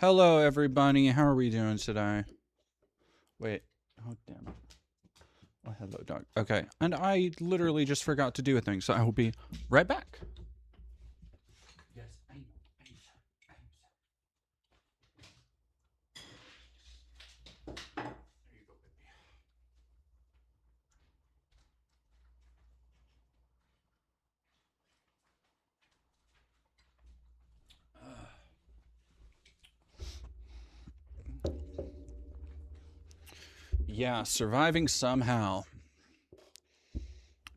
Hello, everybody. How are we doing today? Wait. Oh, damn it. Oh, hello, dog. Okay. And I literally just forgot to do a thing, so I will be right back. Yes, I know. There you go, baby. Yeah, surviving somehow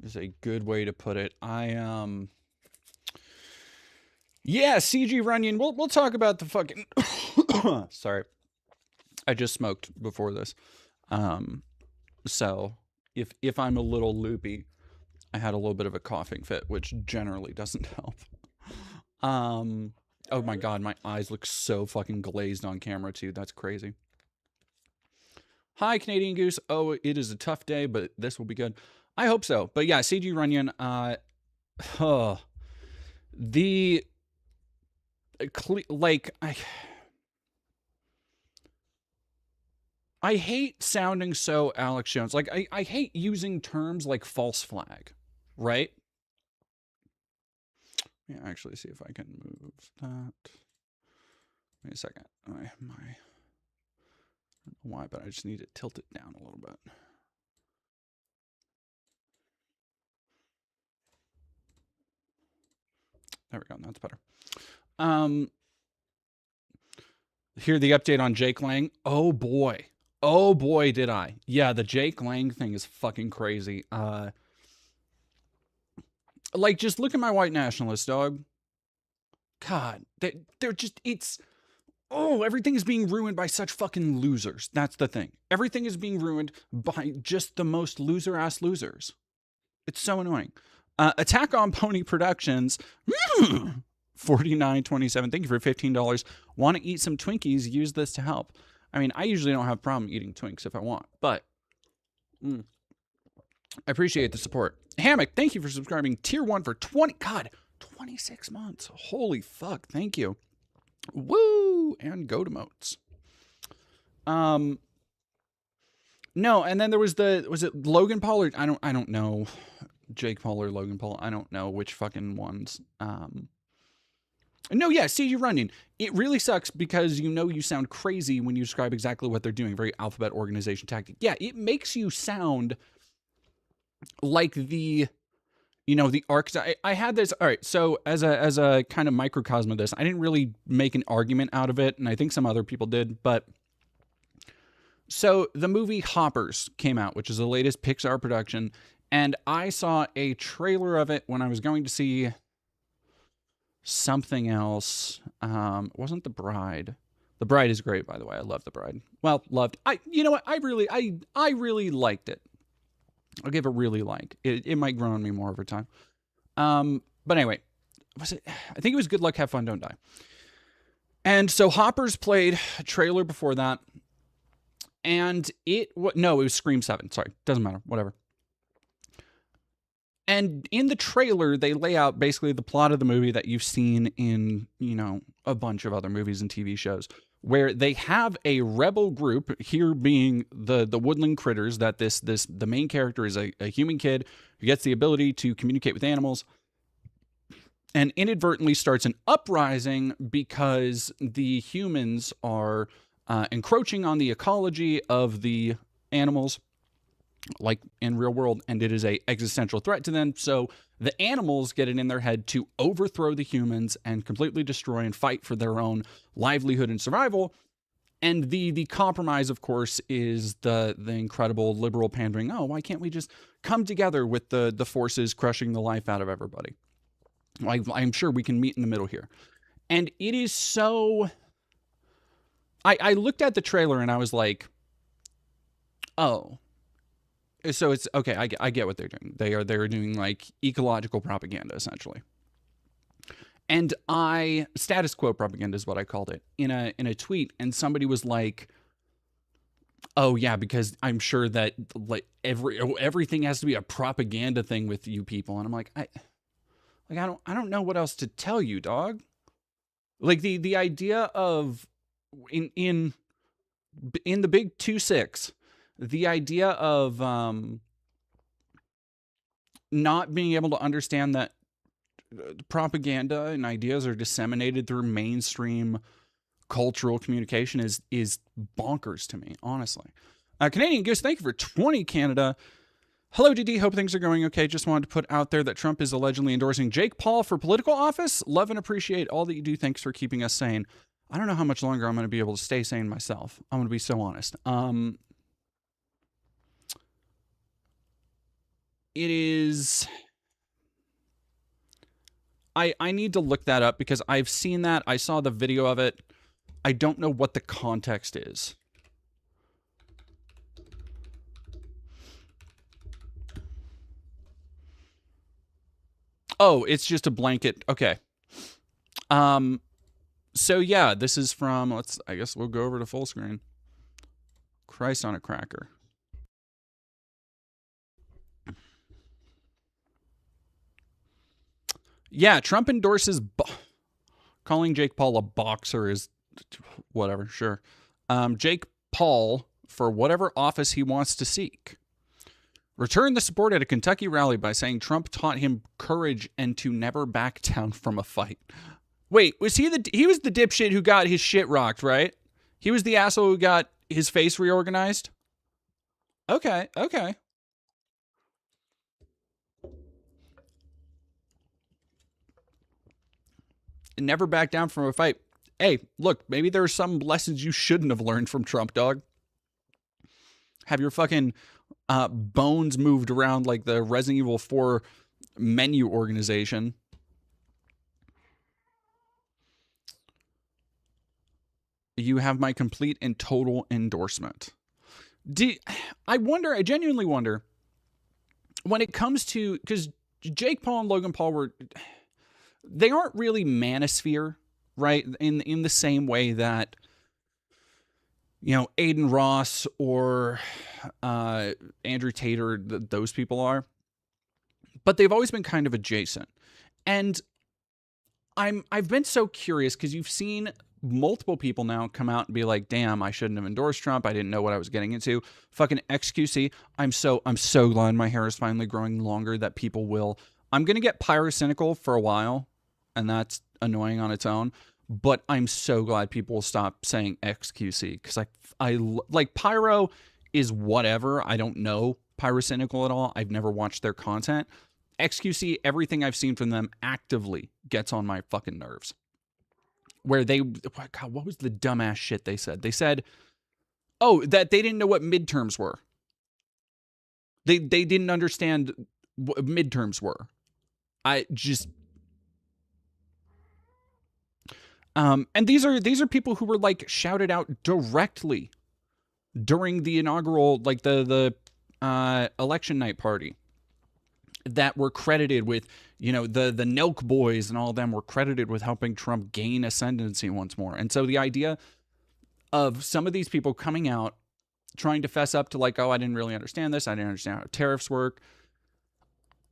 is a good way to put it. Yeah, CG Runyon. We'll talk about the fucking. Sorry, I just smoked before this. So if I'm a little loopy, I had a little bit of a coughing fit, which generally doesn't help. Oh my god, my eyes look so fucking glazed on camera too. That's crazy. Hi, Canadian Goose. Oh, it is a tough day, but this will be good. I hope so. But yeah, CG Runyon, I hate sounding so Alex Jones. Like, I hate using terms like false flag, right? Yeah, actually see if I can move that. Wait a second. I don't know why, but I just need to tilt it down a little bit. There we go. That's better. Hear the update on Jake Lang? Oh boy. Oh boy, did I. Yeah, the Jake Lang thing is fucking crazy. Like, just look at my white nationalist, dog. God, they're just, everything is being ruined by such fucking losers. That's the thing. Everything is being ruined by just the most loser-ass losers. It's so annoying. Attack on Pony Productions. 49.27. Thank you for $15. Want to eat some Twinkies? Use this to help. I mean, I usually don't have a problem eating Twinks if I want, but I appreciate the support. Hammock, thank you for subscribing. Tier 1 for 26 months. Holy fuck, thank you. Woo! And go to moats. No, and then there was was it Logan Paul or I don't know. Jake Paul or Logan Paul. I don't know which fucking ones. No, yeah, CG Running. It really sucks because you sound crazy when you describe exactly what they're doing. Very alphabet organization tactic. Yeah, it makes you sound like the archetype. I had this. All right, so as a kind of microcosm of this, I didn't really make an argument out of it, and I think some other people did, but so the movie Hoppers came out, which is the latest Pixar production, and I saw a trailer of it when I was going to see something else. It wasn't The Bride. The Bride is great, by the way. I love The Bride. Well, loved. You know what? I really liked it. I'll give it really like. It might grow on me more over time. But anyway, I think it was Good Luck, Have Fun, Don't Die. And so Hoppers played a trailer before that. And it was Scream 7. Sorry, doesn't matter. Whatever. And in the trailer, they lay out basically the plot of the movie that you've seen in, a bunch of other movies and TV shows, where they have a rebel group, here being the woodland critters, that the main character is a human kid who gets the ability to communicate with animals and inadvertently starts an uprising because the humans are encroaching on the ecology of the animals, like in real world, and it is a existential threat to them. So the animals get it in their head to overthrow the humans and completely destroy and fight for their own livelihood and survival. And the compromise, of course, is the incredible liberal pandering. Oh, why can't we just come together with the forces crushing the life out of everybody? I'm sure we can meet in the middle here. And it is so... I looked at the trailer and I was like, oh... So it's okay. I get what they're doing. They're doing like ecological propaganda essentially, and status quo propaganda is what I called it in a tweet. And somebody was like, "Oh yeah, because I'm sure that like everything has to be a propaganda thing with you people." And I'm like, I don't know what else to tell you, dog. Like the idea of in the big 2-6, the idea of not being able to understand that propaganda and ideas are disseminated through mainstream cultural communication is bonkers to me, honestly. Canadian Goose, thank you for 20, Canada. Hello, DD. Hope things are going okay. Just wanted to put out there that Trump is allegedly endorsing Jake Paul for political office. Love and appreciate all that you do. Thanks for keeping us sane. I don't know how much longer I'm going to be able to stay sane myself. I'm going to be so honest. It is... I need to look that up because I've seen that. I saw the video of it. I don't know what the context is. Oh, it's just a blanket. Okay. So yeah, this is from, I guess we'll go over to full screen. Christ on a cracker. Yeah, Trump endorses calling Jake Paul a boxer is whatever, sure. Jake Paul for whatever office he wants to seek. Returned the support at a Kentucky rally by saying Trump taught him courage and to never back down from a fight. Wait, was he was the dipshit who got his shit rocked, right? He was the asshole who got his face reorganized? Okay. Never back down from a fight. Hey, look, maybe there are some lessons you shouldn't have learned from Trump, dog. Have your fucking bones moved around like the Resident Evil 4 menu organization. You have my complete and total endorsement. I genuinely wonder, when it comes to, because Jake Paul and Logan Paul they aren't really manosphere, right? In the same way that, Aiden Ross or Andrew Tate or those people are. But they've always been kind of adjacent. And I've been so curious because you've seen multiple people now come out and be like, damn, I shouldn't have endorsed Trump. I didn't know what I was getting into. Fucking XQC. I'm so glad my hair is finally growing longer that people will. I'm going to get pyrocynical for a while, and that's annoying on its own. But I'm so glad people will stop saying XQC because I like pyro is whatever. I don't know pyrocynical at all. I've never watched their content. XQC, everything I've seen from them actively gets on my fucking nerves. Where God, what was the dumbass shit they said? They said, oh, that they didn't know what midterms were. They didn't understand what midterms were. And these are people who were like shouted out directly during the inaugural, like the election night party, that were credited with, the Nelk boys and all of them were credited with helping Trump gain ascendancy once more. And so the idea of some of these people coming out trying to fess up to like, oh, I didn't really understand this. I didn't understand how tariffs work.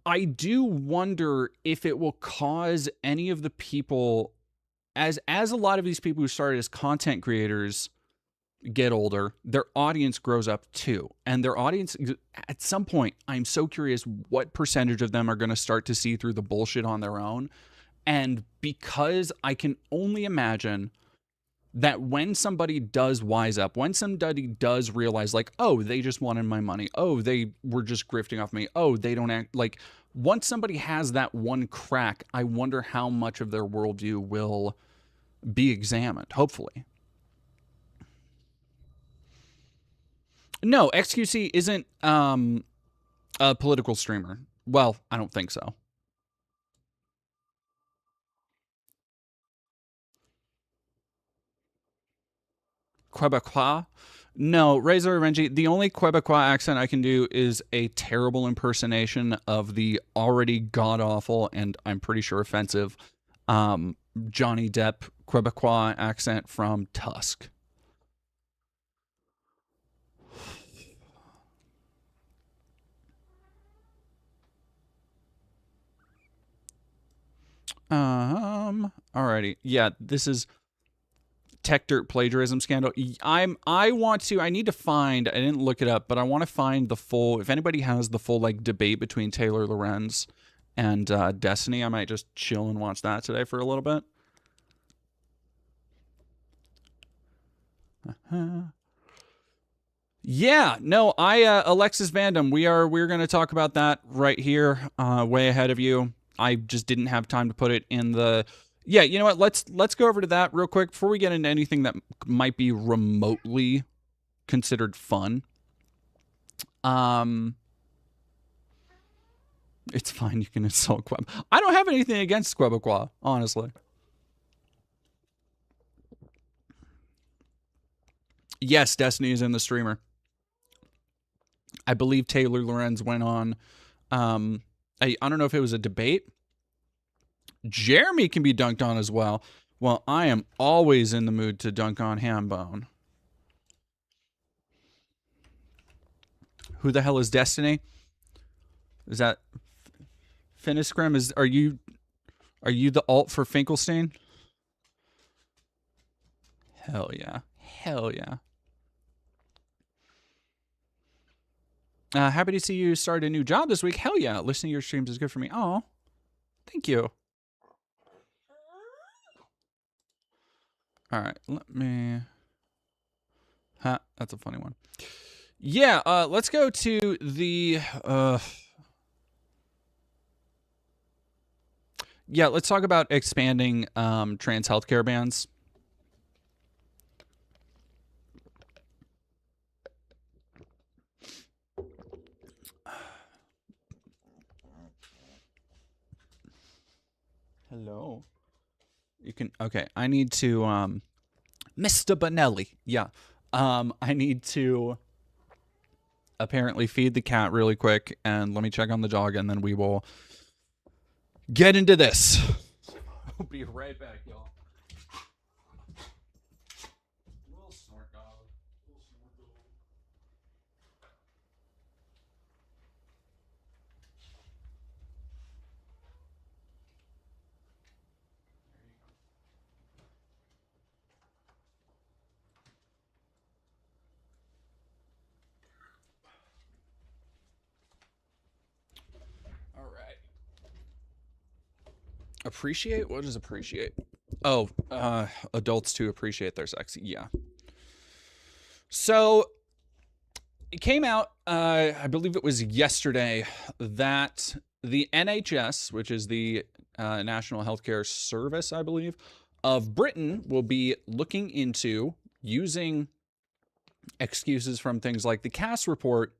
I do wonder if it will cause any of the people, as a lot of these people who started as content creators get older, their audience grows up too. And their audience, at some point, I'm so curious what percentage of them are going to start to see through the bullshit on their own. And because I can only imagine that when somebody does wise up, when somebody does realize like, oh, they just wanted my money. Oh, they were just grifting off me. Oh, they don't act like, once somebody has that one crack, I wonder how much of their worldview will be examined, hopefully. No, XQC isn't a political streamer. Well, I don't think so. Quebecois? No, Razor Renji, the only Quebecois accent I can do is a terrible impersonation of the already god-awful and I'm pretty sure offensive Johnny Depp Quebecois accent from Tusk. Alrighty. Yeah, this is... tech dirt plagiarism scandal. I need to find, I didn't look it up, but I want to find the full, if anybody has the full like debate between Taylor Lorenz and Destiny, I might just chill and watch that today for a little bit. Yeah, no, Alexis Vandam, we're going to talk about that right here, way ahead of you. I just didn't have time to put it in the... Yeah, you know what? Let's go over to that real quick before we get into anything that might be remotely considered fun. It's fine. You can insult Queb. I don't have anything against Quebecois, honestly. Yes, Destiny is in the streamer. I believe Taylor Lorenz went on. I don't know if it was a debate. Jeremy can be dunked on as well. Well, I am always in the mood to dunk on Hambone. Who the hell is Destiny? Is that Finiscrim? Are you the alt for Finkelstein? Hell yeah. Hell yeah. Happy to see you start a new job this week. Hell yeah. Listening to your streams is good for me. Oh, thank you. All right, let me... Huh, that's a funny one. Yeah, let's go to the... Yeah, let's talk about expanding trans healthcare bans. Hello. You can, okay, I need to, Mr. Bonelli. Yeah. I need to apparently feed the cat really quick, and let me check on the dog, and then we will get into this. I'll be right back, y'all. Little snort dog. All right. Appreciate? What is appreciate? Oh, adults to appreciate their sex. Yeah. So it came out, I believe it was yesterday, that the NHS, which is the National Healthcare Service, I believe, of Britain, will be looking into using excuses from things like the Cass report,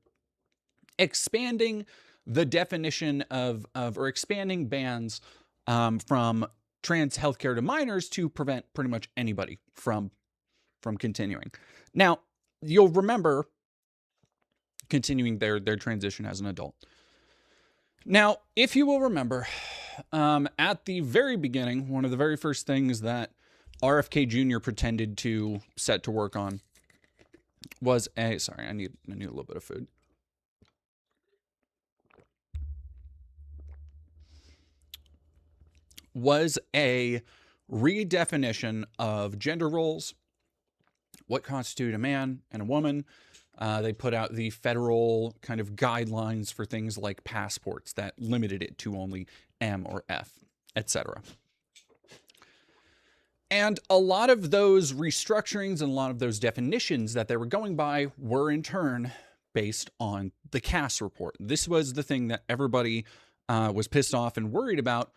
expanding the definition of or expanding bans from trans healthcare to minors to prevent pretty much anybody from continuing. Now, you'll remember continuing their transition as an adult. Now, if you will remember, at the very beginning, one of the very first things that RFK Jr. pretended to set to work on was a... Sorry, I need a little bit of food. Was a redefinition of gender roles, what constituted a man and a woman. They put out the federal kind of guidelines for things like passports that limited it to only M or F, etc. And a lot of those restructurings and a lot of those definitions that they were going by were in turn based on the Cass report. This was the thing that everybody was pissed off and worried about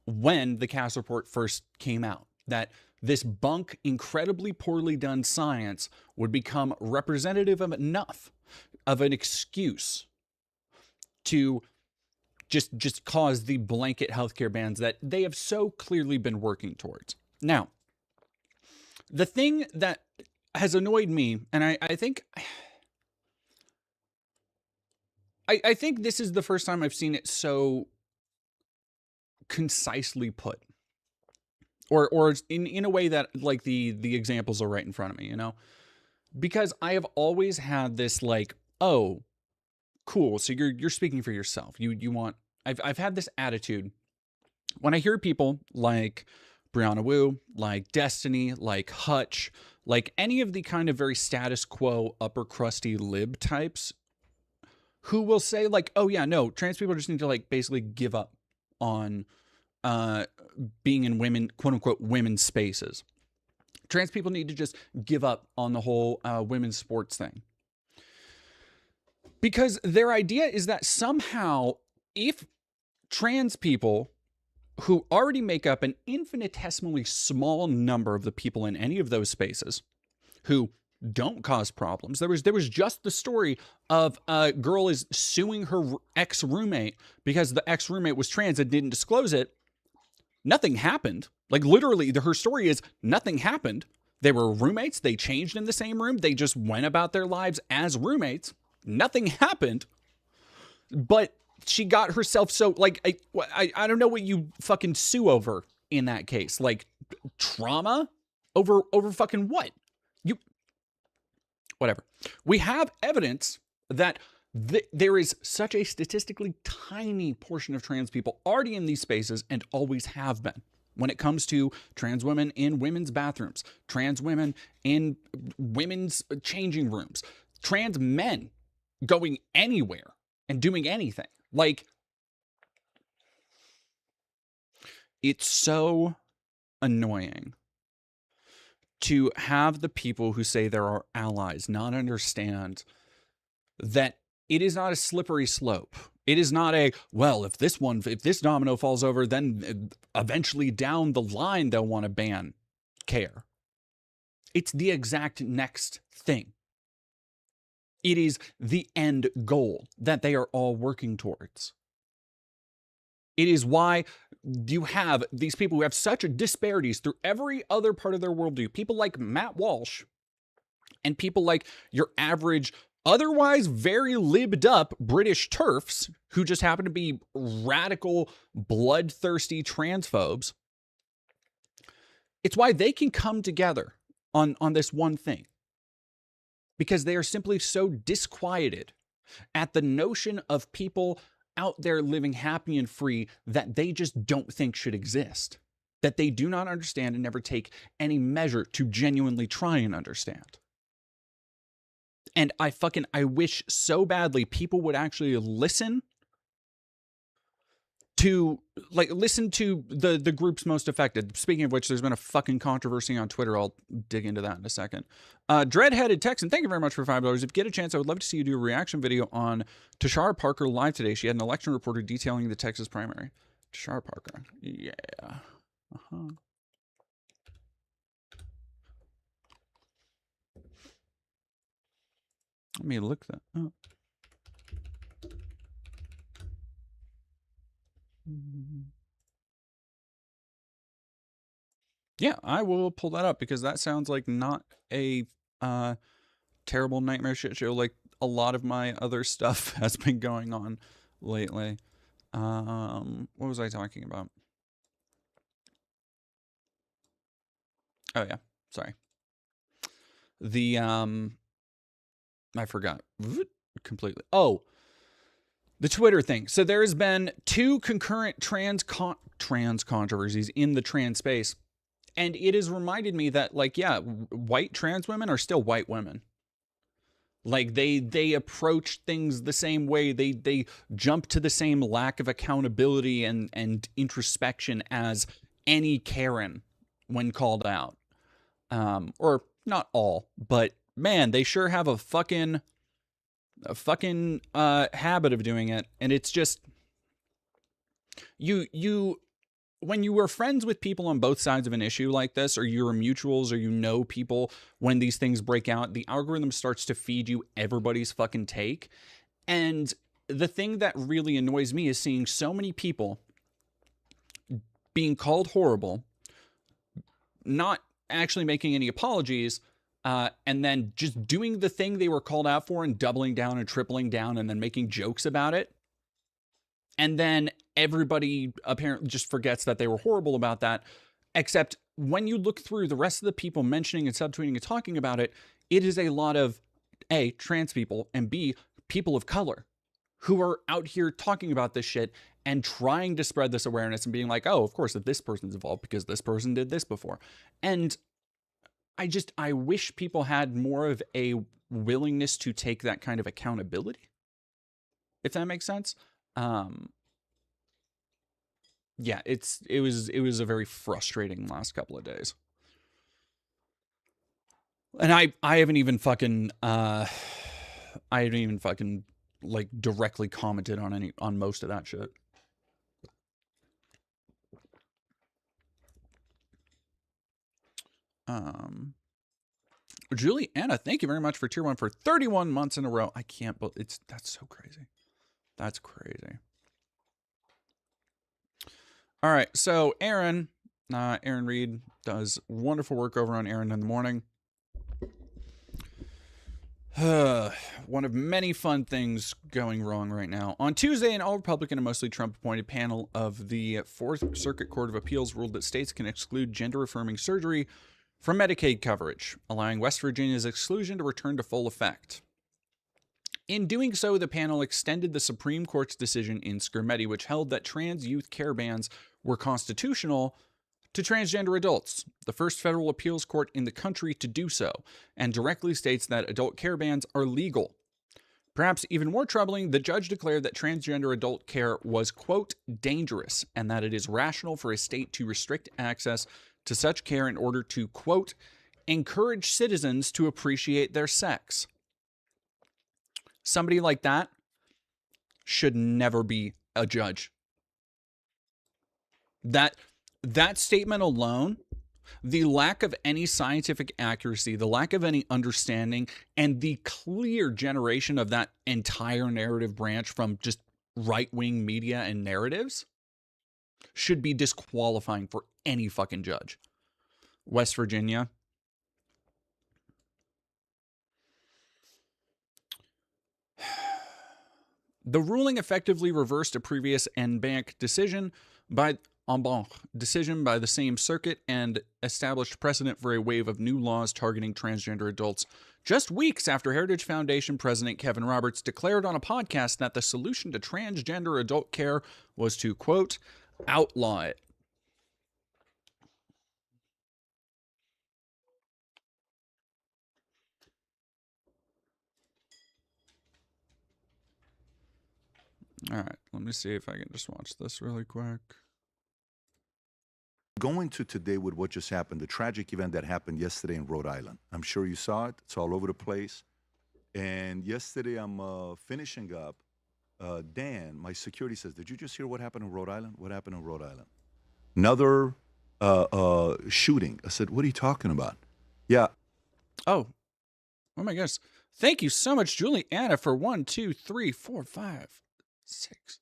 when the Cass report first came out, that this bunk, incredibly poorly done science would become representative of enough of an excuse to just cause the blanket healthcare bans that they have so clearly been working towards. Now, the thing that has annoyed me, and I think this is the first time I've seen it so concisely put, or in a way that like the examples are right in front of me, you know, because I have always had this like, oh, cool, so you're speaking for yourself. You want... I've had this attitude when I hear people like Brianna Wu, like Destiny, like Hutch, like any of the kind of very status quo, upper crusty lib types who will say like, oh yeah, no, trans people just need to like basically give up on being in women, quote unquote, women's spaces. Trans people need to just give up on the whole women's sports thing. Because their idea is that somehow if trans people who already make up an infinitesimally small number of the people in any of those spaces who don't cause problems. There was just the story of a girl is suing her ex-roommate because the ex-roommate was trans and didn't disclose it. Nothing happened. Like literally her story is nothing happened. They were roommates. They changed in the same room. They just went about their lives as roommates. Nothing happened. But she got herself so like, I don't know what you fucking sue over in that case. Like trauma over fucking what? Whatever. We have evidence that there is such a statistically tiny portion of trans people already in these spaces and always have been. When it comes to trans women in women's bathrooms, trans women in women's changing rooms, trans men going anywhere and doing anything. Like, it's so annoying to have the people who say there are allies not understand that it is not a slippery slope. It is not a, well, if this domino falls over, then eventually down the line they'll want to ban care. It's the exact next thing. It is the end goal that they are all working towards. It is why you have these people who have such disparities through every other part of their worldview. People like Matt Walsh and people like your average, otherwise very libbed up British TERFs who just happen to be radical, bloodthirsty transphobes. It's why they can come together on this one thing. Because they are simply so disquieted at the notion of people out there living happy and free that they just don't think should exist. That they do not understand and never take any measure to genuinely try and understand. And I wish so badly people would actually listen to the groups most affected. Speaking of which, there's been a fucking controversy on Twitter. I'll dig into that in a second. Dreadheaded Texan, thank you very much for $5. If you get a chance, I would love to see you do a reaction video on Tashara Parker live today. She had an election reporter detailing the Texas primary. Tashara Parker. Yeah. Uh-huh. Let me look that up. Yeah, I will pull that up because that sounds like not a terrible nightmare shit show like a lot of my other stuff has been going on lately. What was I talking about? Oh yeah, sorry. The I forgot completely. Oh, the Twitter thing. So there has been 2 concurrent trans controversies in the trans space. And it has reminded me that, like, yeah, white trans women are still white women. Like, they approach things the same way. They jump to the same lack of accountability and introspection as any Karen when called out. Or not all, but man, they sure have a fucking habit of doing it. And it's just, when you were friends with people on both sides of an issue like this, or you're mutuals, or you know people when these things break out, the algorithm starts to feed you everybody's fucking take. And the thing that really annoys me is seeing so many people being called horrible, not actually making any apologies, and then just doing the thing they were called out for and doubling down and tripling down and then making jokes about it. And then everybody apparently just forgets that they were horrible about that. Except when you look through the rest of the people mentioning and subtweeting and talking about it, it is a lot of A, trans people, and B, people of color who are out here talking about this shit and trying to spread this awareness and being like, oh, of course, if this person's involved because this person did this before. And I wish people had more of a willingness to take that kind of accountability, if that makes sense. Yeah, it was a very frustrating last couple of days. And I haven't even fucking like directly commented on most of that shit. Juliana, thank you very much for tier 1 for 31 months in a row. I can't believe that's so crazy. That's crazy. All right, so Aaron Reed does wonderful work over on Aaron in the Morning. One of many fun things going wrong right now. On Tuesday, an all-Republican and mostly Trump-appointed panel of the Fourth Circuit Court of Appeals ruled that states can exclude gender-affirming surgery from Medicaid coverage, allowing West Virginia's exclusion to return to full effect. In doing so, the panel extended the Supreme Court's decision in Scrimeti, which held that trans youth care bans were constitutional to transgender adults, the first federal appeals court in the country to do so, and directly states that adult care bans are legal. Perhaps even more troubling, the judge declared that transgender adult care was, quote, dangerous, and that it is rational for a state to restrict access to such care in order to, quote, encourage citizens to appreciate their sex. Somebody like that should never be a judge. That statement alone, the lack of any scientific accuracy, the lack of any understanding, and the clear generation of that entire narrative branch from just right-wing media and narratives should be disqualifying for any fucking judge. West Virginia. The ruling effectively reversed a previous en banc decision by the same circuit and established precedent for a wave of new laws targeting transgender adults just weeks after Heritage Foundation President Kevin Roberts declared on a podcast that the solution to transgender adult care was to, quote, outlaw it. All right, let me see if I can just watch this really quick. Going to today with what just happened, the tragic event that happened yesterday in Rhode Island. I'm sure you saw it. It's all over the place. And yesterday I'm finishing up. Dan, my security, says, did you just hear what happened in Rhode Island? What happened in Rhode Island? Another shooting. I said, what are you talking about? Yeah. Oh my goodness. Thank you so much, Juliana, for 1, 2, 3, 4, 5, 6, 7,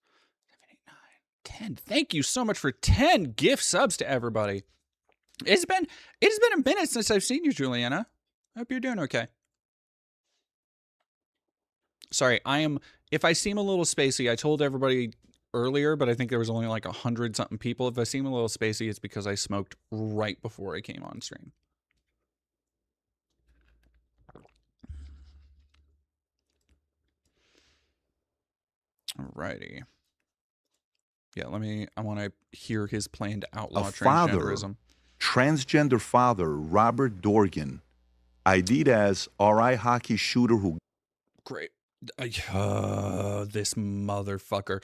8, 9, 10. Thank you so much for 10 gift subs to everybody. It's been a minute since I've seen you, Juliana. Hope you're doing okay. Sorry, if I seem a little spacey, I told everybody earlier, but I think there was only like 100-something people. If I seem a little spacey, it's because I smoked right before I came on stream. Alrighty. Yeah, I want to hear his plan to outlaw transgenderism. Transgender father, Robert Dorgan, ID'd as RI hockey shooter who... Great. This motherfucker.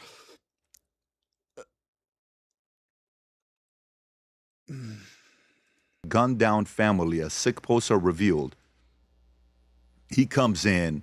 Gunned down family, as sick posts are revealed. He comes in,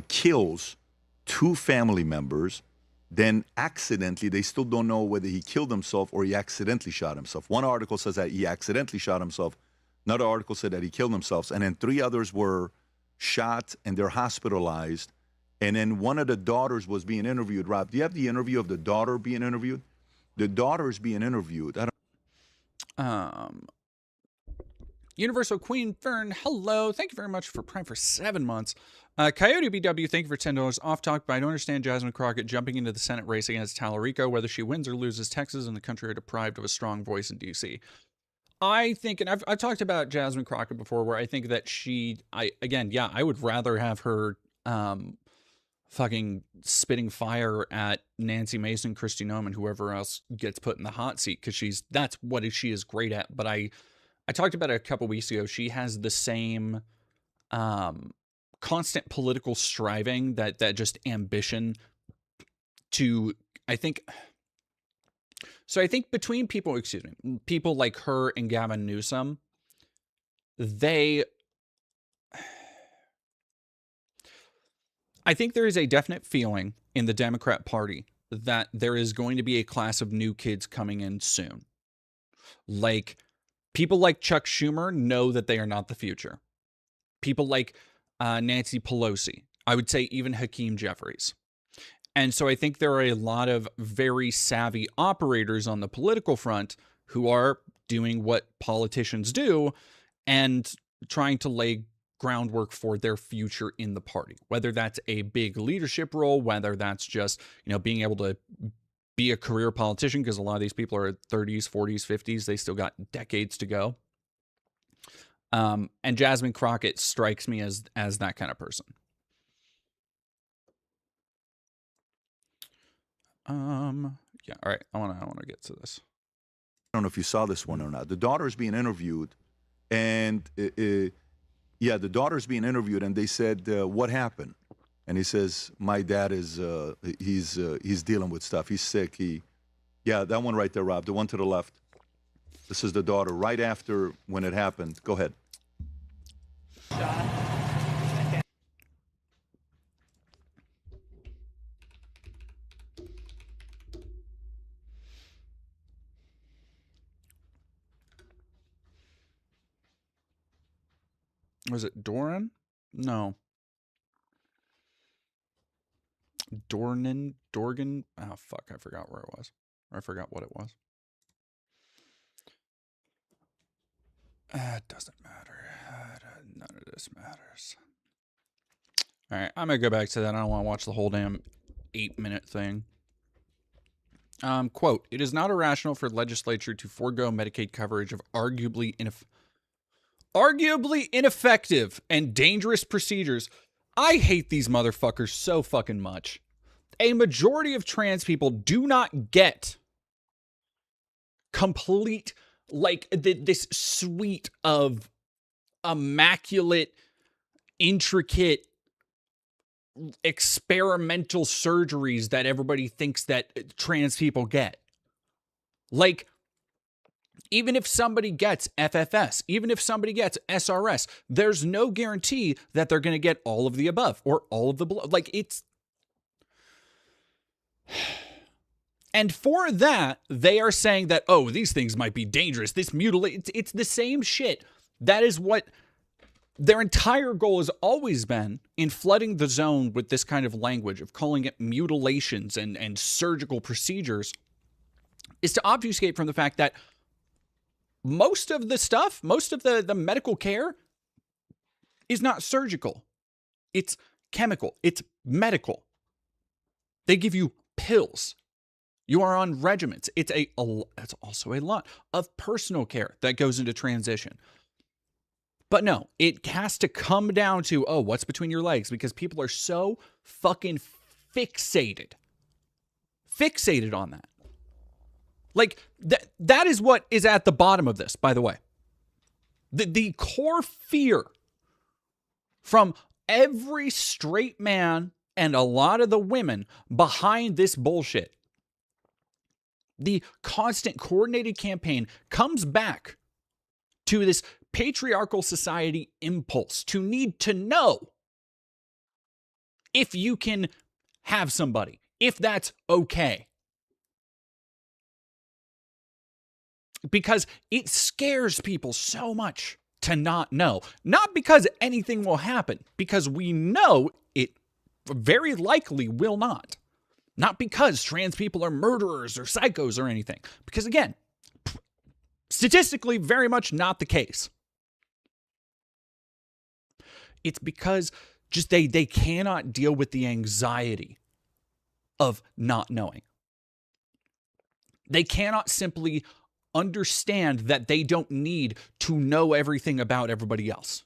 kills 2 family members, then accidentally, they still don't know whether he killed himself or he accidentally shot himself. One article says that he accidentally shot himself. Another article said that he killed himself. And then 3 others were shot and they're hospitalized. And then one of the daughters was being interviewed. Rob, do you have the interview of the daughter being interviewed? The daughter is being interviewed. Universal Queen Fern, hello. Thank you very much for Prime for 7 months. Coyote BW, thank you for $10 off talk, but I don't understand Jasmine Crockett jumping into the Senate race against Tallarico. Whether she wins or loses, Texas and the country are deprived of a strong voice in D.C. I think, and I've talked about Jasmine Crockett before, where I think that I would rather have her fucking spitting fire at Nancy Mason, Kristi Noem, whoever else gets put in the hot seat, because that's what she is great at. But I talked about it a couple weeks ago. She has the same constant political striving, that just ambition to, I think between people like her and Gavin Newsom, I think there is a definite feeling in the Democrat Party that there is going to be a class of new kids coming in soon. Like, people like Chuck Schumer know that they are not the future. People like Nancy Pelosi, I would say even Hakeem Jeffries. And so I think there are a lot of very savvy operators on the political front who are doing what politicians do and trying to lay groundwork for their future in the party, whether that's a big leadership role, whether that's just, being able to be a career politician, because a lot of these people are 30s, 40s, 50s. They still got decades to go. And Jasmine Crockett strikes me as that kind of person. Yeah. All right. I want to get to this. I don't know if you saw this one or not. The daughter is being interviewed, and the daughter's being interviewed, and they said, "What happened?" And he says, "My dad is he's dealing with stuff. He's sick. That one right there, Rob. The one to the left. This is the daughter right after when it happened. Go ahead." Was it Doran? No. Dorgan? Oh, fuck. I forgot where it was. Or I forgot what it was. It doesn't matter. None of this matters. All right. I'm going to go back to that. I don't want to watch the whole damn 8-minute thing. Quote, "It is not irrational for the legislature to forego Medicaid coverage of arguably ineffective and dangerous procedures." I hate these motherfuckers so fucking much. A majority of trans people do not get complete, like, this suite of immaculate, intricate, experimental surgeries that everybody thinks that trans people get. Like, even if somebody gets FFS, even if somebody gets SRS, there's no guarantee that they're going to get all of the above or all of the below. Like, it's... And for that, they are saying that, oh, these things might be dangerous. This mutilate, it's the same shit. That is what their entire goal has always been in flooding the zone with this kind of language of calling it mutilations and surgical procedures, is to obfuscate from the fact that most of the stuff, most of the medical care is not surgical. It's chemical. It's medical. They give you pills. You are on regimens. It's also a lot of personal care that goes into transition. But no, it has to come down to, oh, what's between your legs? Because people are so fucking fixated on that. Like, that is what is at the bottom of this, by the way. The core fear from every straight man and a lot of the women behind this bullshit, the constant coordinated campaign, comes back to this patriarchal society impulse to need to know if you can have somebody, if that's okay. Because it scares people so much to not know. Not because anything will happen, because we know it very likely will not. Not because trans people are murderers or psychos or anything. Because again, statistically, very much not the case. It's because just they cannot deal with the anxiety of not knowing. They cannot simply understand that they don't need to know everything about everybody else.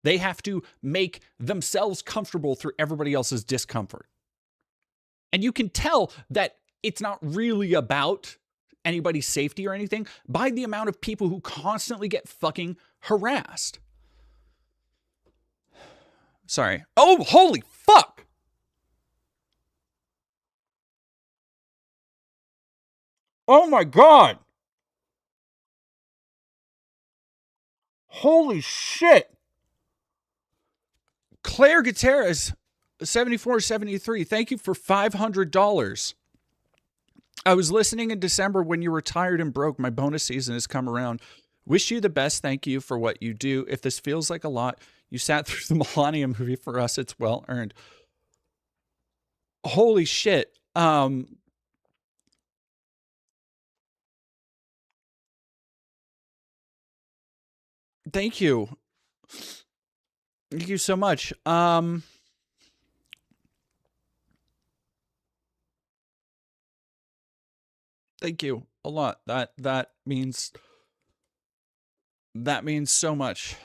They have to make themselves comfortable through everybody else's discomfort. And you can tell that it's not really about anybody's safety or anything by the amount of people who constantly get fucking harassed. Sorry. Oh, holy fuck! Oh my god! Holy shit! Claire Gutierrez, 7473, thank you for $500. I was listening in December when you were tired and broke. My bonus season has come around. Wish you the best. Thank you for what you do. If this feels like a lot, you sat through the Millennium movie. For us, it's well earned. Holy shit. Thank you. Thank you so much. Thank you a lot. That means so much.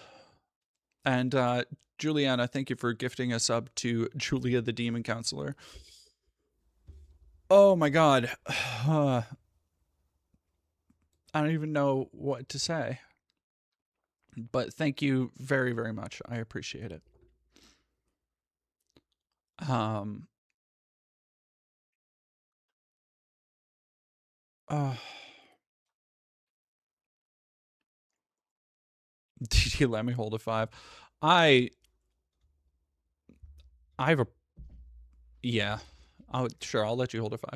And Juliana, thank you for gifting a sub to Julia the Demon Counselor. Oh my god. I don't even know what to say. But thank you very, very much. I appreciate it. Did you let me hold a 5? I have a... Yeah. Sure, I'll let you hold a 5.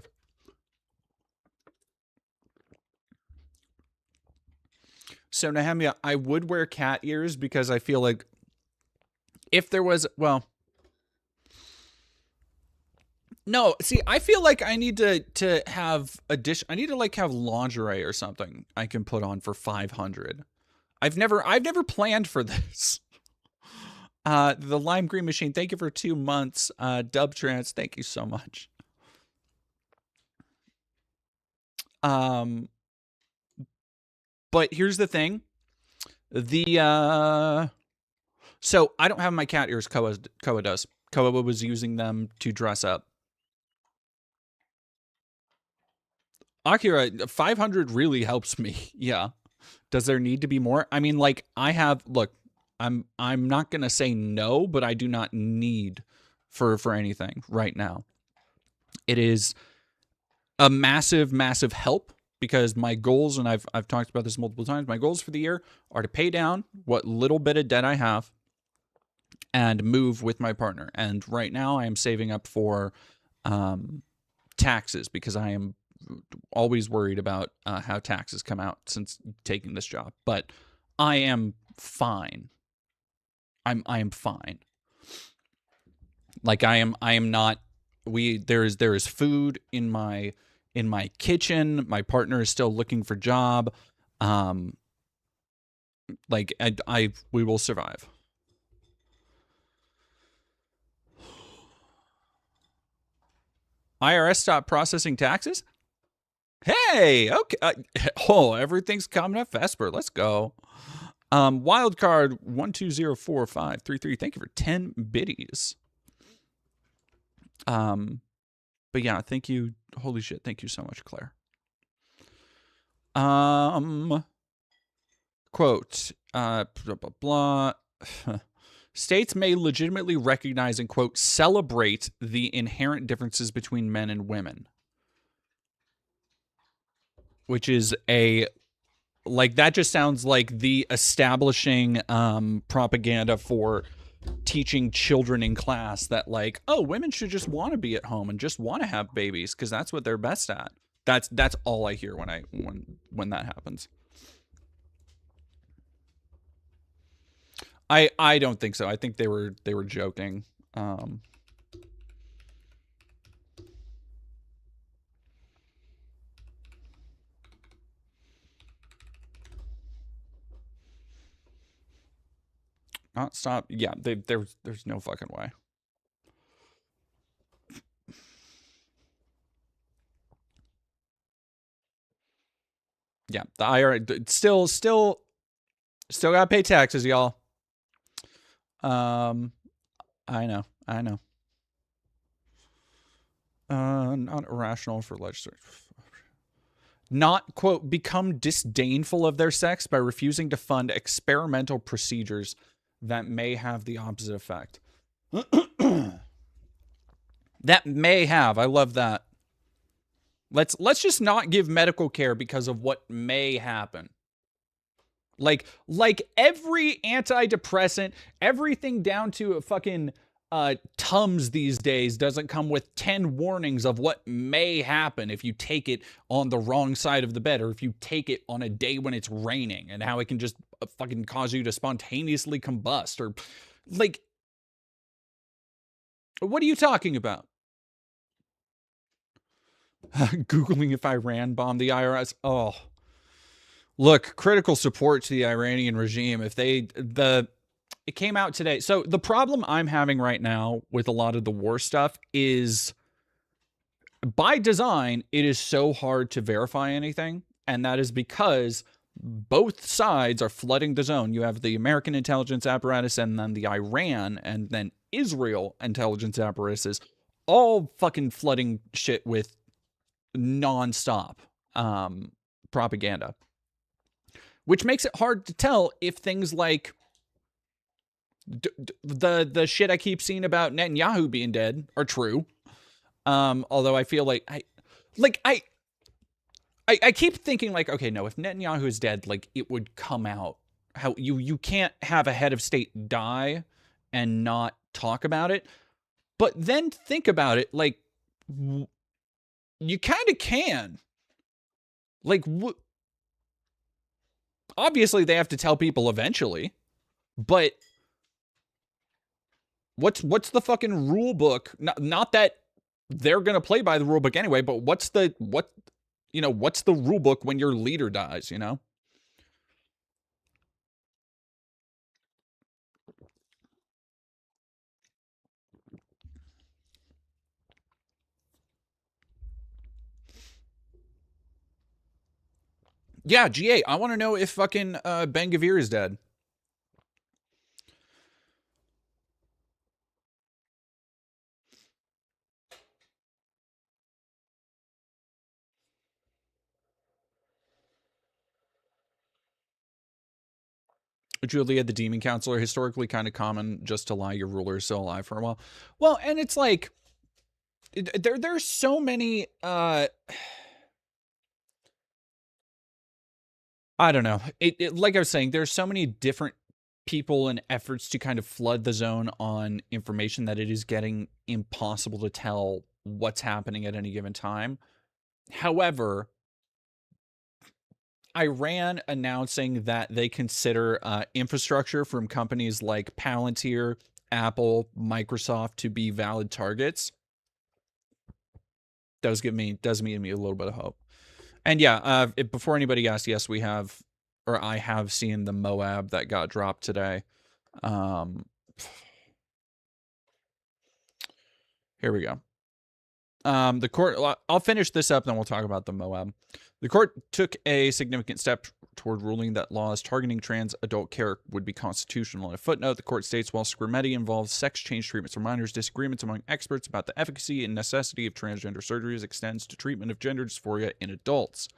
So, Nehemia, I would wear cat ears because I feel like if there was... Well... No, see, I feel like I need to have a dish. I need to like have lingerie or something I can put on for 500. I've never planned for this. The Lime Green Machine, thank you for 2 months. Dub Trans, thank you so much. But here's the thing. So I don't have my cat ears. Koa does. Koa was using them to dress up. Akira, 500 really helps me. Yeah. Does there need to be more? I mean, like, look, I'm not going to say no, but I do not need for anything right now. It is a massive, massive help because my goals, and I've talked about this multiple times, my goals for the year are to pay down what little bit of debt I have and move with my partner. And right now I am saving up for taxes because I am always worried about how taxes come out since taking this job, but I am fine. I am fine. Like I am not. There is food in my kitchen. My partner is still looking for job. Like we will survive. IRS stopped processing taxes? Hey, okay. Everything's coming up, Vesper. Let's go. Wildcard 1204533. Thank you for 10 biddies. But yeah, thank you. Holy shit, thank you so much, Claire. Quote, blah, blah, blah. States may legitimately recognize and, quote, celebrate the inherent differences between men and women. Which is that just sounds like the establishing propaganda for teaching children in class that like, oh, women should just want to be at home and just want to have babies because that's what they're best at. That's all I hear when that happens. I don't think so. I think they were joking. Not stop. Yeah, there's no fucking way. Yeah, the IRS still gotta pay taxes, y'all. I know. Not irrational for legislature. Not, quote, become disdainful of their sex by refusing to fund experimental procedures that may have the opposite effect. That may have. I love that. Let's just not give medical care because of what may happen. Like every antidepressant, everything down to a fucking Tums these days doesn't come with 10 warnings of what may happen if you take it on the wrong side of the bed, or if you take it on a day when it's raining, and how it can just fucking cause you to spontaneously combust, or like, what are you talking about? Googling if Iran bombed the IRS. Oh, look, critical support to the Iranian regime. If it came out today. So the problem I'm having right now with a lot of the war stuff is, by design, it is so hard to verify anything. And that is because both sides are flooding the zone. You have the American intelligence apparatus, and then the Iran and then Israel intelligence apparatuses, all fucking flooding shit with nonstop propaganda. Which makes it hard to tell if things like the shit I keep seeing about Netanyahu being dead are true. Although I feel like I keep thinking, like, okay, no, if Netanyahu is dead, like, it would come out. How you can't have a head of state die and not talk about it. But then think about it, like, you kind of can. Like, obviously they have to tell people eventually, but what's the fucking rule book? Not that they're gonna play by the rule book anyway, but what's the rule book when your leader dies, you know? Yeah, GA, I want to know if fucking Ben Gavir is dead. Julia, the demon counselor, historically kind of common just to lie your ruler is still alive for a while. Well, and it's like, there's so many, I don't know. Like I was saying, there's so many different people and efforts to kind of flood the zone on information that it is getting impossible to tell what's happening at any given time. However, Iran announcing that they consider infrastructure from companies like Palantir, Apple, Microsoft to be valid targets does give me a little bit of hope. And yeah, before anybody asks, yes, we have, or I have seen the MOAB that got dropped today. Here we go. The court, I'll finish this up, then we'll talk about the MOAB. The court took a significant step toward ruling that laws targeting trans adult care would be constitutional. In a footnote, the court states, while Scrimeti involves sex change treatments for minors, disagreements among experts about the efficacy and necessity of transgender surgeries extends to treatment of gender dysphoria in adults.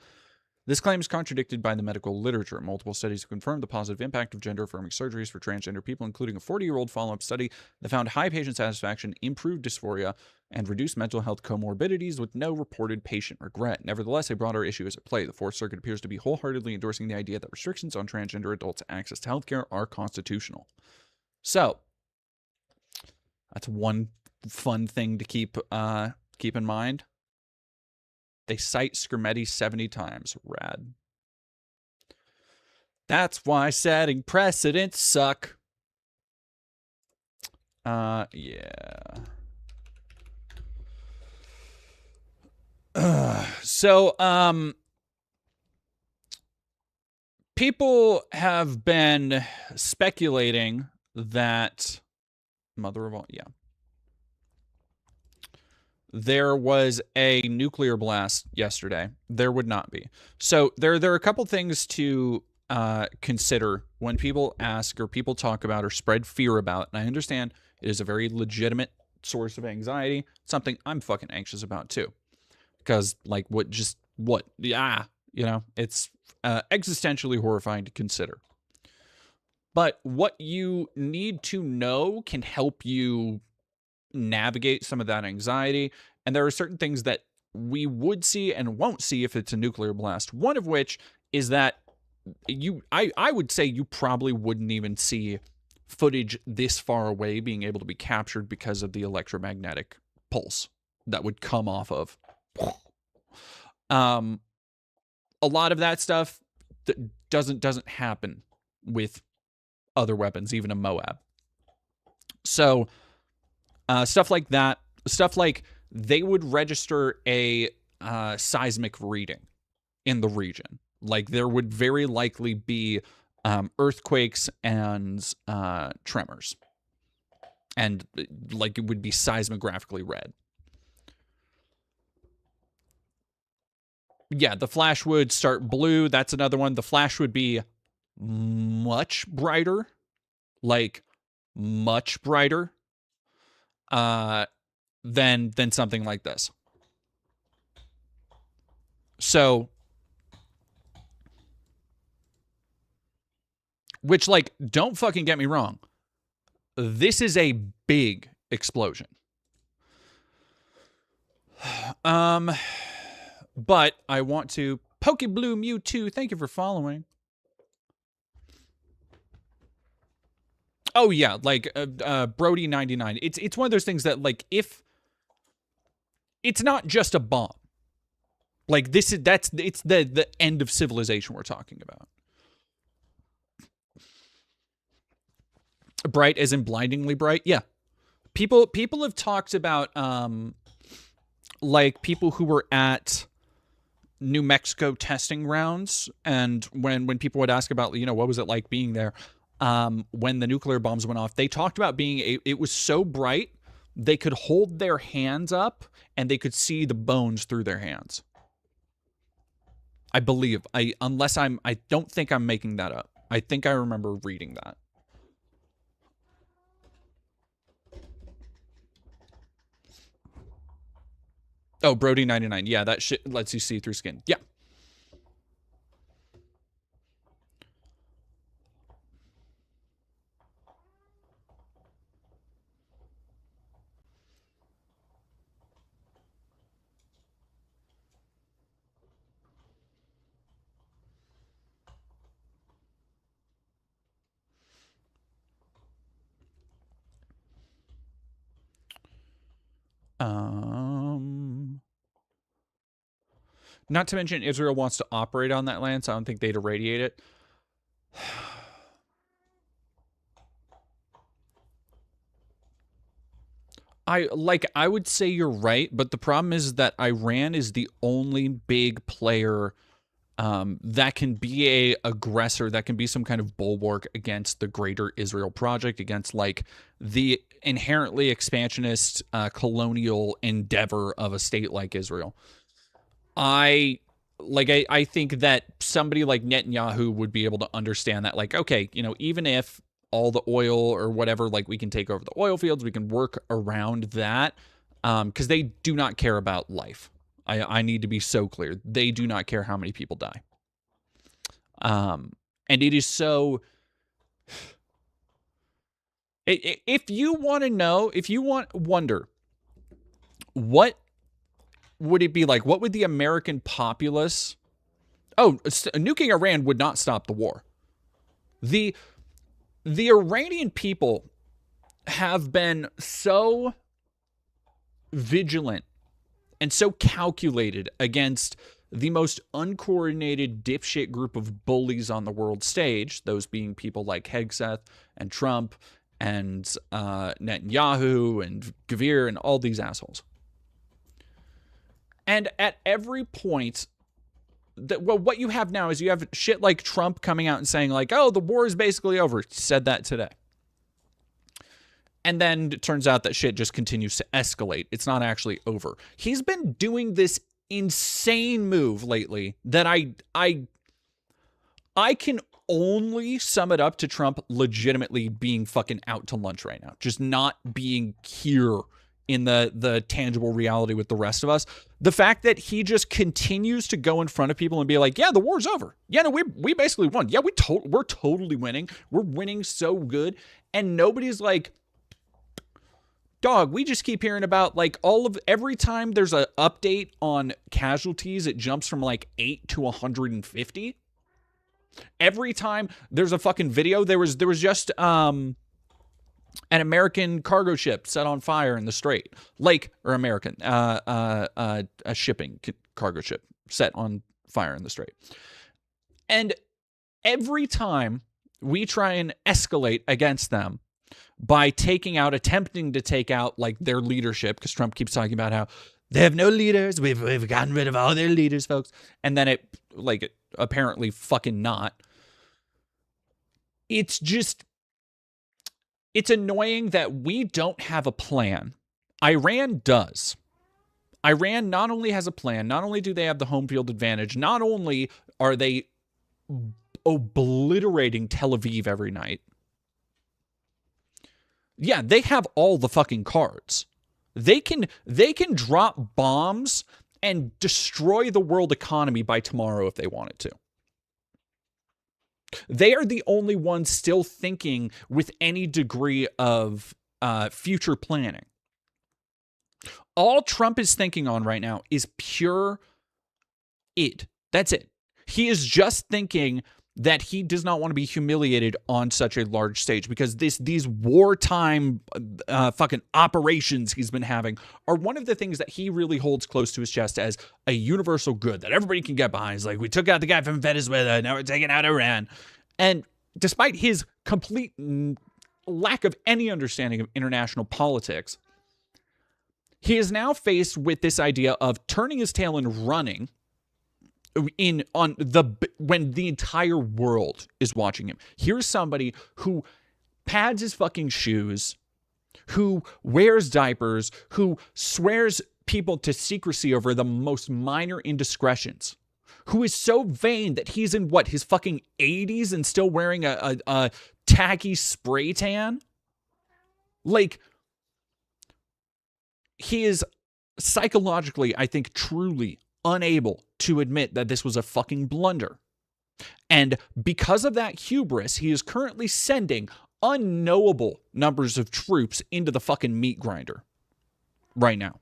This claim is contradicted by the medical literature. Multiple studies have confirmed the positive impact of gender-affirming surgeries for transgender people, including a 40-year-old follow-up study that found high patient satisfaction, improved dysphoria, and reduced mental health comorbidities with no reported patient regret. Nevertheless, a broader issue is at play. The Fourth Circuit appears to be wholeheartedly endorsing the idea that restrictions on transgender adults' access to healthcare are constitutional. So, that's one fun thing to keep in mind. They cite Scrimeti 70 times. Rad. That's why setting precedents suck. Yeah. So, people have been speculating that there was a nuclear blast yesterday. There would not be. So there are a couple things to consider when people ask or people talk about or spread fear about, and I understand it is a very legitimate source of anxiety, something I'm fucking anxious about too. Because, like, it's existentially horrifying to consider. But what you need to know can help you navigate some of that anxiety. And there are certain things that we would see and won't see if it's a nuclear blast. One of which is that I would say you probably wouldn't even see footage this far away being able to be captured because of the electromagnetic pulse that would come off of. A lot of that stuff doesn't happen with other weapons, even a MOAB. So stuff like that, stuff like they would register a seismic reading in the region. Like there would very likely be earthquakes and tremors. And like it would be seismographically read. Yeah, the flash would start blue. That's another one. The flash would be much brighter. Like much brighter than something like this. So, which, like, don't fucking get me wrong. This is a big explosion. But I want to Pokebloom Mewtwo. Thank you for following. Oh yeah, like Brody 99. It's one of those things that, like, if it's not just a bomb. Like it's the end of civilization we're talking about. Bright as in blindingly bright? Yeah. People have talked about like people who were at New Mexico testing grounds, and when people would ask about, what was it like being there when the nuclear bombs went off, they talked about it was so bright they could hold their hands up and they could see the bones through their hands. I believe. I don't think I'm making that up. I think I remember reading that. Oh, Brody 99. Yeah, that shit lets you see through skin. Yeah. Not to mention Israel wants to operate on that land, so I don't think they'd irradiate it. I would say you're right, but the problem is that Iran is the only big player that can be a aggressor, that can be some kind of bulwark against the greater Israel project, against like the inherently expansionist colonial endeavor of a state like Israel. I think that somebody like Netanyahu would be able to understand that, like, okay, even if all the oil or whatever, like, we can take over the oil fields, we can work around that, because they do not care about life. I need to be so clear. They do not care how many people die. And it is so... If you want to know, wonder, what would it be like? What would the American populace... Oh, nuking Iran would not stop the war. The Iranian people have been so vigilant and so calculated against the most uncoordinated dipshit group of bullies on the world stage, those being people like Hegseth and Trump and Netanyahu and Gvir and all these assholes. And at every point, what you have now is you have shit like Trump coming out and saying, like, oh, the war is basically over. He said that today. And then it turns out that shit just continues to escalate. It's not actually over. He's been doing this insane move lately that I can only sum it up to Trump legitimately being fucking out to lunch right now, just not being here in the tangible reality with the rest of us. The fact that he just continues to go in front of people and be like, yeah, the war's over. Yeah, no, we basically won. Yeah, we're totally winning. We're winning so good. And nobody's like, dog, we just keep hearing about like every time there's an update on casualties, it jumps from like 8 to 150. Every time there's a fucking video, there was just an American cargo ship set on fire in the Strait, a shipping cargo ship set on fire in the Strait. And every time we try and escalate against them by attempting to take out like their leadership, because Trump keeps talking about how they have no leaders, we've gotten rid of all their leaders, folks, and then it like apparently fucking not. It's annoying that we don't have a plan. Iran does. Iran not only has a plan, not only do they have the home field advantage, not only are they obliterating Tel Aviv every night. Yeah, they have all the fucking cards. They can drop bombs and destroy the world economy by tomorrow if they wanted to. They are the only ones still thinking with any degree of future planning. All Trump is thinking on right now is pure id. That's it. He is just thinking that he does not want to be humiliated on such a large stage, because these wartime fucking operations he's been having are one of the things that he really holds close to his chest as a universal good that everybody can get behind. It's like, we took out the guy from Venezuela, now we're taking out Iran. And despite his complete lack of any understanding of international politics, he is now faced with this idea of turning his tail and running when the entire world is watching him. Here's somebody who pads his fucking shoes, who wears diapers, who swears people to secrecy over the most minor indiscretions, who is so vain that he's in his fucking 80s and still wearing a tacky spray tan. Like, he is psychologically, I think, truly unable to admit that this was a fucking blunder. And because of that hubris, he is currently sending unknowable numbers of troops into the fucking meat grinder right now.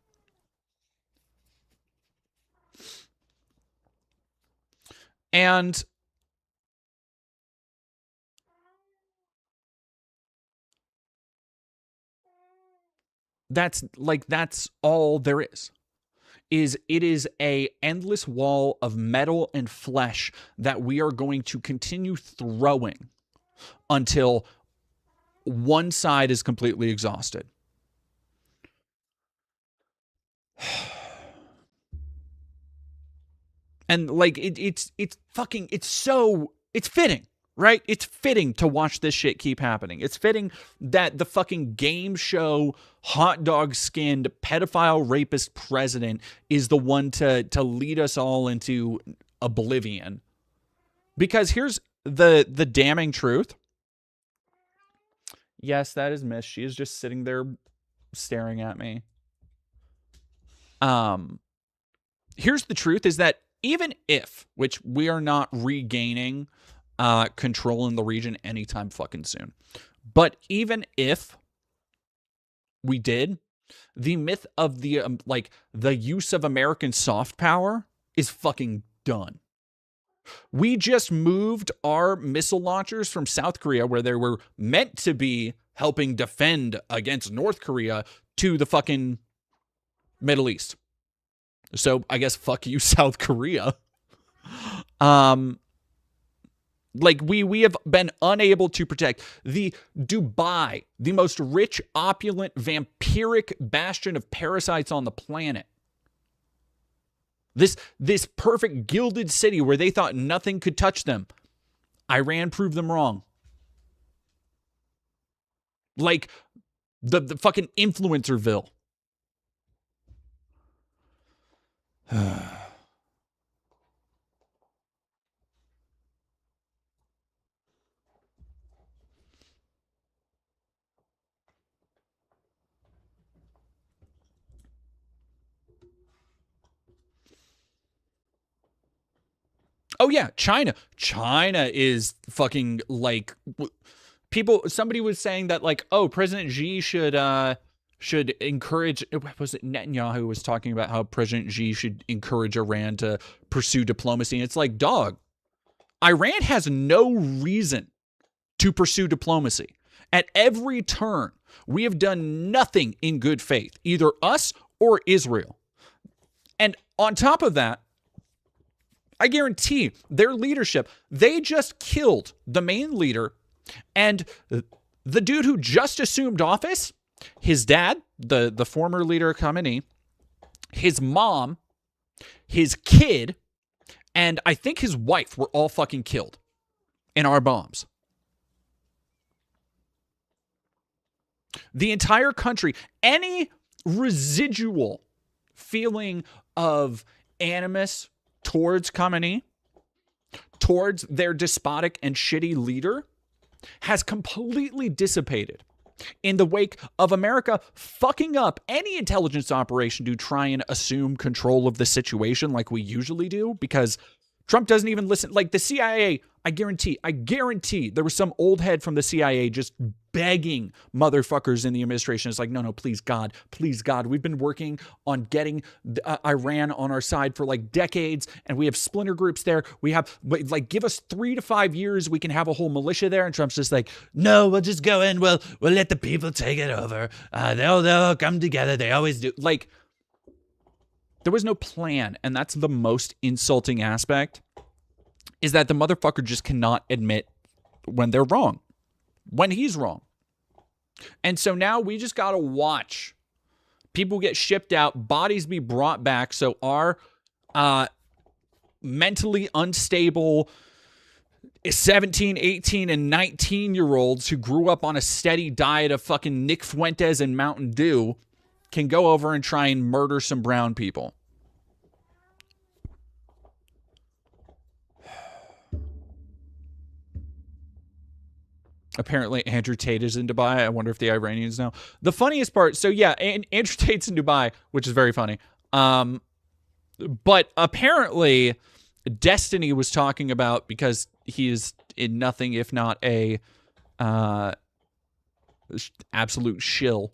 And that's all there is. It is a endless wall of metal and flesh that we are going to continue throwing until one side is completely exhausted. And like it's fitting, right? It's fitting to watch this shit keep happening. It's fitting that the fucking game show hot dog skinned pedophile rapist president is the one to lead us all into oblivion. Because here's the damning truth. Yes, that is Miss. She is just sitting there staring at me. Here's the truth, is that even if, which we are not regaining control in the region anytime fucking soon, but even if we did, the myth of the the use of American soft power is fucking done. We just moved our missile launchers from South Korea, where they were meant to be helping defend against North Korea, to the fucking Middle East. So I guess fuck you, South Korea. We have been unable to protect the Dubai, the most rich, opulent, vampiric bastion of parasites on the planet. This perfect gilded city where they thought nothing could touch them. Iran proved them wrong. Like the fucking influencerville. Oh yeah, China. China is fucking like people. Somebody was saying that like, oh, President Xi should encourage. Was it Netanyahu was talking about how President Xi should encourage Iran to pursue diplomacy? And it's like, dog, Iran has no reason to pursue diplomacy. At every turn, we have done nothing in good faith, either us or Israel. And on top of that, I guarantee their leadership, they just killed the main leader, and the dude who just assumed office, his dad, the former leader Khamenei, his mom, his kid, and I think his wife were all fucking killed in our bombs. The entire country, any residual feeling of animus towards Khamenei, towards their despotic and shitty leader, has completely dissipated in the wake of America fucking up any intelligence operation to try and assume control of the situation like we usually do, because Trump doesn't even listen. Like the CIA, I guarantee there was some old head from the CIA just begging motherfuckers in the administration. It's like, no, please God, we've been working on getting Iran on our side for like decades, and we have splinter groups there. We have, like, give us 3 to 5 years, we can have a whole militia there. And Trump's just like, no, we'll just go in, we'll let the people take it over. They'll come together. They always do. Like, there was no plan, and that's the most insulting aspect, is that the motherfucker just cannot admit when they're wrong, when he's wrong. And so now we just got to watch people get shipped out, bodies be brought back, so our mentally unstable 17, 18, and 19-year-olds who grew up on a steady diet of fucking Nick Fuentes and Mountain Dew can go over and try and murder some brown people. Apparently, Andrew Tate is in Dubai. I wonder if the Iranians know. The funniest part, so yeah, Andrew Tate's in Dubai, which is very funny. But apparently, Destiny was talking about, because he is in nothing if not a absolute shill,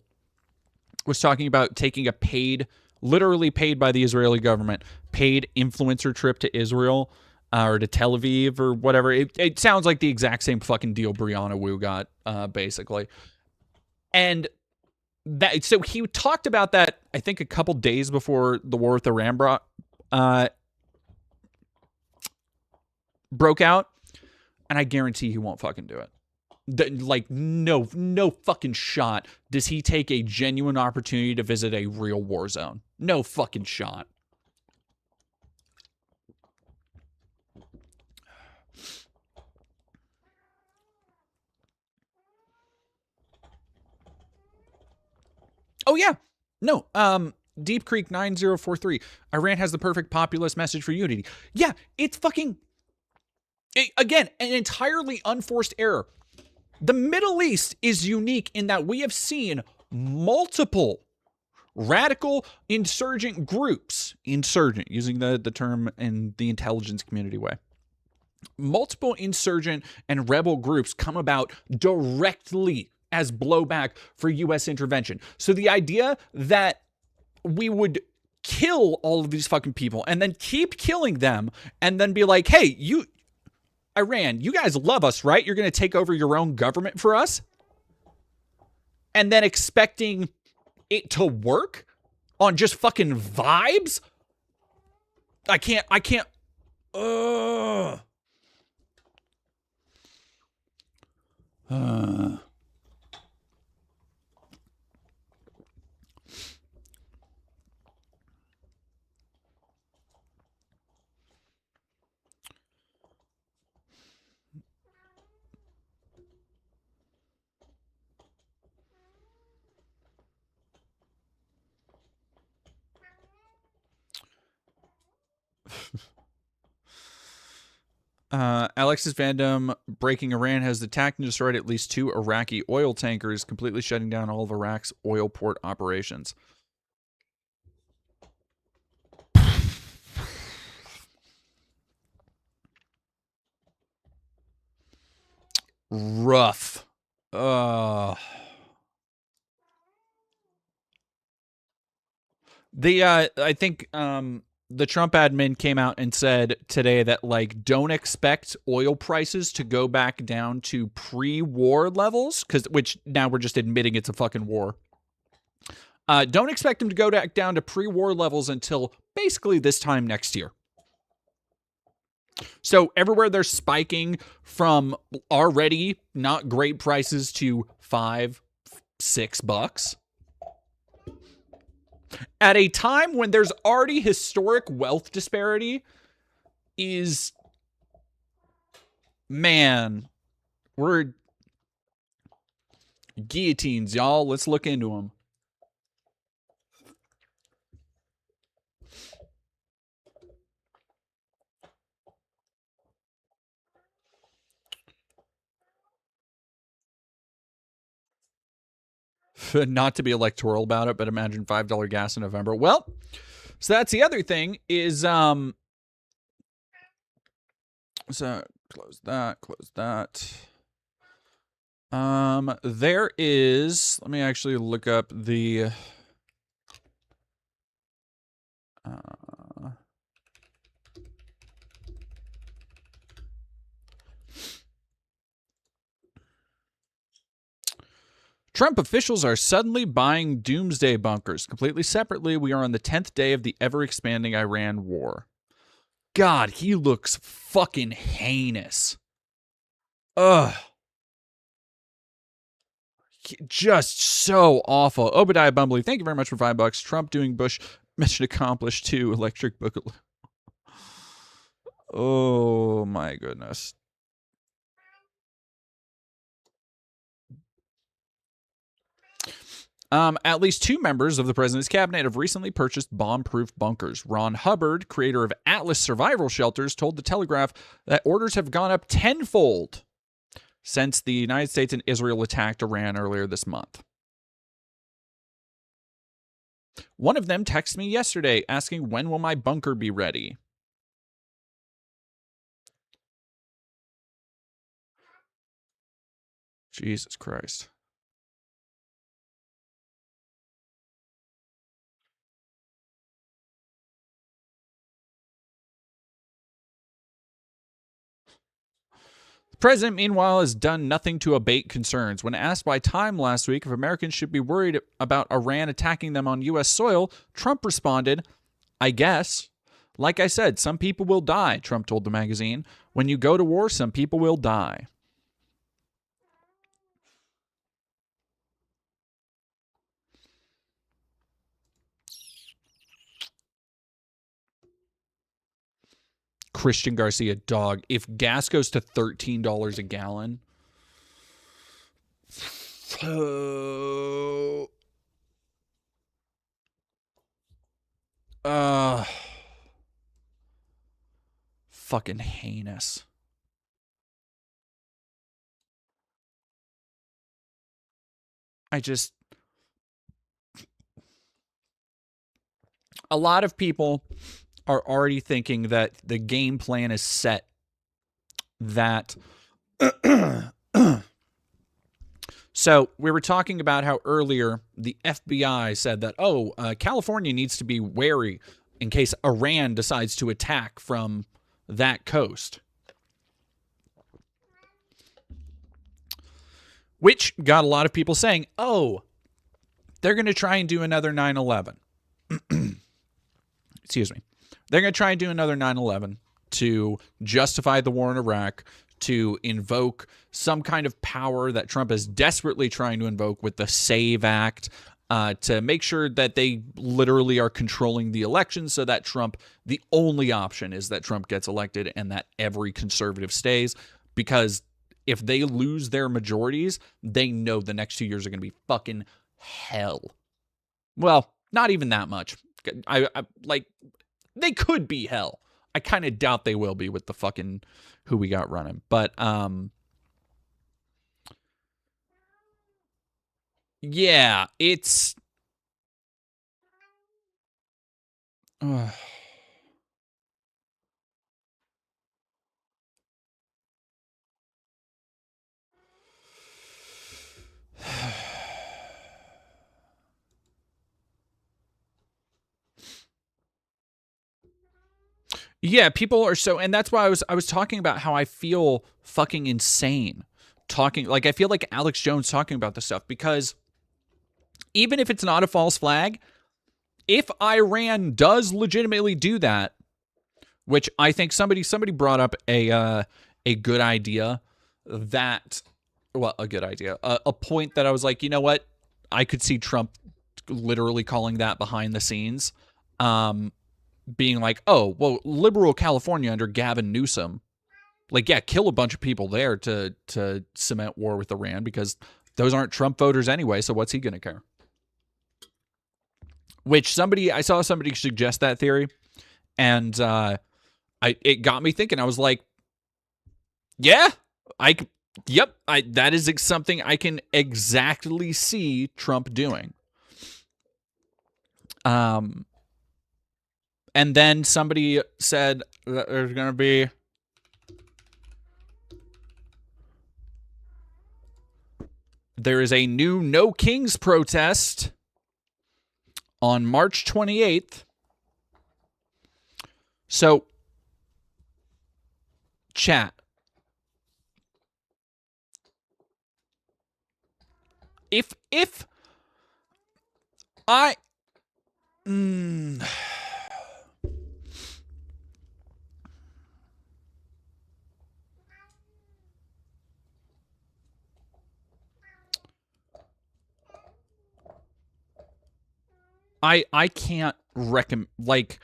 was talking about taking a paid, literally paid by the Israeli government, paid influencer trip to Israel or to Tel Aviv or whatever. It sounds like the exact same fucking deal Brianna Wu got, basically. And that, so he talked about that, I think, a couple days before the war with Iran broke out. And I guarantee he won't fucking do it. Like, no fucking shot does he take a genuine opportunity to visit a real war zone. No fucking shot. Oh yeah. No, Deep Creek 9043. Iran has the perfect populist message for unity. Yeah, it's fucking, again, an entirely unforced error. The Middle East is unique in that we have seen multiple radical insurgent groups, insurgent, using the term in the intelligence community way, multiple insurgent and rebel groups come about directly as blowback for U.S. intervention. So the idea that we would kill all of these fucking people and then keep killing them and then be like, hey, you, Iran, you guys love us, right? You're going to take over your own government for us? And then expecting it to work on just fucking vibes? I can't, Alexis Vandam, breaking Iran has attacked and destroyed at least 2 Iraqi oil tankers, completely shutting down all of Iraq's oil port operations. rough. I think the Trump admin came out and said today that, like, don't expect oil prices to go back down to pre-war levels, which now we're just admitting it's a fucking war. Don't expect them to go back down to pre-war levels until basically this time next year. So everywhere they're spiking from already not great prices to $5-6 at a time when there's already historic wealth disparity is, man, we're guillotines, y'all. Let's look into them. Not to be electoral about it, but imagine $5 gas in November. Well, so that's the other thing is, so close that. There is, let me actually look up the, Trump officials are suddenly buying doomsday bunkers. Completely separately, we are on the 10th day of the ever-expanding Iran war. God, he looks fucking heinous. Ugh. Just so awful. Obadiah Bumbley, thank you very much for $5. Trump doing Bush mission accomplished too. Electric book. Oh my goodness. At least 2 members of the president's cabinet have recently purchased bomb-proof bunkers. Ron Hubbard, creator of Atlas Survival Shelters, told The Telegraph that orders have gone up tenfold since the United States and Israel attacked Iran earlier this month. One of them texted me yesterday asking, when will my bunker be ready? Jesus Christ. The president, meanwhile, has done nothing to abate concerns. When asked by Time last week if Americans should be worried about Iran attacking them on U.S. soil, Trump responded, I guess. Like I said, some people will die, Trump told the magazine. When you go to war, some people will die. Christian Garcia, dog. If gas goes to $13 a gallon, fucking heinous. A lot of people are already thinking that the game plan is set, that so we were talking about how earlier the FBI said that, California needs to be wary in case Iran decides to attack from that coast. Which got a lot of people saying, they're going to try and do another 9/11. Excuse me. They're going to try and do another 9/11 to justify the war in Iraq, to invoke some kind of power that Trump is desperately trying to invoke with the SAVE Act, to make sure that they literally are controlling the election so that the only option is that Trump gets elected and that every conservative stays. Because if they lose their majorities, they know the next 2 years are going to be fucking hell. Well, not even that much. I they could be hell. I kind of doubt they will be with the fucking who we got running. But yeah, it's Yeah, people are so, and that's why I was talking about how I feel fucking insane talking, like I feel like Alex Jones talking about this stuff, because even if it's not a false flag, if Iran does legitimately do that, which I think somebody brought up a good idea, that, well, a good idea, a point that I was like, you know what, I could see Trump literally calling that behind the scenes, being like, oh, well, liberal California under Gavin Newsom, like, yeah, kill a bunch of people there to cement war with Iran, because those aren't Trump voters anyway, so what's he gonna care? Which I saw somebody suggest that theory, and it got me thinking. I was like, yeah, that is something I can exactly see Trump doing. And then somebody said that there's going to be there is a new No Kings protest on March 28th. So, chat. If I I can't recommend, like,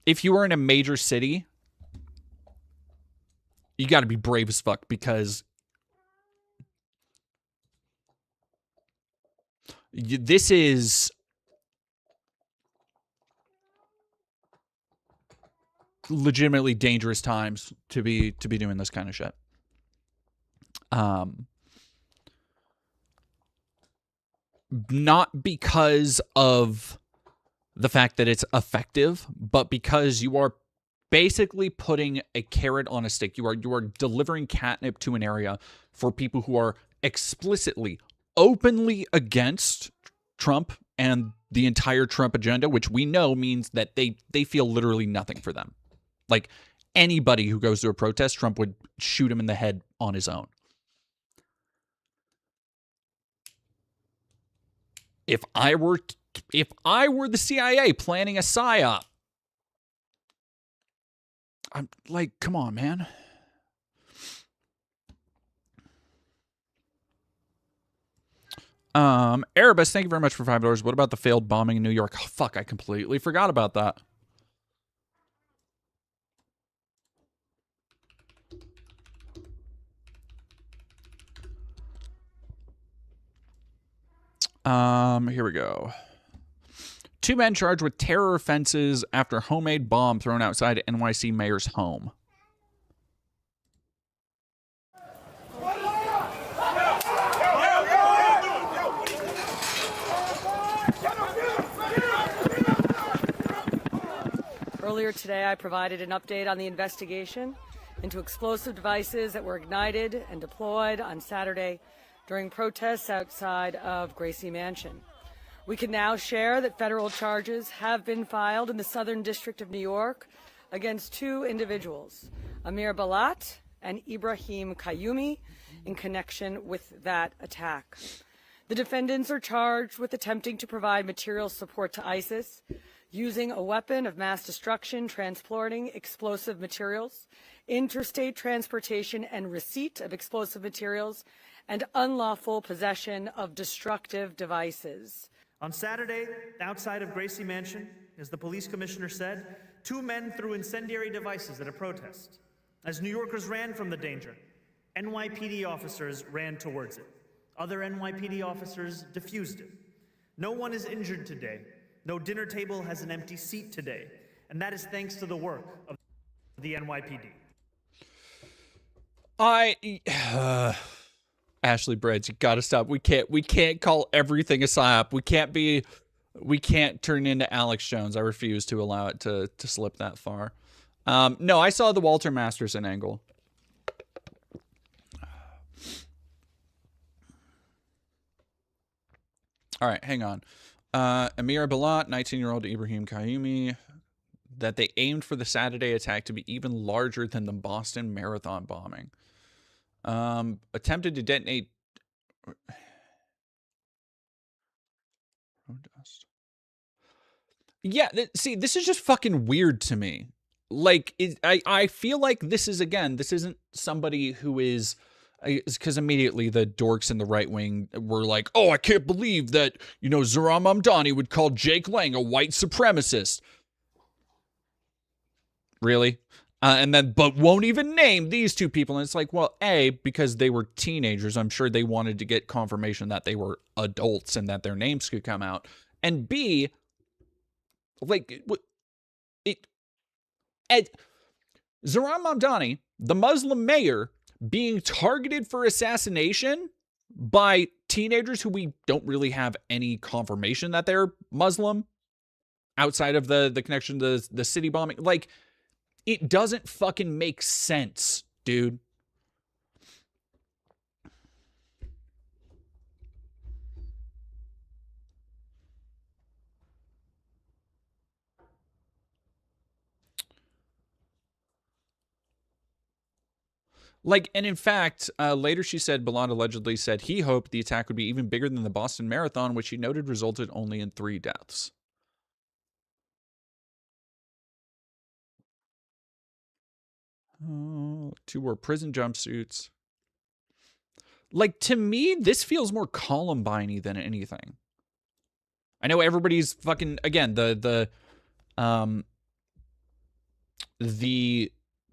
if you are in a major city, you got to be brave as fuck, because this is legitimately dangerous times to be doing this kind of shit. Not because of the fact that it's effective, but because you are basically putting a carrot on a stick. You are delivering catnip to an area for people who are explicitly, openly against Trump and the entire Trump agenda, which we know means that they feel literally nothing for them. Like, anybody who goes to a protest, Trump would shoot him in the head on his own. If I were the CIA planning a psyop, I'm like, come on, man. Erebus, thank you very much for $5. What about the failed bombing in New York? Oh, fuck, I completely forgot about that. Here we go. 2 men charged with terror offenses after homemade bomb thrown outside NYC mayor's home. Earlier today, I provided an update on the investigation into explosive devices that were ignited and deployed on Saturday during protests outside of Gracie Mansion. We can now share that federal charges have been filed in the Southern District of New York against 2 individuals, Amir Balat and Ibrahim Kayumi, in connection with that attack. The defendants are charged with attempting to provide material support to ISIS, using a weapon of mass destruction, transporting explosive materials, interstate transportation and receipt of explosive materials, and unlawful possession of destructive devices. On Saturday, outside of Gracie Mansion, as the police commissioner said, 2 men threw incendiary devices at a protest. As New Yorkers ran from the danger, NYPD officers ran towards it. Other NYPD officers diffused it. No one is injured today. No dinner table has an empty seat today. And that is thanks to the work of the NYPD. Ashley Breads, you gotta stop. We can't call everything a psyop. We can't turn into Alex Jones. I refuse to allow it to slip that far. No, I saw the Walter Masterson angle. All right, hang on. Amir Balat, 19-year-old Ibrahim Kayumi. that they aimed for the Saturday attack to be even larger than the Boston Marathon bombing. Attempted to detonate protest. Yeah, see, this is just fucking weird to me. Like, I feel like this isn't somebody who is, because immediately the dorks in the right wing were like, oh, I can't believe that, Zohran Mamdani would call Jake Lang a white supremacist. Really? But won't even name these two people. And it's like, well, A, because they were teenagers, I'm sure they wanted to get confirmation that they were adults and that their names could come out. And B, like, Zohran Mamdani, the Muslim mayor, being targeted for assassination by teenagers who we don't really have any confirmation that they're Muslim outside of the connection to the city bombing. Like, it doesn't fucking make sense, dude. Like, and in fact, later she said, Balad allegedly said he hoped the attack would be even bigger than the Boston Marathon, which he noted resulted only in 3 deaths. Oh, 2 wore prison jumpsuits. Like, to me, this feels more Columbine-y than anything. I know everybody's fucking, again, the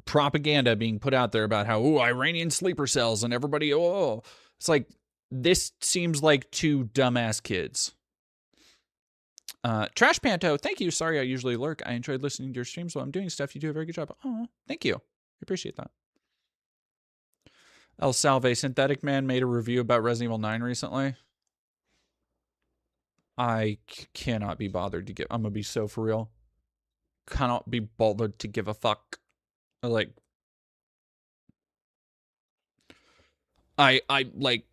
propaganda being put out there about how, Iranian sleeper cells and everybody, it's like, this seems like 2 dumbass kids. Trash Panto, thank you. Sorry, I usually lurk. I enjoyed listening to your streams while I'm doing stuff. You do a very good job. Oh, thank you. I appreciate that. El Salve, Synthetic Man made a review about Resident Evil 9 recently. I cannot be bothered to get, I'm gonna be so for real. Cannot be bothered to give a fuck. Like, I like,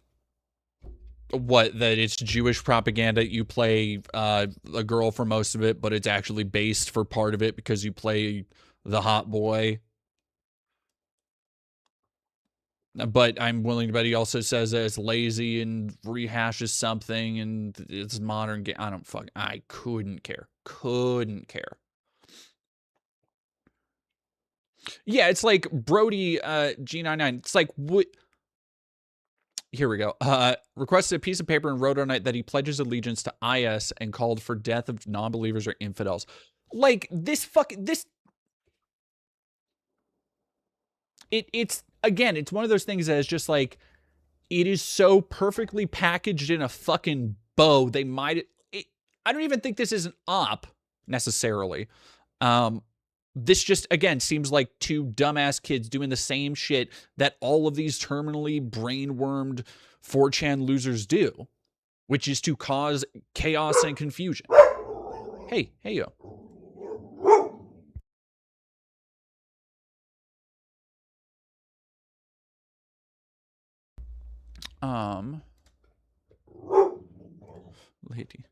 what, that it's Jewish propaganda, you play a girl for most of it, but it's actually based for part of it because you play the hot boy. But I'm willing to bet he also says that it's lazy and rehashes something and it's modern game. I couldn't care. Couldn't care. Yeah, it's like Brody G99. It's like, what? Here we go. Requested a piece of paper and wrote on it that he pledges allegiance to IS and called for death of non-believers or infidels. Like, this it's again, it's one of those things that is just like, it is so perfectly packaged in a fucking bow. They might, I don't even think this is an op necessarily. This just, again, seems like 2 dumbass kids doing the same shit that all of these terminally brain-wormed 4chan losers do, which is to cause chaos and confusion. Hey, yo. Lady,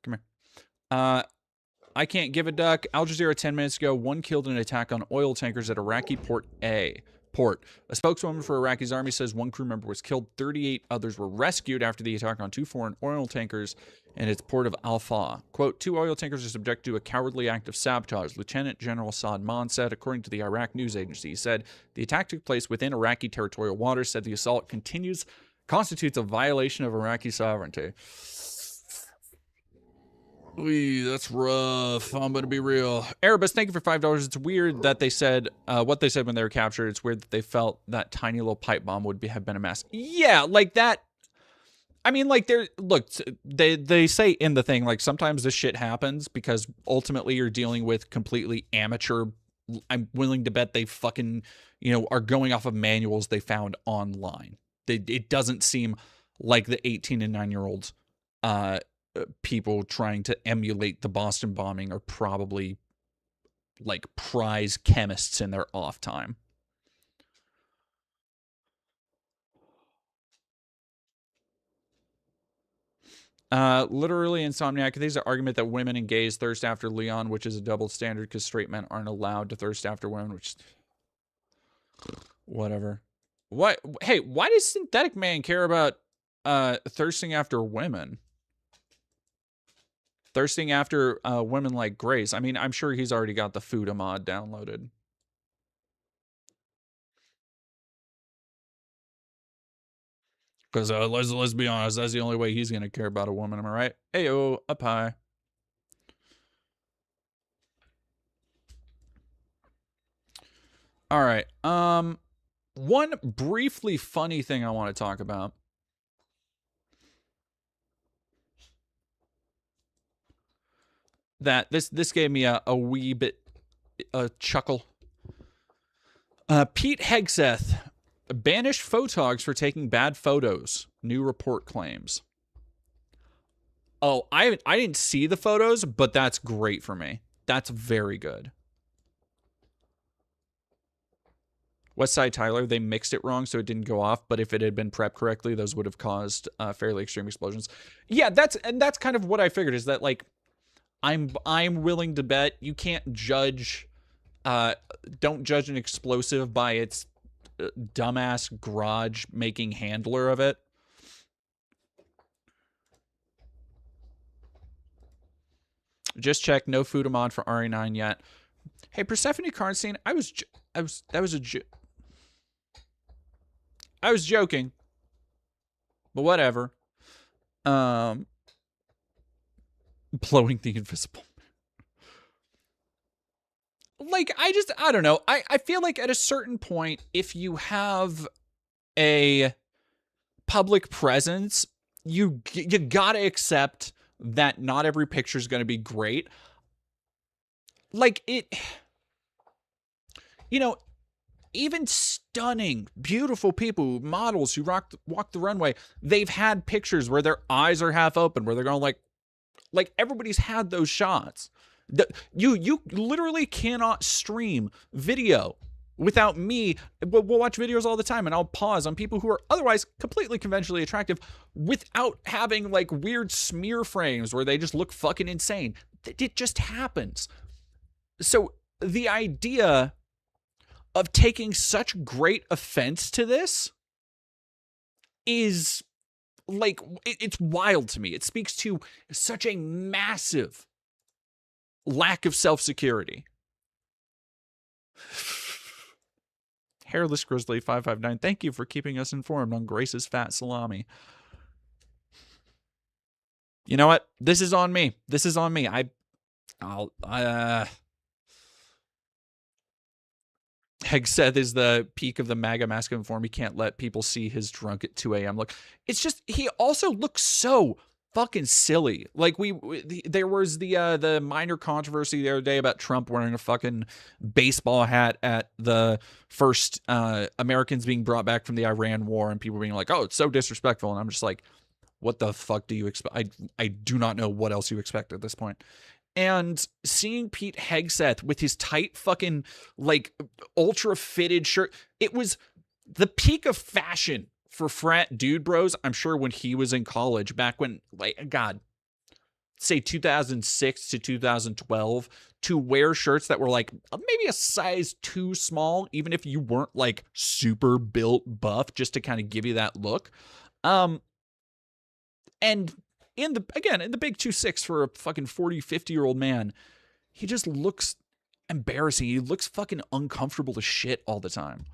come here. I can't give a duck. Al Jazeera 10 minutes ago, 1 killed in an attack on oil tankers at Iraqi port A. A spokeswoman for Iraqi's army says 1 crew member was killed. 38 others were rescued after the attack on 2 foreign oil tankers in its port of Al-Fa. Quote, 2 oil tankers are subject to a cowardly act of sabotage, Lieutenant General Saad Maan said, according to the Iraq news agency. He said the attack took place within Iraqi territorial waters, said the assault constitutes a violation of Iraqi sovereignty. That's rough. I'm going to be real. Erebus, thank you for $5. It's weird that they said what they said when they were captured. It's weird that they felt that tiny little pipe bomb would have been a mess. Yeah, like that. I mean, like, they say in the thing, like, sometimes this shit happens because ultimately you're dealing with completely amateur. I'm willing to bet they fucking, are going off of manuals they found online. It doesn't seem like the 18 and 9-year-olds people trying to emulate the Boston bombing are probably like prize chemists in their off time. Literally Insomniac. There's an argument that women and gays thirst after Leon, which is a double standard because straight men aren't allowed to thirst after women, which whatever. What? Hey, why does Synthetic Man care about thirsting after women? Thirsting after women like Grace. I mean, I'm sure he's already got the Fuda mod downloaded. Because let's be honest, that's the only way he's going to care about a woman. Am I right? Heyo, up high. All right. One briefly funny thing I want to talk about. That this gave me a wee bit a chuckle. Pete Hegseth banished photogs for taking bad photos. New report claims. Oh, I didn't see the photos, but that's great for me. That's very good. West Side Tyler, they mixed it wrong, so it didn't go off. But if it had been prepped correctly, those would have caused fairly extreme explosions. Yeah, that's kind of what I figured. Is that like, I'm willing to bet you can't judge. Don't judge an explosive by its dumbass garage making handler of it. Just check, no Fudamon for RE9 yet. Hey, Persephone Karnstein, I was joking, but whatever. Blowing the invisible. Like, I don't know. I feel like at a certain point, if you have a public presence, you gotta accept that not every picture is going to be great. Like, even stunning, beautiful people, models who walk the runway, they've had pictures where their eyes are half open, where they're going like everybody's had those shots. You literally cannot stream video without me. We'll watch videos all the time, and I'll pause on people who are otherwise completely conventionally attractive without having like weird smear frames where they just look fucking insane. It just happens. So the idea of taking such great offense to this is like, it's wild to me. It speaks to such a massive lack of self-security. Hairless Grizzly 559, thank you for keeping us informed on Grace's fat salami. You know what? This is on me. This is on me. Hegseth is the peak of the MAGA masculine form. He can't let people see his drunk at 2 a.m. look. It's just, he also looks so fucking silly. Like there was the minor controversy the other day about Trump wearing a fucking baseball hat at the first Americans being brought back from the Iran war, and people being like, oh, it's so disrespectful. And I'm just like, what the fuck do you expect? I do not know what else you expect at this point. And seeing Pete Hegseth with his tight fucking like ultra fitted shirt, it was the peak of fashion for frat dude bros, I'm sure, when he was in college, back when, like, God, say 2006 to 2012, to wear shirts that were like maybe a size too small, even if you weren't like super built buff, just to kind of give you that look. And in the big 2.6 for a fucking 40, 50-year-old man, he just looks embarrassing. He looks fucking uncomfortable as shit all the time.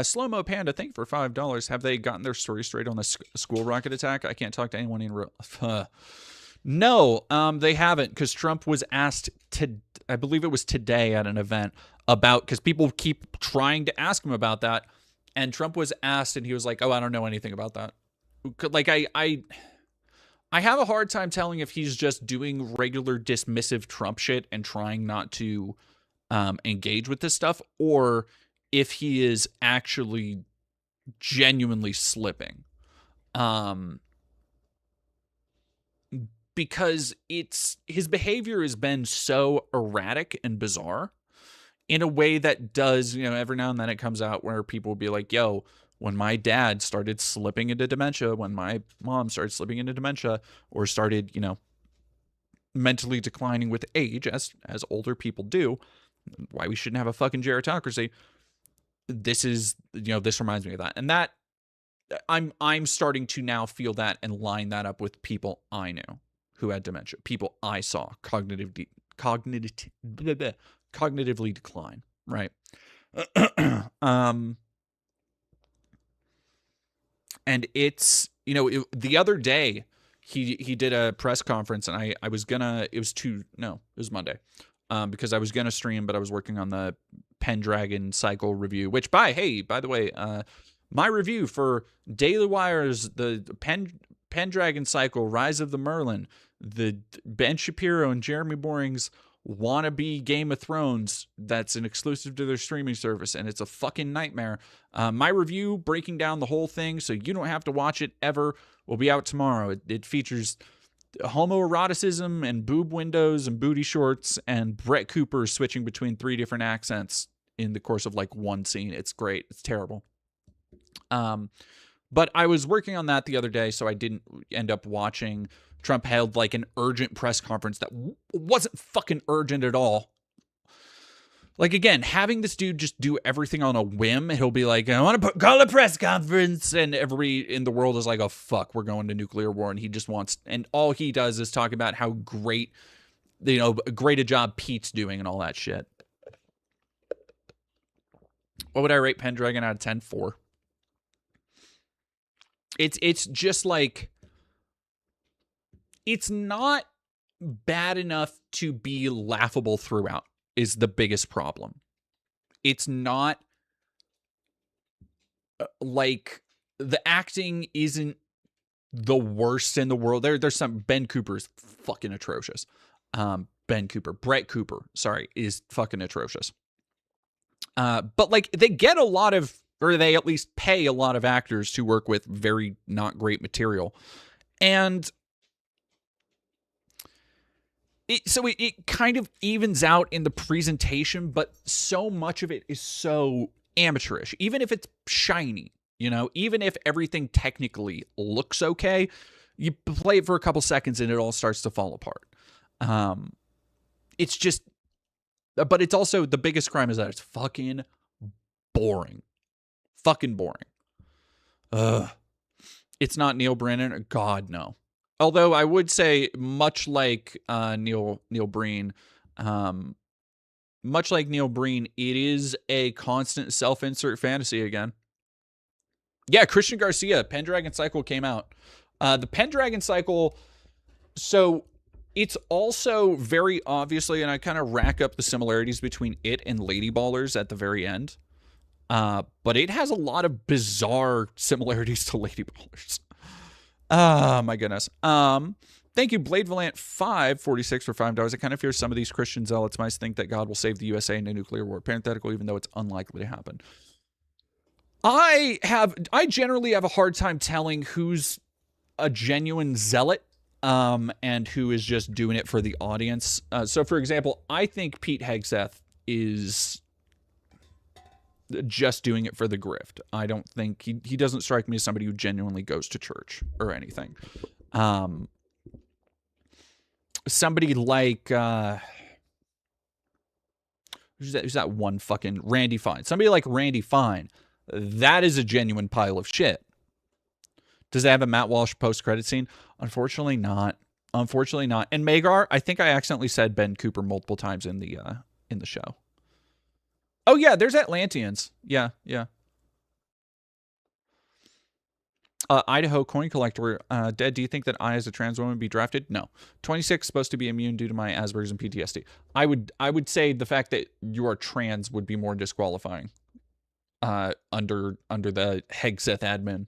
Slow-mo Panda, thank you for $5. Have they gotten their story straight on the school rocket attack? I can't talk to anyone in real... No, they haven't, because Trump was asked I believe it was today at an event about, because people keep trying to ask him about that, and Trump was asked, and he was like, oh, I don't know anything about that. Like, I have a hard time telling if he's just doing regular dismissive Trump shit and trying not to engage with this stuff, or if he is actually genuinely slipping. because his behavior has been so erratic and bizarre in a way that does, every now and then it comes out where people will be like, yo, when my dad started slipping into dementia, when my mom started slipping into dementia, or started, mentally declining with age, as older people do, why we shouldn't have a fucking gerontocracy. This reminds me of that. And that I'm starting to now feel that and line that up with people I knew who had dementia, people I saw cognitively decline, right? And it's, the other day he did a press conference, and it was Monday, because I was gonna stream, but I was working on the Pendragon Cycle review, which by the way, my review for Daily Wire's the Pendragon Cycle, Rise of the Merlin, the Ben Shapiro and Jeremy Boring's wannabe Game of Thrones that's an exclusive to their streaming service, and it's a fucking nightmare. My review breaking down the whole thing so you don't have to watch it ever will be out tomorrow. It features homoeroticism and boob windows and booty shorts and Brett Cooper switching between 3 different accents in the course of like one scene. It's great. It's terrible. But I was working on that the other day, so I didn't end up watching. Trump held like an urgent press conference that wasn't fucking urgent at all. Like, again, having this dude just do everything on a whim, he'll be like, I want to call a press conference, and everybody in the world is like, oh, fuck, we're going to nuclear war, and he just wants, and all he does is talk about how great, great a job Pete's doing and all that shit. What would I rate Pendragon out of 10? 4. It's just like, it's not bad enough to be laughable throughout is the biggest problem. It's not like the acting isn't the worst in the world. There's some, Ben Cooper's fucking atrocious. Brett Cooper, sorry, is fucking atrocious. But like they get a lot of, or they at least pay a lot of actors to work with very not great material. And it kind of evens out in the presentation, but so much of it is so amateurish. Even if it's shiny, even if everything technically looks okay, you play it for a couple seconds and it all starts to fall apart. It's just, but it's also, the biggest crime is that it's fucking boring. Fucking boring. It's not Neil Brennan. God, no. Although I would say, much like Neil Breen, it is a constant self-insert fantasy again. Yeah, Christian Garcia, Pendragon Cycle came out. The Pendragon Cycle, so it's also very obviously, and I kind of rack up the similarities between it and Lady Ballers at the very end. But it has a lot of bizarre similarities to Lady Ballers. Oh, my goodness. Thank you, Blade Valant 546 for $5. I kind of fear some of these Christian zealots might think that God will save the USA in a nuclear war. Parenthetical, even though it's unlikely to happen. I generally have a hard time telling who's a genuine zealot, and who is just doing it for the audience. So, for example, I think Pete Hegseth is just doing it for the grift. I don't think he doesn't strike me as somebody who genuinely goes to church or anything. Somebody like who's that one fucking Randy Fine? Somebody like Randy Fine, that is a genuine pile of shit. Does it have a Matt Walsh post-credit scene? Unfortunately not. And Magar, I think I accidentally said Ben Cooper multiple times in the show. Oh, yeah, there's Atlanteans. Yeah. Idaho Coin Collector, Dead, do you think that I, as a trans woman, be drafted? No. 26 supposed to be immune due to my Asperger's and PTSD. I would say the fact that you are trans would be more disqualifying under the Hegseth admin.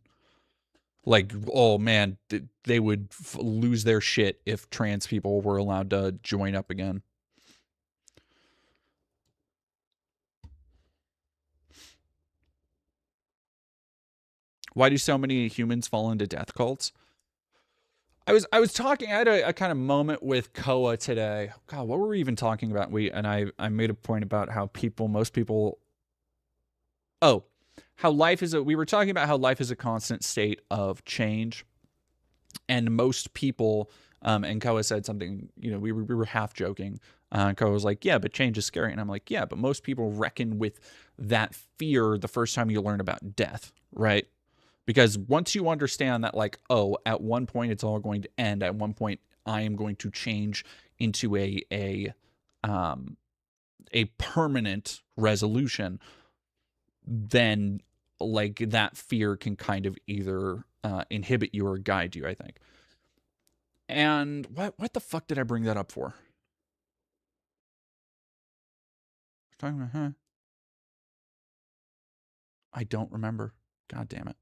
Like, oh, man, they would lose their shit if trans people were allowed to join up again. Why do so many humans fall into death cults? I was talking. I had a kind of moment with Koa today. God, what were we even talking about? I made a point about how most people. Oh, how life is we were talking about how life is a constant state of change, and most people. And Koa said something. We were half joking. Koa was like, "Yeah, but change is scary," and I'm like, "Yeah, but most people reckon with that fear the first time you learn about death, right?" Because once you understand that, like, oh, at one point it's all going to end. At one point, I am going to change into um, a permanent resolution. Then, like, that fear can kind of either inhibit you or guide you, I think. And what the fuck did I bring that up for? Talking about, huh? I don't remember. God damn it.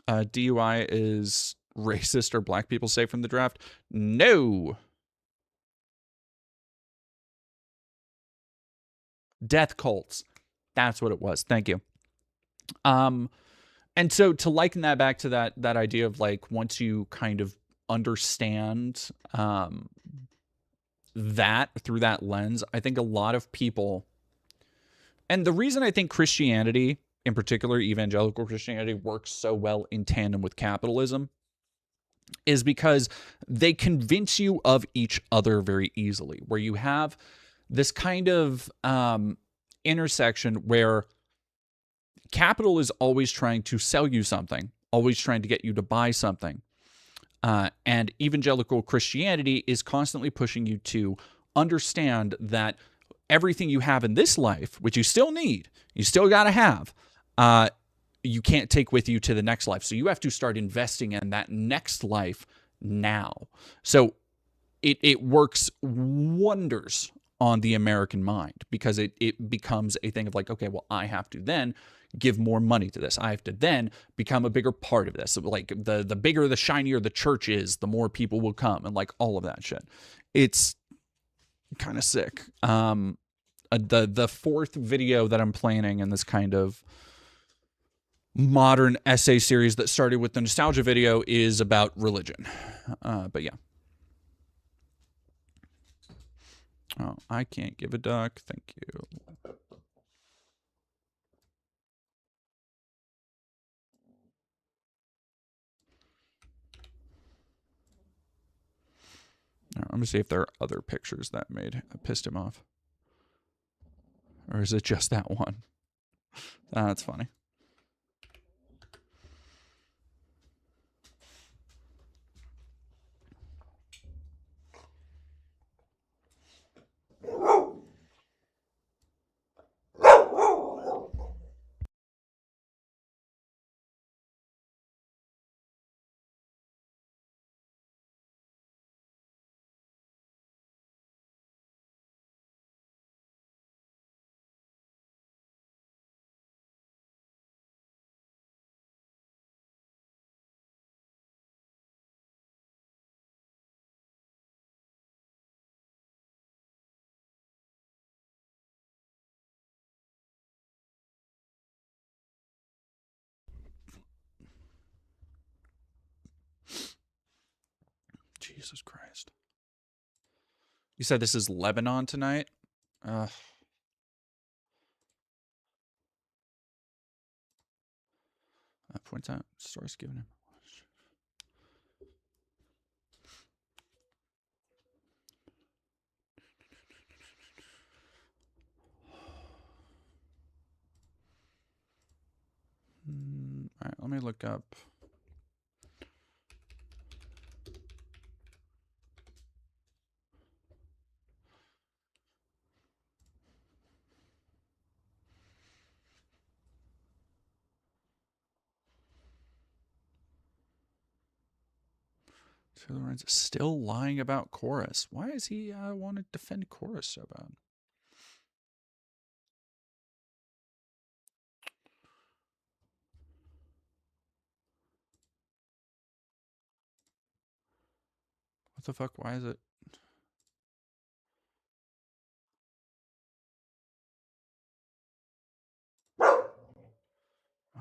DUI is racist or black people safe from the draft? No. Death cults. That's what it was. Thank you. And so to liken that back to that idea of, like, once you kind of understand that through that lens, I think a lot of people, and the reason I think Christianity, in particular evangelical Christianity, works so well in tandem with capitalism is because they convince you of each other very easily, where you have this kind of intersection where capital is always trying to sell you something, always trying to get you to buy something. And evangelical Christianity is constantly pushing you to understand that everything you have in this life, which you still need, you still got to have, you can't take with you to the next life. So you have to start investing in that next life now. So it works wonders on the American mind because it becomes a thing of like, okay, well, I have to then give more money to this. I have to then become a bigger part of this. So like the bigger, the shinier the church is, the more people will come, and like all of that shit. It's kind of sick. The fourth video that I'm planning in this kind of modern essay series that started with the nostalgia video is about religion. But yeah. Oh, I can't give a duck. Thank you. Now, I'm gonna see if there are other pictures that pissed him off, or is it just that one? That's funny. Jesus Christ. You said this is Lebanon tonight? Points out, source given him. All right, let me look up. Taylor Lorenz is still lying about Chorus. Why does he want to defend Chorus so bad? What the fuck? Why is it?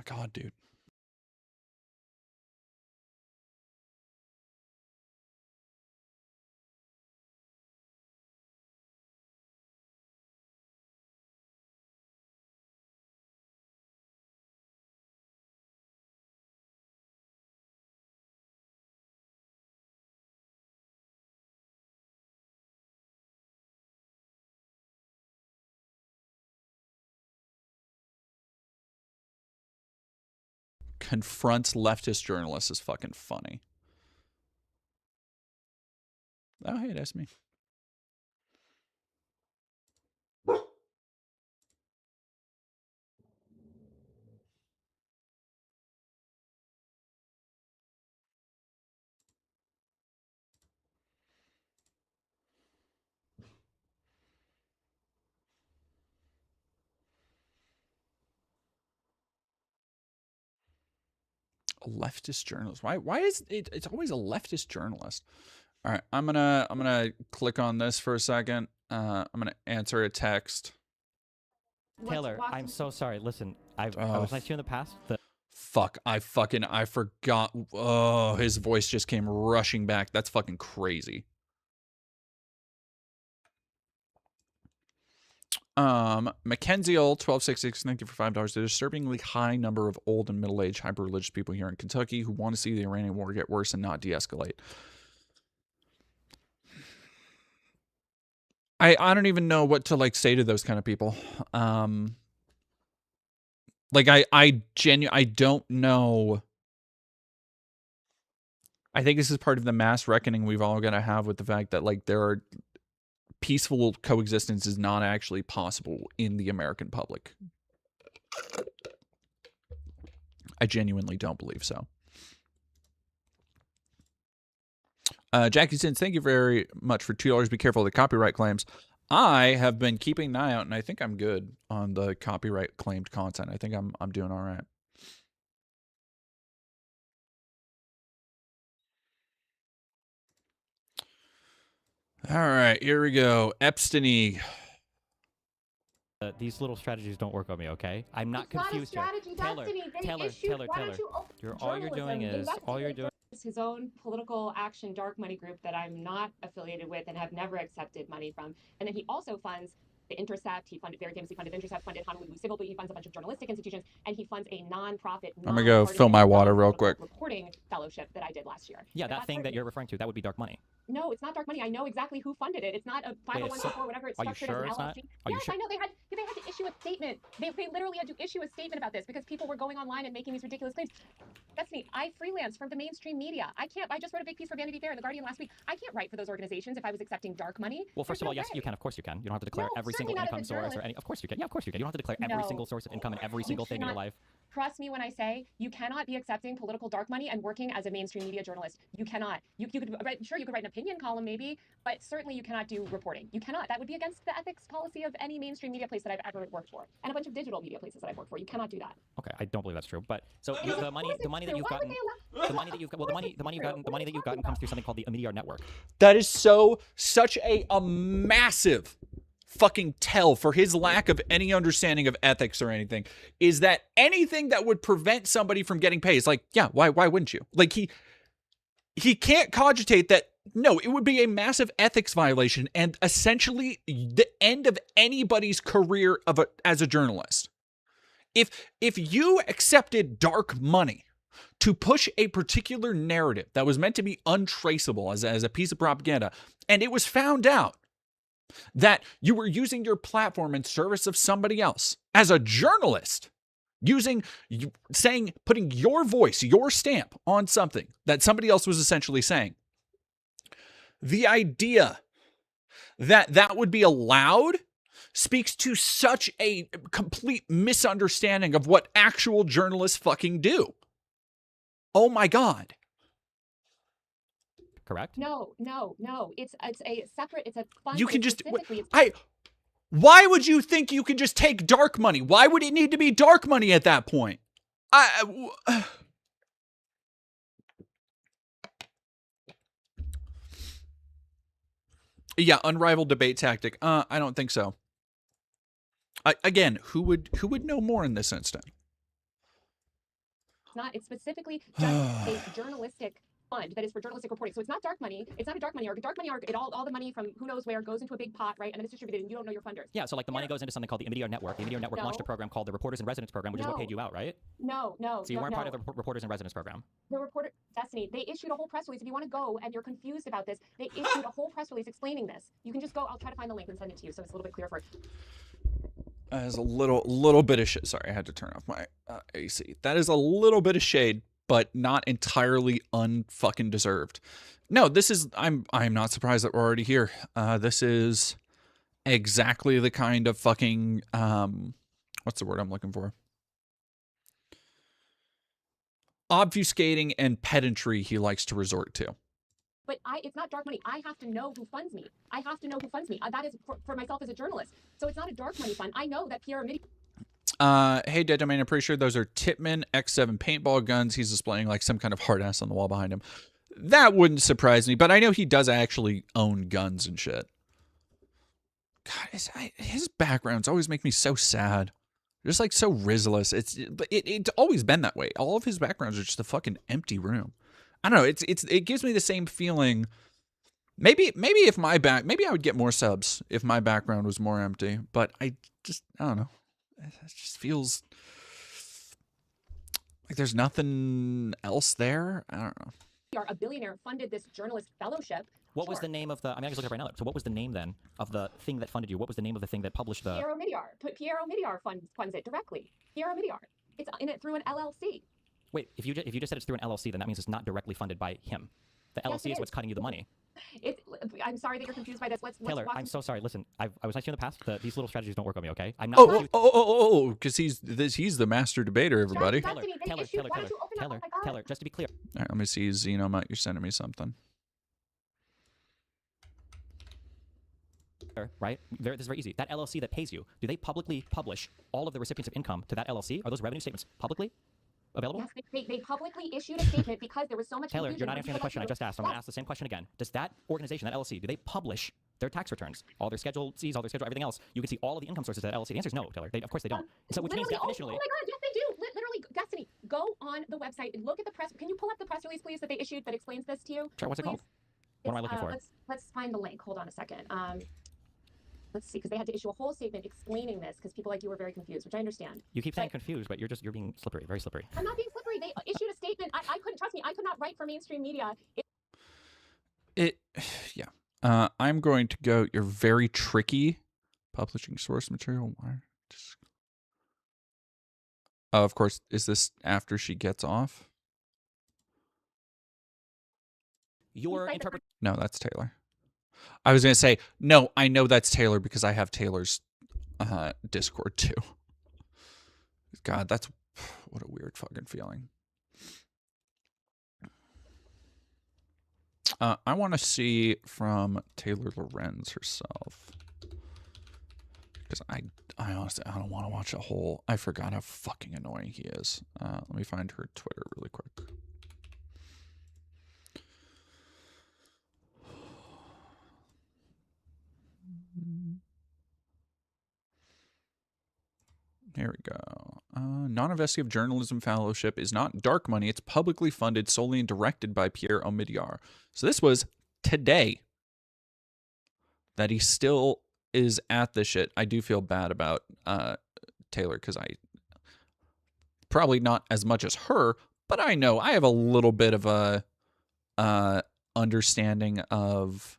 my God, dude. Confronts leftist journalists is fucking funny. Oh, hey, that's me. A leftist journalist. Why is it? It's always a leftist journalist. All right, I'm gonna click on this for a second. I'm gonna answer a text. Taylor, I'm so sorry. Listen, I was nice to you in the past. Fuck, I forgot. Oh, his voice just came rushing back. That's fucking crazy. Mackenzie Old 1266, thank you for $5. There's a disturbingly high number of old and middle-aged hyper-religious people here in Kentucky who want to see the Iranian war get worse and not de-escalate. I don't even know what to like say to those kind of people. Like I don't know. I think this is part of the mass reckoning we've all got to have with the fact that like there are peaceful coexistence is not actually possible in the American public. I genuinely don't believe so. Jackie Sins, thank you very much for $2. Be careful of the copyright claims. I have been keeping an eye out, and I think I'm good on the copyright claimed content. I think I'm doing all right. All right, here we go. Epstein. These little strategies don't work on me, okay? I'm not confused here. Taylor, all you're doing is his own political action dark money group that I'm not affiliated with and have never accepted money from. And then he also funds The Intercept. He very famously funded Intercept, funded Honolulu Civil, but he funds a bunch of journalistic institutions, and he funds a nonprofit. I'm gonna go fill my water real quick. Reporting fellowship that I did last year. Yeah, that thing that you're referring to, that would be dark money. No, it's not dark money. I know exactly who funded it. It's not a 501c4, whatever it's structured as an LLC. Yes, I know. They had to issue a statement. They literally had to issue a statement about this because people were going online and making these ridiculous claims. That's me. I freelance from the mainstream media. I just wrote a big piece for Vanity Fair and The Guardian last week. I can't write for those organizations if I was accepting dark money. Well, first of all, yes, you can. Of course you can. You don't have to declare every single income source or any. Of course you can. Yeah, of course you can. You don't have to declare every single source of income and every single thing in your life. Trust me when I say you cannot be accepting political dark money and working as a mainstream media journalist. You cannot. You could write, sure, you could write an opinion column maybe, but certainly you cannot do reporting. You cannot. That would be against the ethics policy of any mainstream media place that I've ever worked for, and a bunch of digital media places that I've worked for. You cannot do that. Okay, I don't believe that's true. But so the money that you've gotten, the money that you've gotten comes through something called the Media Network. That is such a massive fucking tell for his lack of any understanding of ethics or anything, is that anything that would prevent somebody from getting paid is like, yeah, why wouldn't you? Like he can't cogitate that. No, it would be a massive ethics violation and essentially the end of anybody's career as a journalist. If you accepted dark money to push a particular narrative that was meant to be untraceable as a piece of propaganda, and it was found out that you were using your platform in service of somebody else as a journalist, putting your voice, your stamp on something that somebody else was essentially saying, the idea that would be allowed speaks to such a complete misunderstanding of what actual journalists fucking do. Oh my God. Correct? No. It's a separate. It's a fund. You can just. Why would you think you can just take dark money? Why would it need to be dark money at that point? Yeah, unrivaled debate tactic. I don't think so. Again, who would know more in this instant? It's not. It's specifically just a journalistic fund that is for journalistic reporting. So it's not dark money. It's not a dark money arc. Dark money arc, all the money from who knows where goes into a big pot, right? And then it's distributed, and you don't know your funders. Yeah, so like the money goes into something called the Media Network. The Media Network launched a program called the Reporters in Residence program, which is what paid you out, right? No. So you weren't part of the Reporters in Residence program. The reporter, Destiny, they issued a whole press release. If you want to go and you're confused about this, they issued a whole press release explaining this. You can just go. I'll try to find the link and send it to you, so it's a little bit clearer for you. As a little bit of shade. Sorry, I had to turn off my AC. That is a little bit of shade, but not entirely unfucking deserved. No, this is. I'm not surprised that we're already here. This is exactly the kind of fucking what's the word I'm looking for? Obfuscating and pedantry he likes to resort to. But it's not dark money. I have to know who funds me. I have to know who funds me. That is for myself as a journalist. So it's not a dark money fund. I know that Pierre Midi. Hey, Dead Domain, I'm pretty sure those are Titman X7 paintball guns. He's displaying like some kind of hard ass on the wall behind him. That wouldn't surprise me, but I know he does actually own guns and shit. God, his backgrounds always make me so sad. Just like so rizzless. It's always been that way. All of his backgrounds are just a fucking empty room. I don't know. It gives me the same feeling. Maybe if maybe I would get more subs if my background was more empty. But I don't know. It just feels like there's nothing else there. I don't know. A billionaire funded this journalist fellowship. What was the name of the? I mean, I can look it up right now. So, what was the name then of the thing that funded you? What was the name of the thing that published the? Piero Midyar. Piero Midyar funds it directly. Piero Midyar. It's in it through an LLC. Wait, if you just said it's through an LLC, then that means it's not directly funded by him. The LLC is what's cutting you the money. I'm sorry that you're confused by this. Let's Taylor, I'm so sorry. Listen, I was nice to you in the past. These little strategies don't work on me, okay? I'm not. Because he's the master debater, everybody. Taylor, just to be clear. All right, let me see, Xenomut. You're sending me something. Right? This is very easy. That LLC that pays you, do they publicly publish all of the recipients of income to that LLC? Are those revenue statements publicly available? Yes, they publicly issued a statement because there was so much Taylor, confusion. You're not answering the question I just asked. I'm going to ask the same question again. Does that organization, that LLC, do they publish their tax returns, all their Schedule Cs, all their schedule, everything else? You can see all of the income sources of that LLC. The answer is no, Taylor. Of course they don't. So which means definitionally. Oh my God, yes they do. Literally, Destiny, go on the website and look at the press. Can you pull up the press release, please, that they issued that explains this to you? Sure. What's it called? What am I looking for? Let's find the link. Hold on a second. Let's see, because they had to issue a whole statement explaining this because people like you were very confused, which I understand. You keep saying confused, but you're being slippery, very slippery. I'm not being slippery. They issued a statement. I couldn't, trust me, I could not write for mainstream media. Yeah. I'm going to go. You're very tricky. Publishing source material. Oh, of course. Is this after she gets off? No, that's Taylor. I was going to say, no, I know that's Taylor because I have Taylor's Discord too. God, that's what a weird fucking feeling. I want to see from Taylor Lorenz herself. Because I honestly, I don't want to watch a whole... I forgot how fucking annoying he is. Let me find her Twitter really quick. Here we go. Non-investigative journalism fellowship is not dark money. It's publicly funded solely and directed by Pierre Omidyar. So this was today that he still is at this shit. I do feel bad about Taylor because I probably not as much as her, but I know I have a little bit of a understanding of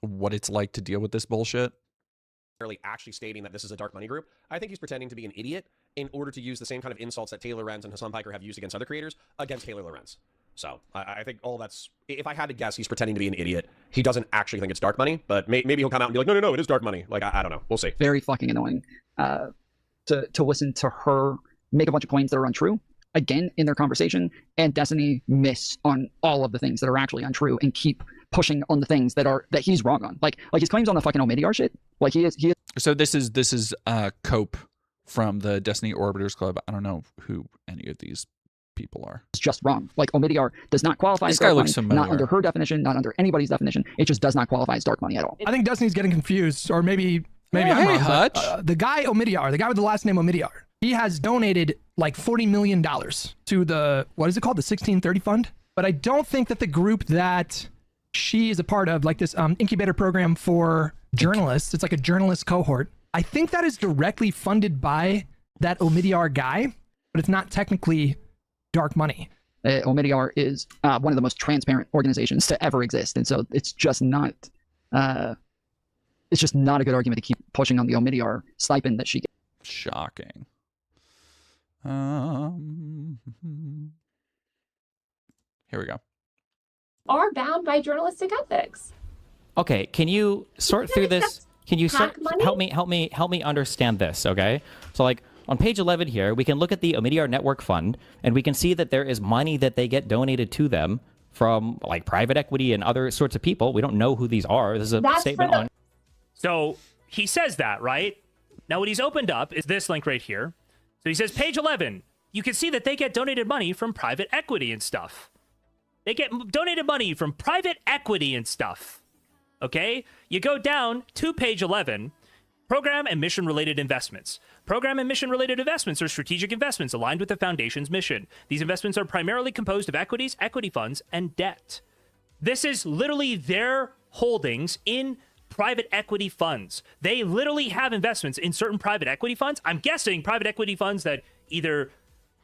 what it's like to deal with this bullshit. Actually stating that this is a dark money group. I think he's pretending to be an idiot in order to use the same kind of insults that Taylor Lorenz and Hassan Piker have used against other creators against Taylor Lorenz. So I think all that's, if I had to guess, he's pretending to be an idiot. He doesn't actually think it's dark money, but maybe he'll come out and be like, no, it is dark money. Like, I don't know. We'll see. Very fucking annoying to listen to her make a bunch of claims that are untrue again in their conversation, and Destiny miss on all of the things that are actually untrue and keep pushing on the things that he's wrong on. Like his claims on the fucking Omidyar shit. Like he is. So this is Cope from the Destiny Orbiters Club. I don't know who any of these people are. It's just wrong. Like Omidyar does not qualify as dark dark looks money, familiar. not under her definition, not under anybody's definition. It just does not qualify as dark money at all. I think Destiny's getting confused, or maybe I'm wrong. Hutch. The guy Omidyar, the guy with the last name Omidyar, he has donated like $40 million to the, what is it called? The 1630 fund. But I don't think that the group that she is a part of, like this incubator program for journalists, it's like a journalist cohort. I think that is directly funded by that Omidyar guy, but it's not technically dark money. Omidyar is one of the most transparent organizations to ever exist. And so it's just not a good argument to keep pushing on the Omidyar stipend that she gets. Shocking. Here we go. Are bound by journalistic ethics. Okay, can you sort through this? Can you help me understand this? Okay, so like on page 11 here, we can look at the Omidyar Network Fund, and we can see that there is money that they get donated to them from like private equity and other sorts of people. We don't know who these are. This is a statement on. So he says that, right? Now what he's opened up is this link right here. So he says, page 11, you can see that they get donated money from private equity and stuff. They get donated money from private equity and stuff. Okay? You go down to page 11, program and mission-related investments. Program and mission-related investments are strategic investments aligned with the foundation's mission. These investments are primarily composed of equities, equity funds, and debt. This is literally their holdings in private equity funds. They literally have investments in certain private equity funds. I'm guessing private equity funds that either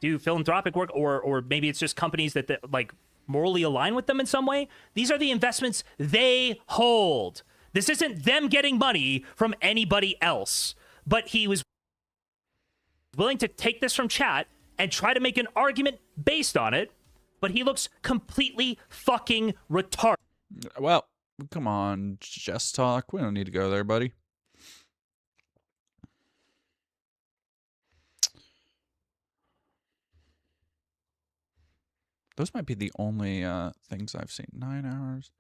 do philanthropic work or maybe it's just companies that like morally align with them in some way. These are the investments they hold. This isn't them getting money from anybody else. But he was willing to take this from chat and try to make an argument based on it, but he looks completely fucking retarded. Well, come on, just talk. We don't need to go there, buddy. Those might be the only things I've seen. 9 hours.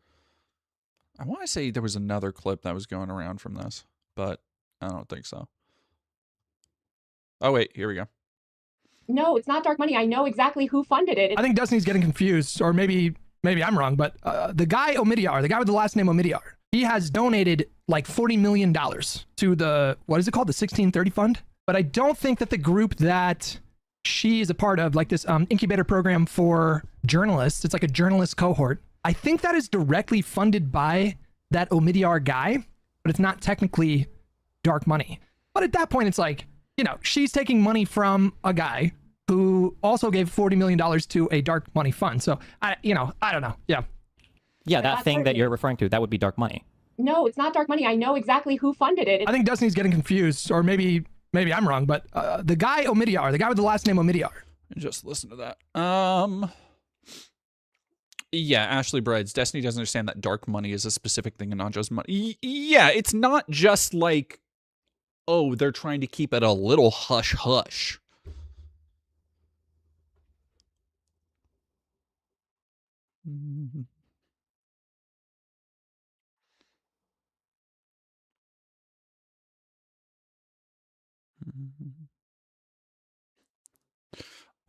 I want to say there was another clip that was going around from this, but I don't think so. Oh, wait, here we go. No, it's not dark money. I know exactly who funded it. I think Destiny's getting confused, or maybe I'm wrong, but the guy Omidyar, the guy with the last name Omidyar, he has donated like $40 million to the, what is it called? The 1630 fund. But I don't think that the group that she is a part of, like this incubator program for journalists, it's like a journalist cohort. I think that is directly funded by that Omidyar guy, but it's not technically dark money. But at that point, it's like, you know, she's taking money from a guy who also gave $40 million to a dark money fund. So, I don't know. Yeah. Yeah, that thing that you're referring to, that would be dark money. No, it's not dark money. I know exactly who funded it. I think Destiny's getting confused, or maybe I'm wrong, but the guy Omidyar, the guy with the last name Omidyar. Just listen to that. Yeah, Ashley Brides. Destiny doesn't understand that dark money is a specific thing and not just money. Yeah, it's not just like, oh, they're trying to keep it a little hush-hush.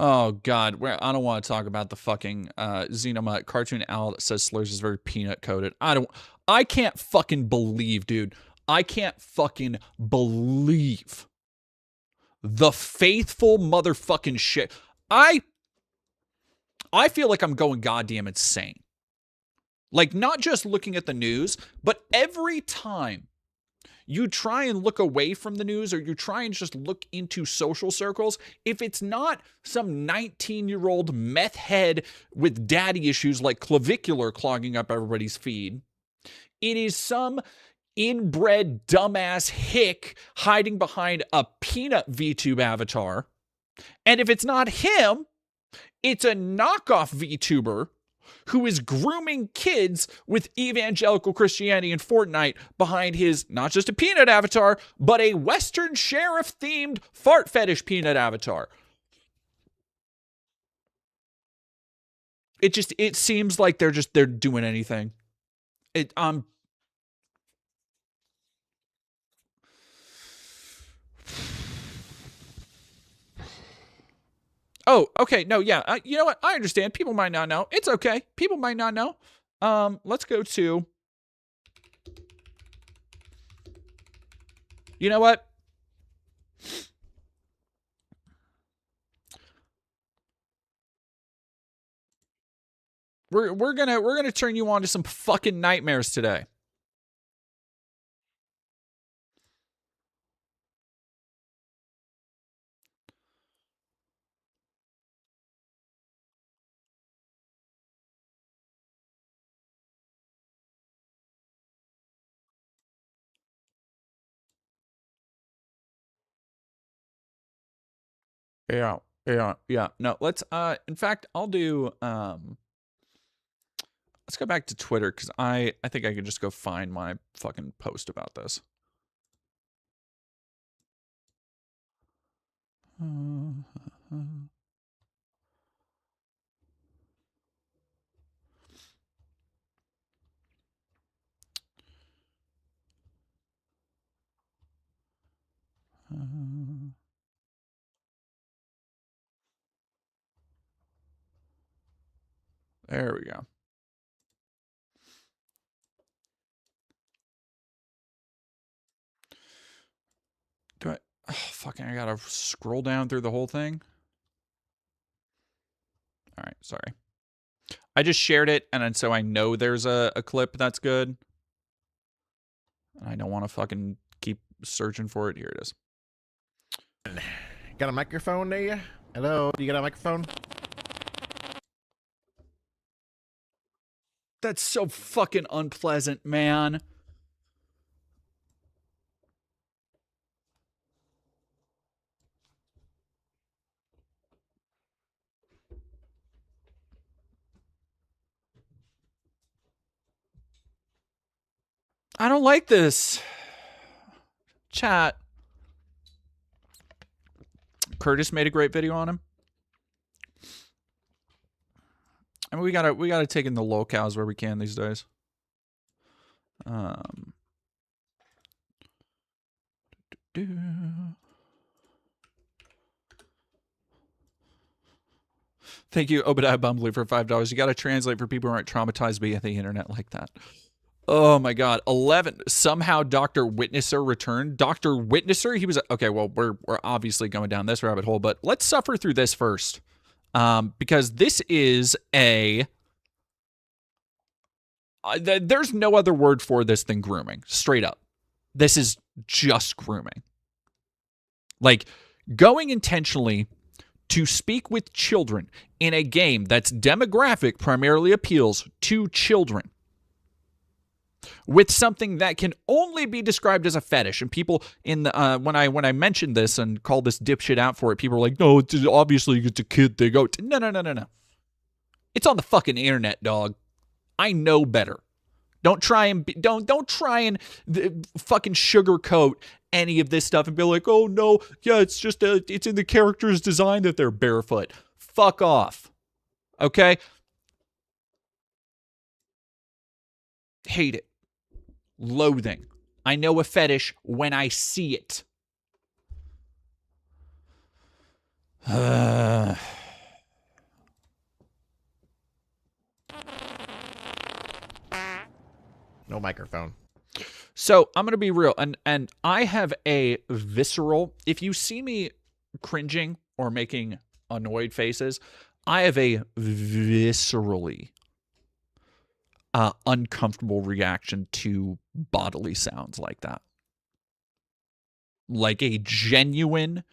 Oh, God. I don't want to talk about the fucking Xenomut cartoon owl that says slurs is very peanut-coated. I can't fucking believe, dude. I can't fucking believe the faithful motherfucking shit. I feel like I'm going goddamn insane. Like, not just looking at the news, but every time you try and look away from the news or you try and just look into social circles, if it's not some 19-year-old meth head with daddy issues like clavicular clogging up everybody's feed, it is some inbred dumbass hick hiding behind a peanut VTube avatar. And if it's not him, it's a knockoff VTuber who is grooming kids with evangelical Christianity and Fortnite behind his, not just a peanut avatar, but a Western sheriff-themed fart fetish peanut avatar. It seems like they're doing anything. Oh, okay. No, yeah. You know what? I understand. People might not know. It's okay. People might not know. Let's go to... You know what? We're gonna turn you on to some fucking nightmares today. Yeah. No, let's in fact, I'll do let's go back to Twitter cuz I think I could just go find my fucking post about this. There we go. Do I? Oh, fucking! I gotta scroll down through the whole thing. All right, sorry. I just shared it, and then so I know there's a clip that's good. And I don't want to fucking keep searching for it. Here it is. Got a microphone, do you? Hello, do you got a microphone? That's so fucking unpleasant, man. I don't like this. Chat. Curtis made a great video on him. I mean, we gotta take in the locales where we can these days. Thank you, Obadiah Bumbly, for $5. You gotta translate for people who aren't traumatized by the internet like that. Oh my God. 11. Somehow Dr. Witnesser returned. Dr. Witnesser, he was okay. Well, we're obviously going down this rabbit hole, but let's suffer through this first, because this is a. There's no other word for this than grooming. Straight up, this is just grooming. Like going intentionally to speak with children in a game that's demographic primarily appeals to children, with something that can only be described as a fetish. And people in the when I mentioned this and called this dipshit out for it, people were like, "No, it's obviously it's a kid thing." Oh, no. It's on the fucking internet, dog. I know better. Don't try and fucking sugarcoat any of this stuff and be like, "Oh no, yeah, it's just it's in the character's design that they're barefoot." Fuck off. Okay? Hate it. Loathing. I know a fetish when I see it. No microphone. So I'm going to be real. And I have a visceral, if you see me cringing or making annoyed faces, I have a viscerally uncomfortable reaction to bodily sounds like that. Like a genuine,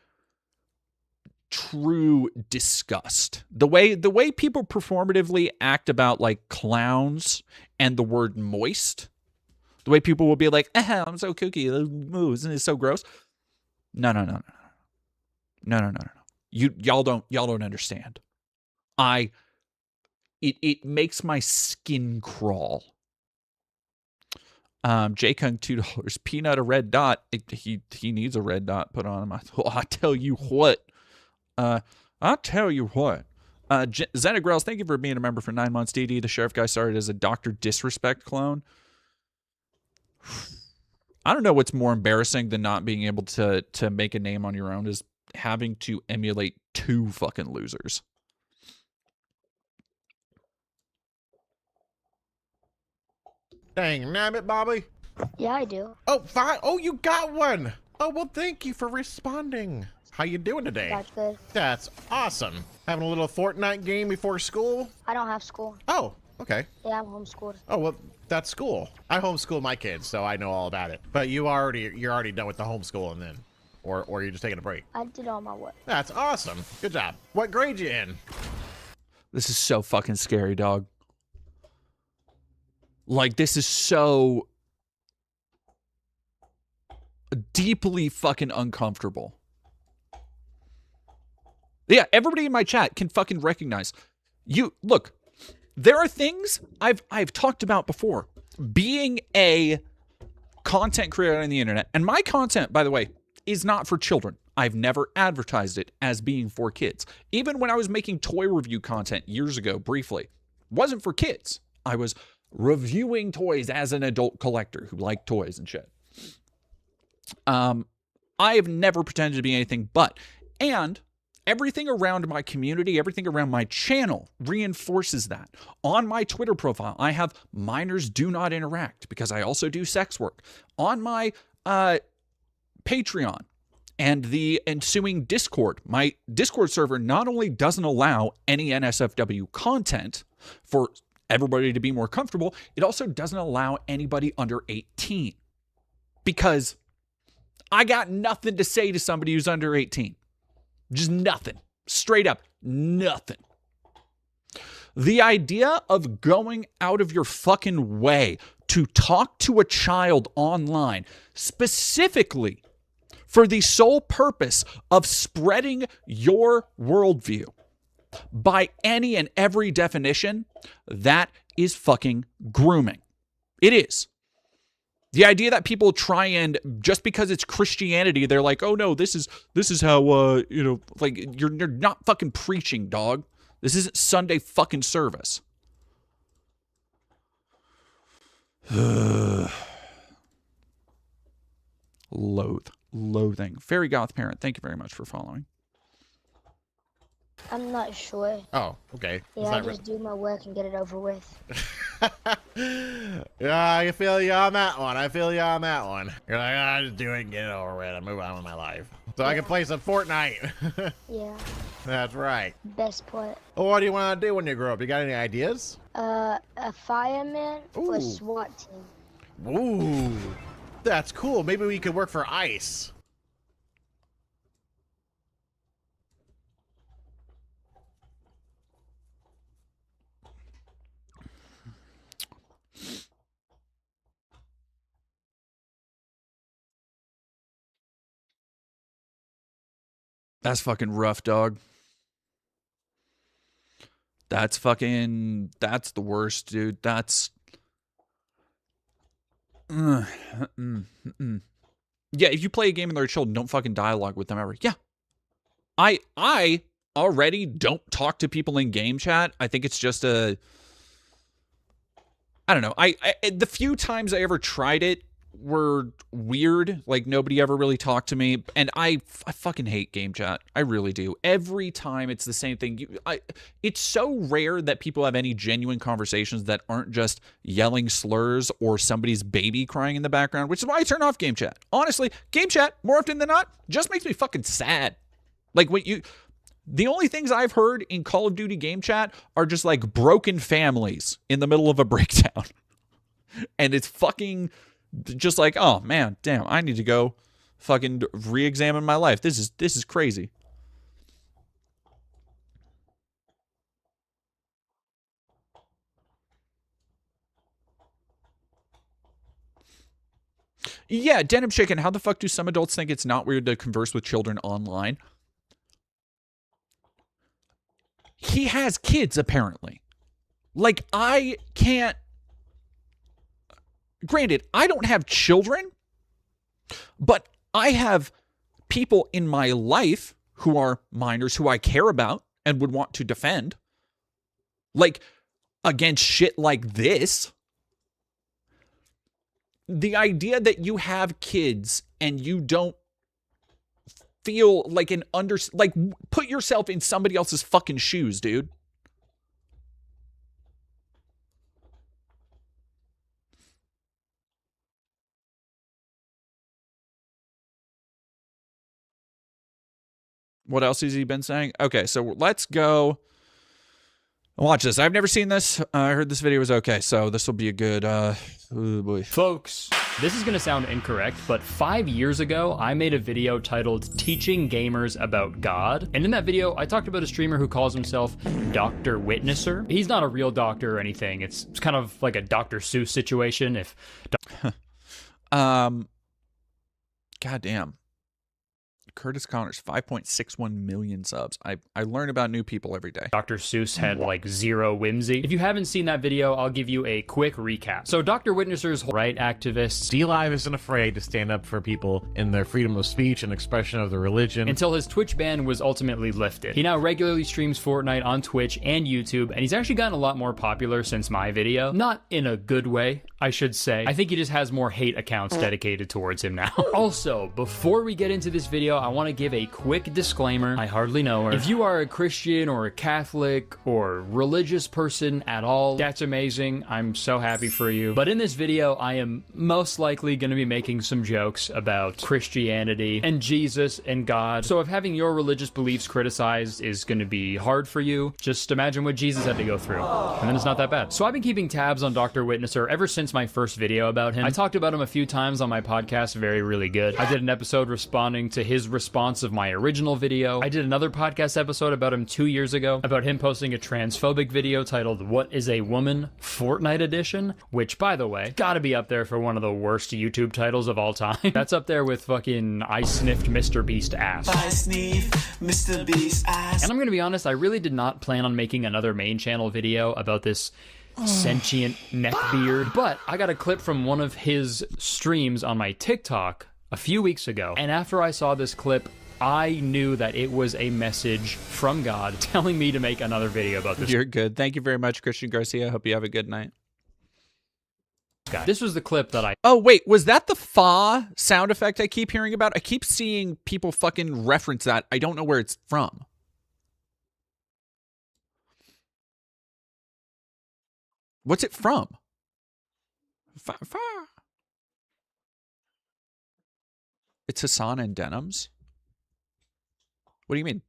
true disgust. The way people performatively act about like clowns and the word moist. The way people will be like, I'm so kooky. Ooh, isn't it so gross? No. Y'all don't understand. It makes my skin crawl. J Kung $2. Peanut a red dot. He needs a red dot put on him. I tell you what. Zenegrels, thank you for being a member for 9 months. DD, the sheriff guy started as a Dr. Disrespect clone. I don't know what's more embarrassing than not being able to make a name on your own is having to emulate two fucking losers. Dang, nabbit, Bobby. Yeah, I do. Oh, fine. Oh, you got one. Oh, well, thank you for responding. How you doing today? That's good. That's awesome. Having a little Fortnite game before school? I don't have school. Oh, Okay. Yeah, I'm homeschooled. Oh, well, that's cool. I homeschool my kids, so I know all about it. But you're already done with the homeschooling then? Or you're just taking a break? I did all my work. That's awesome. Good job. What grade you in? This is so fucking scary, dog. Like, this is so deeply fucking uncomfortable. Yeah, everybody in my chat can fucking recognize. You, look, there are things I've talked about before. Being a content creator on the internet, and my content, by the way, is not for children. I've never advertised it as being for kids. Even when I was making toy review content years ago, briefly, wasn't for kids. I was reviewing toys as an adult collector who liked toys and shit. I have never pretended to be anything but. And everything around my community, everything around my channel reinforces that. On my Twitter profile, I have minors do not interact because I also do sex work. On my Patreon and the ensuing Discord, my Discord server not only doesn't allow any NSFW content for everybody to be more comfortable, it also doesn't allow anybody under 18. Because I got nothing to say to somebody who's under 18. Just nothing. Straight up, nothing. The idea of going out of your fucking way to talk to a child online, specifically for the sole purpose of spreading your worldview, by any and every definition, that is fucking grooming. It is. The idea that people try and, just because it's Christianity, they're like, oh no, this is how, like, you're not fucking preaching, dog. This isn't Sunday fucking service. Loathing. Fairy Goth Parent, thank you very much for following. I'm not sure. Oh, okay. Yeah, I just do my work and get it over with. Yeah, I feel you on that one. You're like, I just do it and get it over with and move on with my life. So I can play some Fortnite. Yeah. That's right. Best part. Well, what do you want to do when you grow up? You got any ideas? A fireman or Ooh. SWAT team. Ooh, that's cool. Maybe we could work for ICE. That's fucking rough, dog. That's the worst, dude. That's... Yeah, if you play a game and they're children, don't fucking dialogue with them ever. Yeah. I already don't talk to people in game chat. I think it's just I don't know. The few times I ever tried it were weird. Like, nobody ever really talked to me. And I fucking hate game chat. I really do. Every time it's the same thing. It's so rare that people have any genuine conversations that aren't just yelling slurs or somebody's baby crying in the background, which is why I turn off game chat. Honestly, game chat, more often than not, just makes me fucking sad. Like, the only things I've heard in Call of Duty game chat are just like broken families in the middle of a breakdown. And it's fucking just like, oh man, damn, I need to go fucking re-examine my life. This is crazy. Yeah, Denim Chicken, how the fuck do some adults think it's not weird to converse with children online? He has kids, apparently. Like, I can't... Granted, I don't have children, but I have people in my life who are minors who I care about and would want to defend. Like, against shit like this. The idea that you have kids and you don't feel like put yourself in somebody else's fucking shoes, dude. What else has he been saying? Okay, so let's go. Watch this. I've never seen this. I heard this video was okay, so this will be a good, oh boy. Folks, this is going to sound incorrect, but 5 years ago, I made a video titled Teaching Gamers About God. And in that video, I talked about a streamer who calls himself Dr. Witnesser. He's not a real doctor or anything. It's kind of like a Dr. Seuss situation. If Goddamn. Curtis Connors, 5.61 million subs. I learn about new people every day. Dr. Seuss had like zero whimsy. If you haven't seen that video, I'll give you a quick recap. So Dr. Witnesser's right activists. D-Live isn't afraid to stand up for people in their freedom of speech and expression of their religion. Until his Twitch ban was ultimately lifted. He now regularly streams Fortnite on Twitch and YouTube, and he's actually gotten a lot more popular since my video. Not in a good way, I should say. I think he just has more hate accounts dedicated towards him now. Also, before we get into this video, I want to give a quick disclaimer. I hardly know her. If you are a Christian or a Catholic or religious person at all, that's amazing. I'm so happy for you. But in this video, I am most likely going to be making some jokes about Christianity and Jesus and God. So if having your religious beliefs criticized is going to be hard for you, just imagine what Jesus had to go through. And then it's not that bad. So I've been keeping tabs on Dr. Witnesser ever since my first video about him. I talked about him a few times on my podcast, Very Really Good. I did an episode responding to his response of my original video. I did another podcast episode about him 2 years ago, about him posting a transphobic video titled What is a Woman? Fortnite Edition, which, by the way, gotta be up there for one of the worst YouTube titles of all time. That's up there with fucking I Sniffed Mr. Beast Ass. I sniff Mr. Beast ass. And I'm gonna be honest, I really did not plan on making another main channel video about this sentient neckbeard, but I got a clip from one of his streams on my TikTok a few weeks ago, and after I saw this clip, I knew that it was a message from God telling me to make another video about this. You're good. Thank you very much, Christian Garcia. Hope you have a good night. Guy. This was the clip that I... Oh, wait. Was that the fa sound effect I keep hearing about? I keep seeing people fucking reference that. I don't know where it's from. What's it from? Fa. It's Hassan and Denims? What do you mean?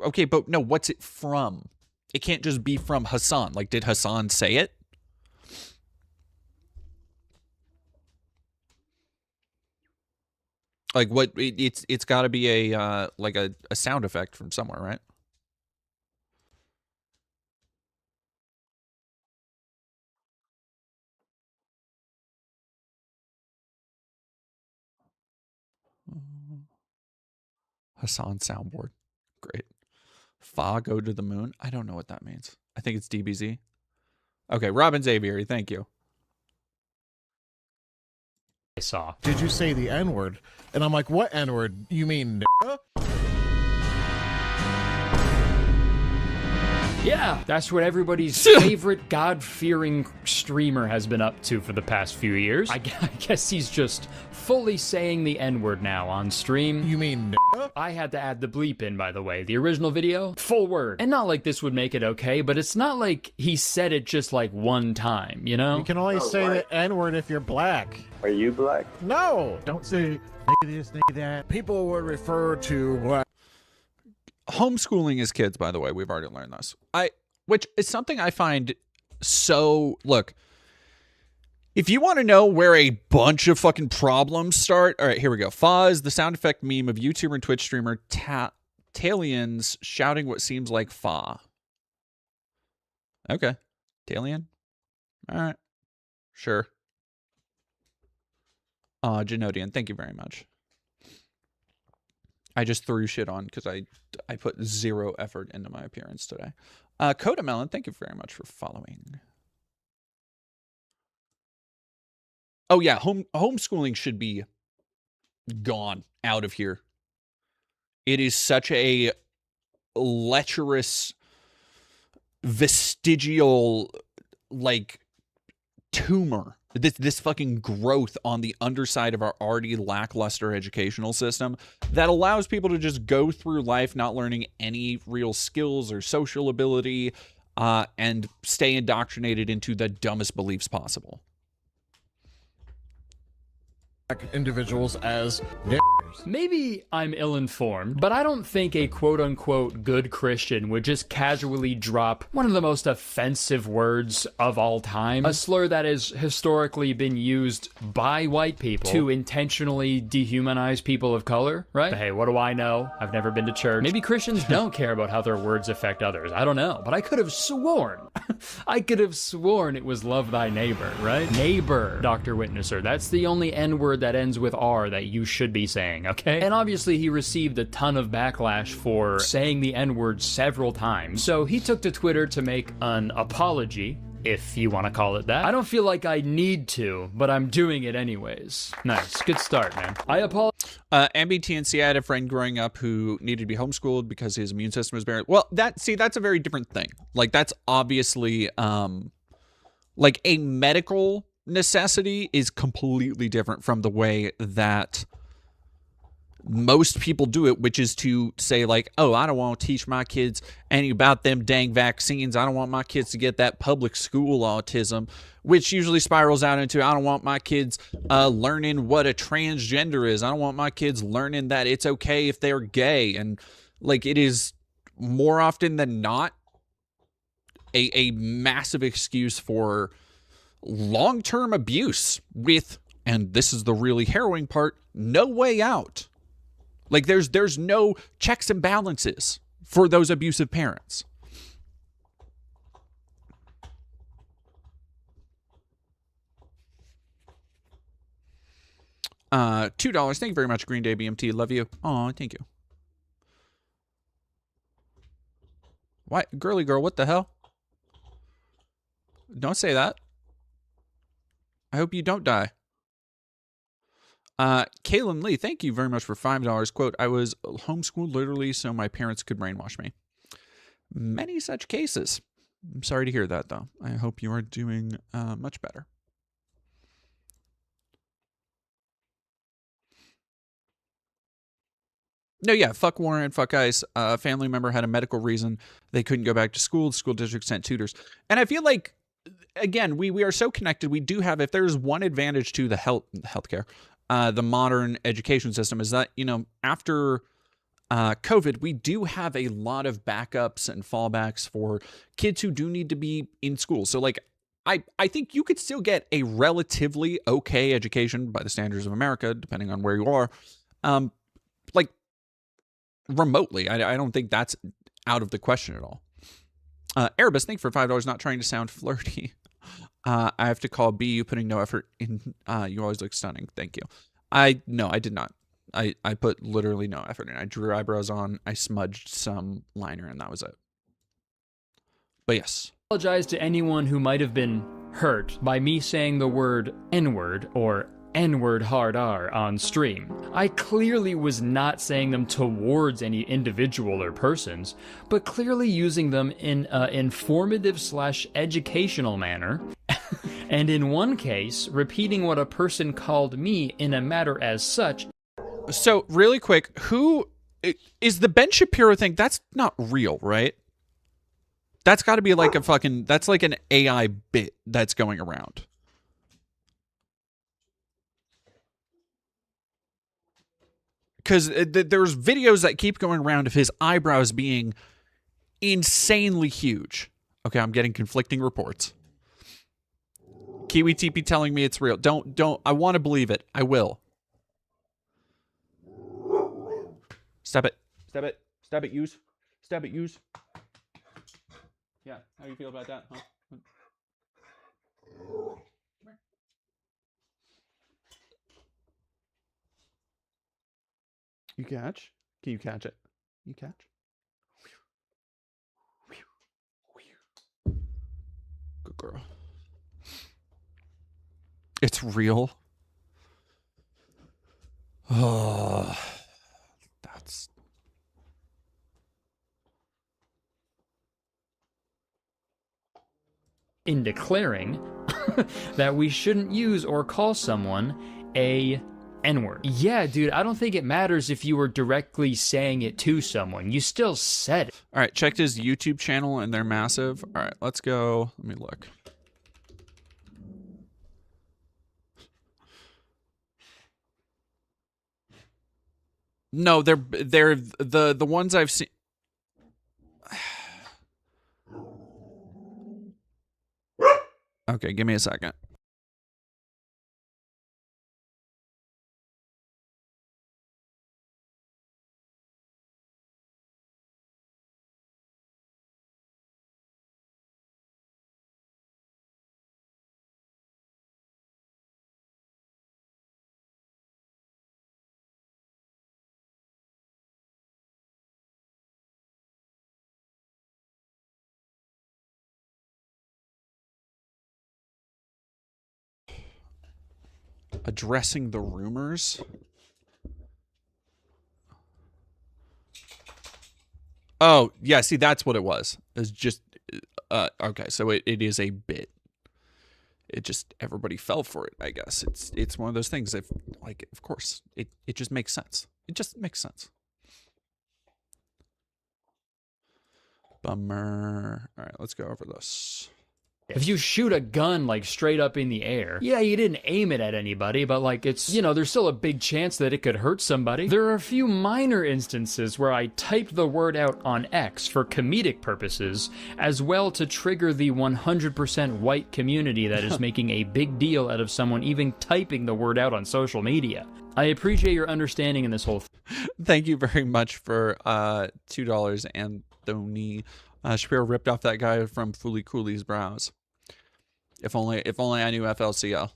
Okay, but no, what's it from? It can't just be from Hassan. Like, did Hassan say it? Like, what? It's got to be a like a sound effect from somewhere, right? Hassan soundboard. Great. Fa go to the moon. I don't know what that means. I think it's DBZ. Okay, Robin Xavier, thank you. I saw. Did you say the N-word? And I'm like, what N-word? You mean n***a? Yeah, that's what everybody's favorite God-fearing streamer has been up to for the past few years. I guess he's just fully saying the N-word now on stream. You mean n***a? I had to add the bleep in, by the way. The original video, full word. And not like this would make it okay, but it's not like he said it just like one time, you know? You can only say the N-word if you're black. Are you black? No! Don't say nigga this, nigga that. People would refer to black. Homeschooling his kids, by the way, we've already learned this. Which is something I find so... Look, if you want to know where a bunch of fucking problems start... All right, here we go. Fa is the sound effect meme of YouTuber and Twitch streamer Talians shouting what seems like fa. Okay. Talian? All right. Sure. Genodian, thank you very much. I just threw shit on because I put zero effort into my appearance today. Coda Melon, thank you very much for following. Oh yeah, homeschooling should be gone out of here. It is such a lecherous, vestigial, like, tumor. This fucking growth on the underside of our already lackluster educational system that allows people to just go through life not learning any real skills or social ability and stay indoctrinated into the dumbest beliefs possible. individuals as Maybe I'm ill-informed, but I don't think a quote-unquote good Christian would just casually drop one of the most offensive words of all time, a slur that has historically been used by white people to intentionally dehumanize people of color, right? But hey, what do I know? I've never been to church. Maybe Christians don't care about how their words affect others. I don't know, but I could have sworn, it was love thy neighbor, right? Neighbor, Dr. Witnesser. That's the only N-word that ends with R that you should be saying, okay? And obviously he received a ton of backlash for saying the N-word several times, so he took to Twitter to make an apology, if you want to call it that. I don't feel like I need to, but I'm doing it anyways. Nice, good start, man. I apologize. MBTNC, I had a friend growing up who needed to be homeschooled because his immune system was very well. That's a very different thing. Like, that's obviously like a medical necessity is completely different from the way that most people do it, which is to say like, oh, I don't want to teach my kids any about them dang vaccines. I don't want my kids to get that public school autism, which usually spirals out into, I don't want my kids learning what a transgender is. I don't want my kids learning that it's okay if they're gay. And like, it is more often than not a massive excuse for long-term abuse with, and this is the really harrowing part, no way out. Like, there's no checks and balances for those abusive parents. $2. Thank you very much, Green Day BMT. Love you. Oh, thank you. What? Girly girl, what the hell? Don't say that. I hope you don't die. Kaylin Lee, thank you very much for $5. Quote, I was homeschooled literally so my parents could brainwash me. Many such cases. I'm sorry to hear that, though. I hope you are doing much better. No, yeah, fuck Warren, fuck ICE. A family member had a medical reason they couldn't go back to school. The school district sent tutors. And I feel like, again, we are so connected. We do have, if there's one advantage to the healthcare, the modern education system is that, you know, after COVID, we do have a lot of backups and fallbacks for kids who do need to be in school. So, like, I think you could still get a relatively okay education by the standards of America, depending on where you are, like, remotely. I don't think that's out of the question at all. Erebus, thank you for $5. Not trying to sound flirty. I have to call B, you putting no effort in. You always look stunning. Thank you. No, I did not. I put literally no effort in. I drew eyebrows on. I smudged some liner, and that was it. But yes. I apologize to anyone who might have been hurt by me saying the word N-word or N-word hard R on stream. I clearly was not saying them towards any individual or persons, but clearly using them in an informative/educational manner. And in one case, repeating what a person called me in a matter as such. So, really quick, who is the Ben Shapiro thing? That's not real, right? That's got to be like that's like an AI bit that's going around. Because there's videos that keep going around of his eyebrows being insanely huge. Okay, I'm getting conflicting reports. Kiwi TP telling me it's real. Don't. I want to believe it. I will. Step it. Step it. Stab it, use. Stab it, use. Yeah, how do you feel about that, huh? You catch? Can you catch it? You catch? Good girl. It's real. Oh, that's... In declaring that we shouldn't use or call someone a N-word. Yeah, dude, I don't think it matters if you were directly saying it to someone. You still said it. All right, checked his YouTube channel, and they're massive. All right, let's go. Let me look. No, they're the ones I've seen. Okay, give me a second. Addressing the rumors. Oh, yeah, see, that's what it was. It's just, okay, so it is a bit. It just, everybody fell for it, I guess. It's one of those things, if, like, of course, it just makes sense. It just makes sense. Bummer. All right, let's go over this. If you shoot a gun like straight up in the air, yeah, you didn't aim it at anybody, but like it's, you know, there's still a big chance that it could hurt somebody. There are a few minor instances where I typed the word out on X for comedic purposes, as well to trigger the 100% white community that is making a big deal out of someone even typing the word out on social media. I appreciate your understanding in this whole thing. Thank you very much for $2, Anthony. Shapiro ripped off that guy from Fooly Cooley's brows. If only I knew FLCL.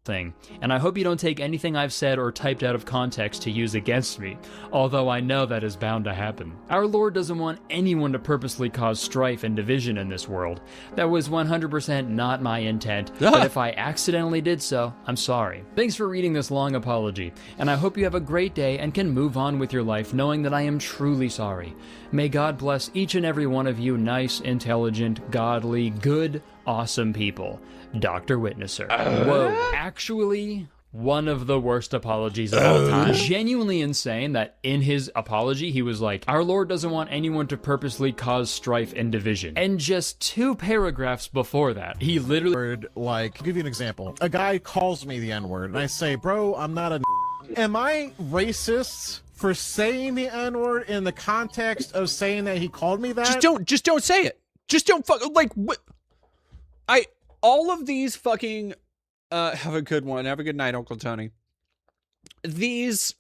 Thing. And I hope you don't take anything I've said or typed out of context to use against me, although I know that is bound to happen. Our Lord doesn't want anyone to purposely cause strife and division in this world. That was 100% not my intent, but if I accidentally did so, I'm sorry. Thanks for reading this long apology, and I hope you have a great day and can move on with your life knowing that I am truly sorry. May God bless each and every one of you nice, intelligent, godly, good, awesome people. Dr. Witnesser. Whoa, actually, one of the worst apologies of all time. Genuinely insane that in his apology, he was like, our Lord doesn't want anyone to purposely cause strife and division. And just 2 paragraphs before that, he literally... Like, I'll give you an example. A guy calls me the N-word, and I say, bro, I'm not a Am I racist for saying the N-word in the context of saying that he called me that? Just don't say it. Just don't like, what? All of these fucking, have a good one. Have a good night, Uncle Tony. These,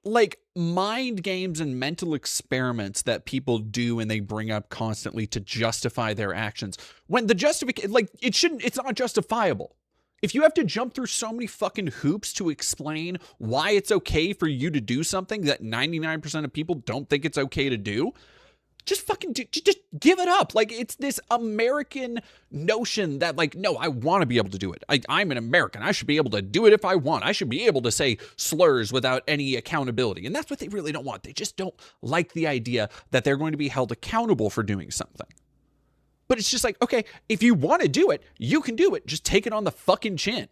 like, mind games and mental experiments that people do and they bring up constantly to justify their actions. When the justification, like, it's not justifiable. If you have to jump through so many fucking hoops to explain why it's okay for you to do something that 99% of people don't think it's okay to do, just fucking just give it up. Like, it's this American notion that, like, no, I want to be able to do it. I'm an American. I should be able to do it if I want. I should be able to say slurs without any accountability. And that's what they really don't want. They just don't like the idea that they're going to be held accountable for doing something. But it's just like, okay, if you want to do it, you can do it. Just take it on the fucking chin.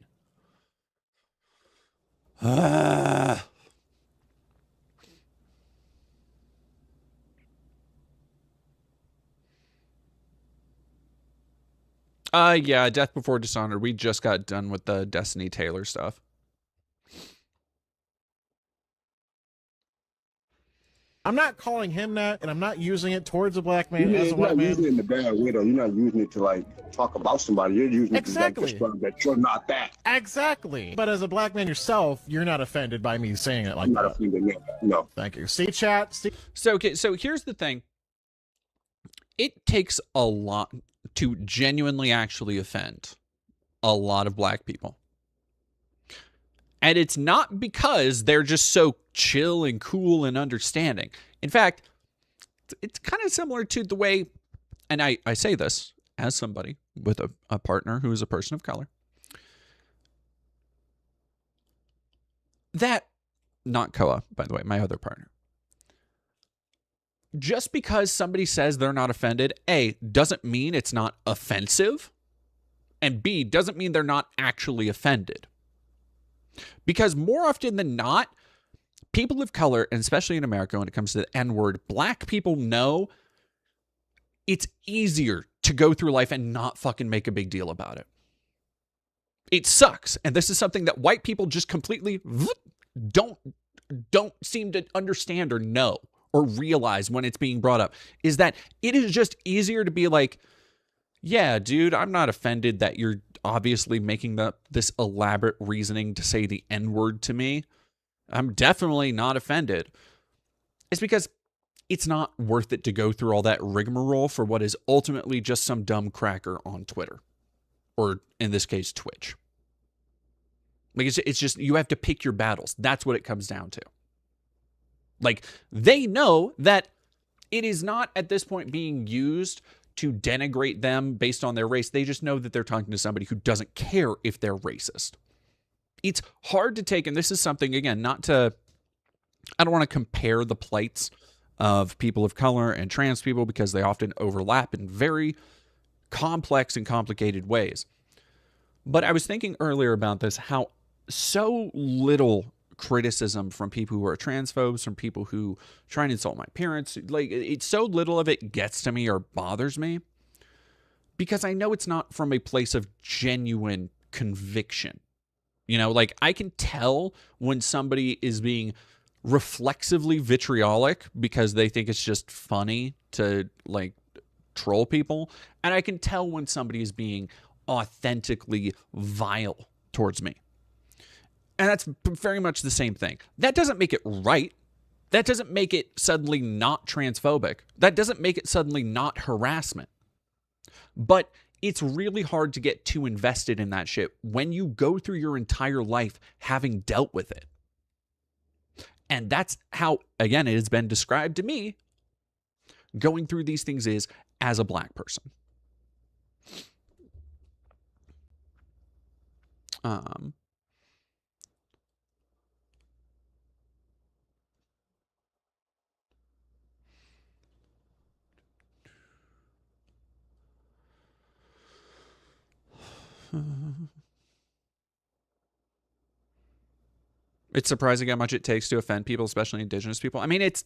Yeah, Death Before Dishonored. We just got done with the Destiny Taylor stuff. I'm not calling him that, and I'm not using it towards a black man as a You're white not man. using it in the bad way, though. You're not using it to, like, talk about somebody. You're using it to, like, describe that you're not that. Exactly. But as a black man yourself, you're not offended by me saying it like I'm that. not offended, no. Thank you. See, chat? See? So, okay, so here's the thing. It takes a lot to genuinely actually offend a lot of black people. And it's not because they're just so chill and cool and understanding. In fact, it's kind of similar to the way, and I say this as somebody with a partner who is a person of color, that, not Koa, by the way, my other partner. Just because somebody says they're not offended, A, doesn't mean it's not offensive, and B, doesn't mean they're not actually offended. Because more often than not, people of color, and especially in America when it comes to the N-word, black people know it's easier to go through life and not fucking make a big deal about it. It sucks. And this is something that white people just completely don't seem to understand or know or realize when it's being brought up is that it is just easier to be like, yeah, dude, I'm not offended that you're obviously making this elaborate reasoning to say the N-word to me. I'm definitely not offended. It's because it's not worth it to go through all that rigmarole for what is ultimately just some dumb cracker on Twitter. Or in this case, Twitch. Like, it's just, you have to pick your battles. That's what it comes down to. Like, they know that it is not at this point being used to denigrate them based on their race. They just know that they're talking to somebody who doesn't care if they're racist. It's hard to take, and this is something, again, I don't want to compare the plights of people of color and trans people because they often overlap in very complex and complicated ways. But I was thinking earlier about this, how so little criticism from people who are transphobes, from people who try and insult my parents, like, it's so little of it gets to me or bothers me because I know it's not from a place of genuine conviction. You know, like, I can tell when somebody is being reflexively vitriolic because they think it's just funny to, like, troll people. And I can tell when somebody is being authentically vile towards me. And that's very much the same thing. That doesn't make it right. That doesn't make it suddenly not transphobic. That doesn't make it suddenly not harassment. But it's really hard to get too invested in that shit when you go through your entire life having dealt with it. And that's how, again, it has been described to me, going through these things is as a black person. It's surprising how much it takes to offend people, especially indigenous people. I mean, it's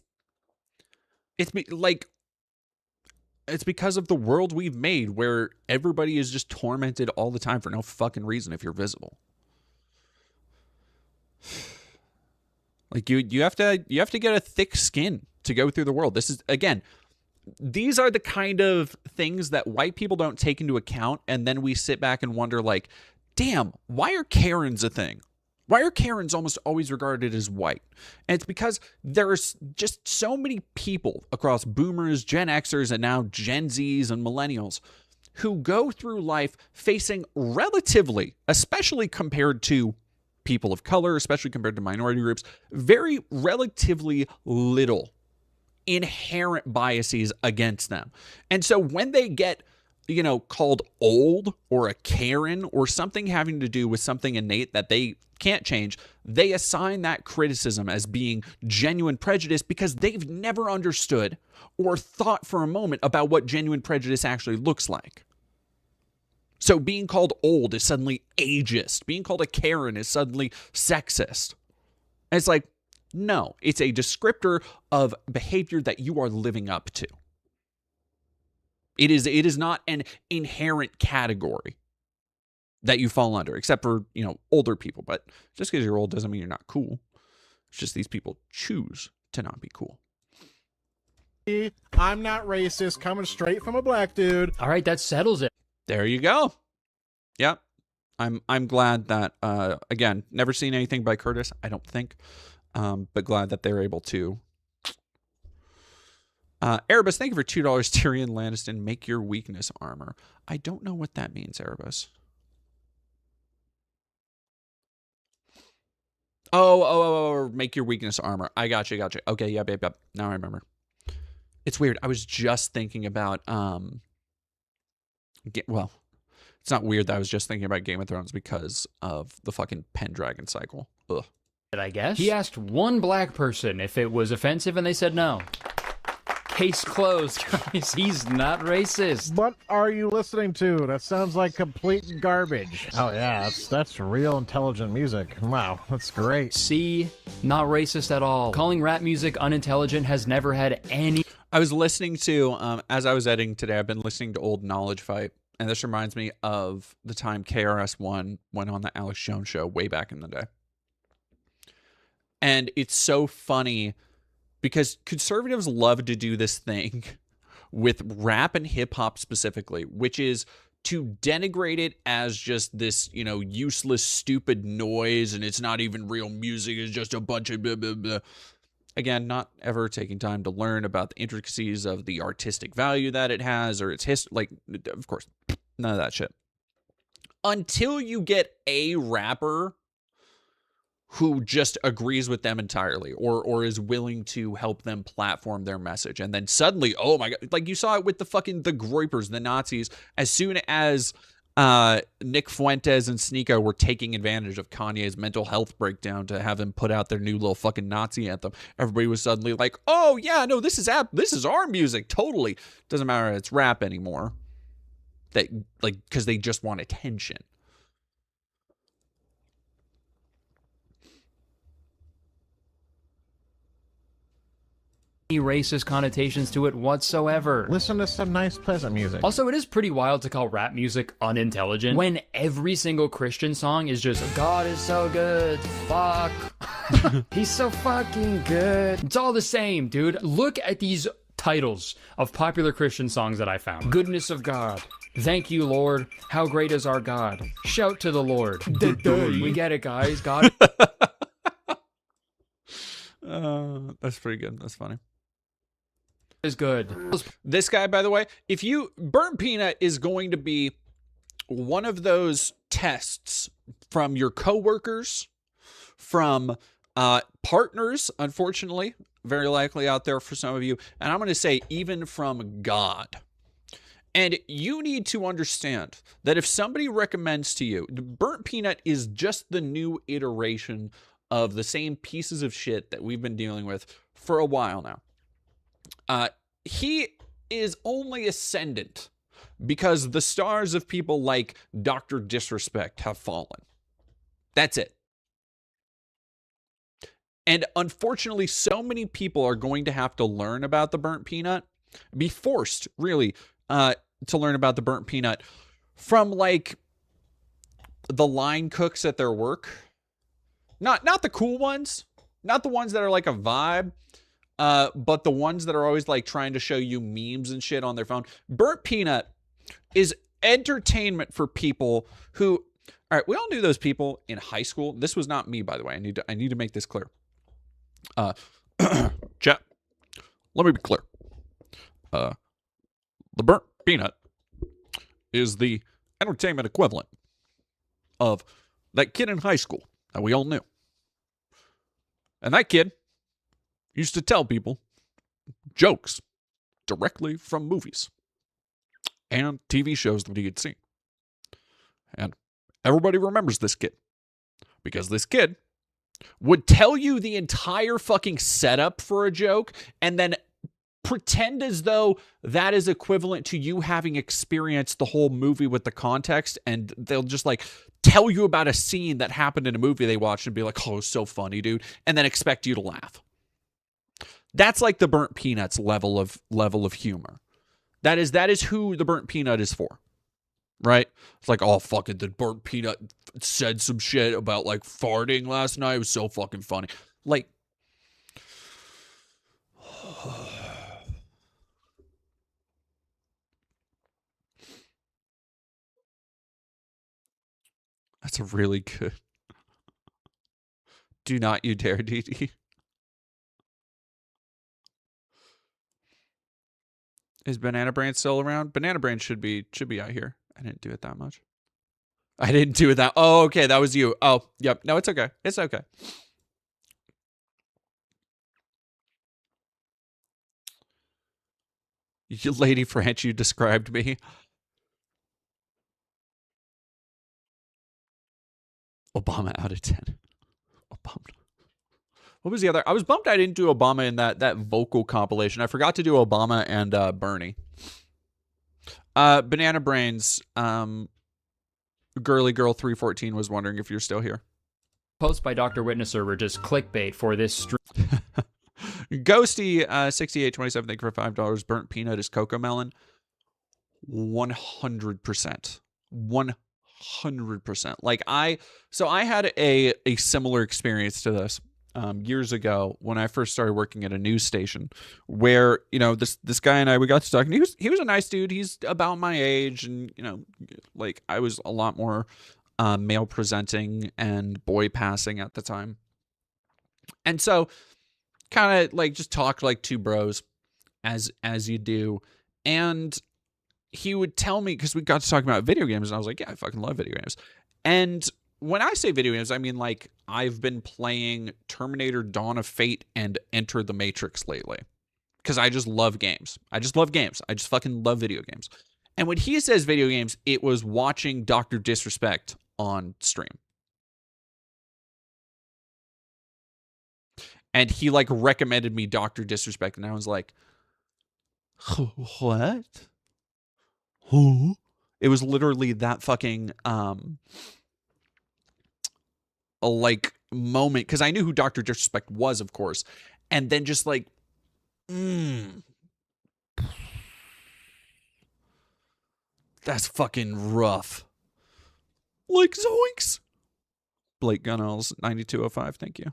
because of the world we've made where everybody is just tormented all the time for no fucking reason if you're visible. Like, you have to get a thick skin to go through the world. This is, again, these are the kind of things that white people don't take into account, and then we sit back and wonder, like, damn, why are Karens a thing? Why are Karens almost always regarded as white? And it's because there's just so many people across boomers, Gen Xers, and now Gen Zs and millennials who go through life facing relatively, especially compared to people of color, especially compared to minority groups, very relatively little inherent biases against them. And so when they get, you know, called old or a Karen or something having to do with something innate that they can't change, they assign that criticism as being genuine prejudice because they've never understood or thought for a moment about what genuine prejudice actually looks like. So being called old is suddenly ageist. Being called a Karen is suddenly sexist. And it's like, no, it's a descriptor of behavior that you are living up to. It is not an inherent category that you fall under, except for, you know, older people. But just because you're old doesn't mean you're not cool. It's just these people choose to not be cool. I'm not racist, coming straight from a black dude. All right, that settles it. There you go. Yep. I'm glad that, again, never seen anything by Curtis, I don't think. But glad that they're able to. Erebus, thank you for $2. Tyrion Lannister, make your weakness armor. I don't know what that means, Erebus. Oh, make your weakness armor. I got you. Okay, yep. Now I remember. It's weird. I was just thinking about, well, it's not weird that I was just thinking about Game of Thrones because of the fucking Pendragon cycle. Ugh. I guess. He asked one black person if it was offensive and they said no. Case closed, guys. He's not racist. What are you listening to? That sounds like complete garbage. Oh yeah, that's real intelligent music. Wow, that's great. See, not racist at all. Calling rap music unintelligent has never had any... I was listening to, as I was editing today, I've been listening to old Knowledge Fight, and this reminds me of the time KRS-One went on the Alex Jones show way back in the day. And it's so funny because conservatives love to do this thing with rap and hip hop specifically, which is to denigrate it as just this, you know, useless, stupid noise, and it's not even real music, it's just a bunch of blah, blah, blah. Again, not ever taking time to learn about the intricacies of the artistic value that it has or its history. Like, of course, none of that shit. Until you get a rapper who just agrees with them entirely or is willing to help them platform their message. And then suddenly, oh my God, like you saw it with the Groypers, the Nazis, as soon as Nick Fuentes and Sneeko were taking advantage of Kanye's mental health breakdown to have him put out their new little fucking Nazi anthem. Everybody was suddenly like, oh yeah, no, this is our music. Totally. Doesn't matter if it's rap anymore. Because they just want attention. Racist connotations to it whatsoever. Listen to some nice, pleasant music. Also, it is pretty wild to call rap music unintelligent when every single Christian song is just, God is so good, fuck, he's so fucking good. It's all the same, dude. Look at these titles of popular Christian songs that I found. Goodness of God. Thank you, Lord. How great is our God. Shout to the Lord. We get it, guys. God. That's pretty good. That's funny. Is good. This guy, by the way, Burnt Peanut is going to be one of those tests from your coworkers, from partners, unfortunately, very likely out there for some of you, and I'm going to say even from God. And you need to understand that if somebody recommends to you, Burnt Peanut is just the new iteration of the same pieces of shit that we've been dealing with for a while now. He is only ascendant because the stars of people like Dr. Disrespect have fallen. That's it. And unfortunately, so many people are going to have to learn about the Burnt Peanut, be forced, really, to learn about the Burnt Peanut from, like, the line cooks at their work. Not the cool ones, not the ones that are like a vibe, but the ones that are always like trying to show you memes and shit on their phone. Burnt Peanut is entertainment for people who, all right, we all knew those people in high school. This was not me, by the way. I need to make this clear. Chat, let me be clear. The Burnt Peanut is the entertainment equivalent of that kid in high school that we all knew. And that kid used to tell people jokes directly from movies and TV shows that he had seen. And everybody remembers this kid because this kid would tell you the entire fucking setup for a joke and then pretend as though that is equivalent to you having experienced the whole movie with the context, and they'll just like tell you about a scene that happened in a movie they watched and be like, oh, so funny, dude, and then expect you to laugh. That's like the Burnt Peanuts level of humor. That is who the Burnt Peanut is for. Right? It's like, oh, fucking the Burnt Peanut said some shit about like farting last night. It was so fucking funny. Like, that's a really good. Do not you dare, DD. Is Banana Brand still around? Banana Brand should be out here. I didn't do it that much. I didn't do it that. Oh, okay, that was you. Oh, yep. No, it's okay. It's okay. You Lady French, you described me. Obama out of 10. Obama. What was the other? I was bummed I didn't do Obama in that vocal compilation. I forgot to do Obama and Bernie. Banana Brains, Girly Girl 314 was wondering if you're still here. Posts by Dr. Witnesser were just clickbait for this stream. Ghosty 6827, thank you for $5. Burnt Peanut is Cocoa Melon. 100%. 100%. Like I had a similar experience to this. years ago when I first started working at a news station, where this guy and we got to talk, and he was a nice dude. He's about my age, and like I was a lot more male presenting and boy passing at the time, and so kind of like just talked like two bros, as you do, and he would tell me, because we got to talk about video games, and I was like, yeah, I fucking love video games. And when I say video games, I mean like I've been playing Terminator Dawn of Fate and Enter the Matrix lately, because I just love games. I just love games. I just fucking love video games. And when he says video games, it was watching Dr. Disrespect on stream. And he like recommended me Dr. Disrespect, and I was like, what? Who? It was literally that fucking like moment, because I knew who Dr. Disrespect was, of course, and then just like, that's fucking rough. Like zoinks. Blake Gunnells 9205, thank you.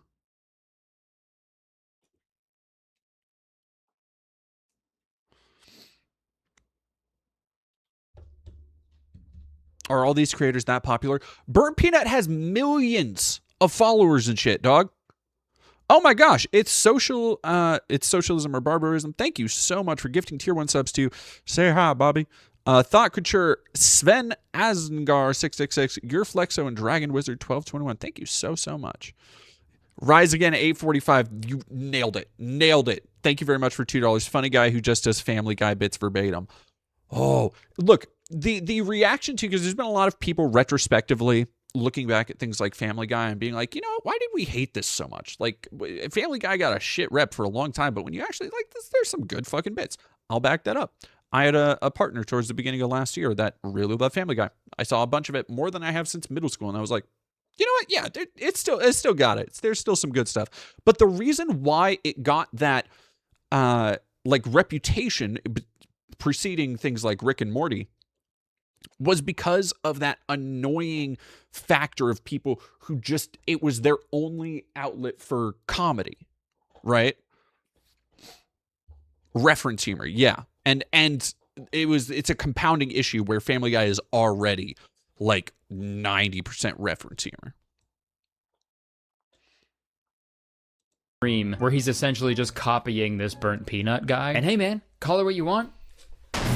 Are all these creators that popular? Burnt Peanut has millions of followers and shit, dog. Oh my gosh, it's socialism or barbarism. Thank you so much for gifting tier 1 subs to Say Hi, Bobby. Thought Couture, Sven Asngar 666, Your Flexo, and Dragon Wizard 1221. Thank you so much. Rise Again 845. You nailed it. Nailed it. Thank you very much for $2. Funny guy who just does Family Guy bits verbatim. Oh, look, the reaction to, because there's been a lot of people retrospectively looking back at things like Family Guy and being like, you know, why did we hate this so much? Like, Family Guy got a shit rep for a long time, but when you actually like this, there's some good fucking bits. I'll back that up. I had a partner towards the beginning of last year that really loved Family Guy. I saw a bunch of it, more than I have since middle school, and I was like, you know what? Yeah, it's still got it. There's still some good stuff. But the reason why it got that like reputation preceding things like Rick and Morty was because of that annoying factor of people who just, it was their only outlet for comedy, right? Reference humor, yeah. And it's a compounding issue where Family Guy is already like 90% reference humor. Where he's essentially just copying this Burnt Peanut guy. And hey man, call it what you want.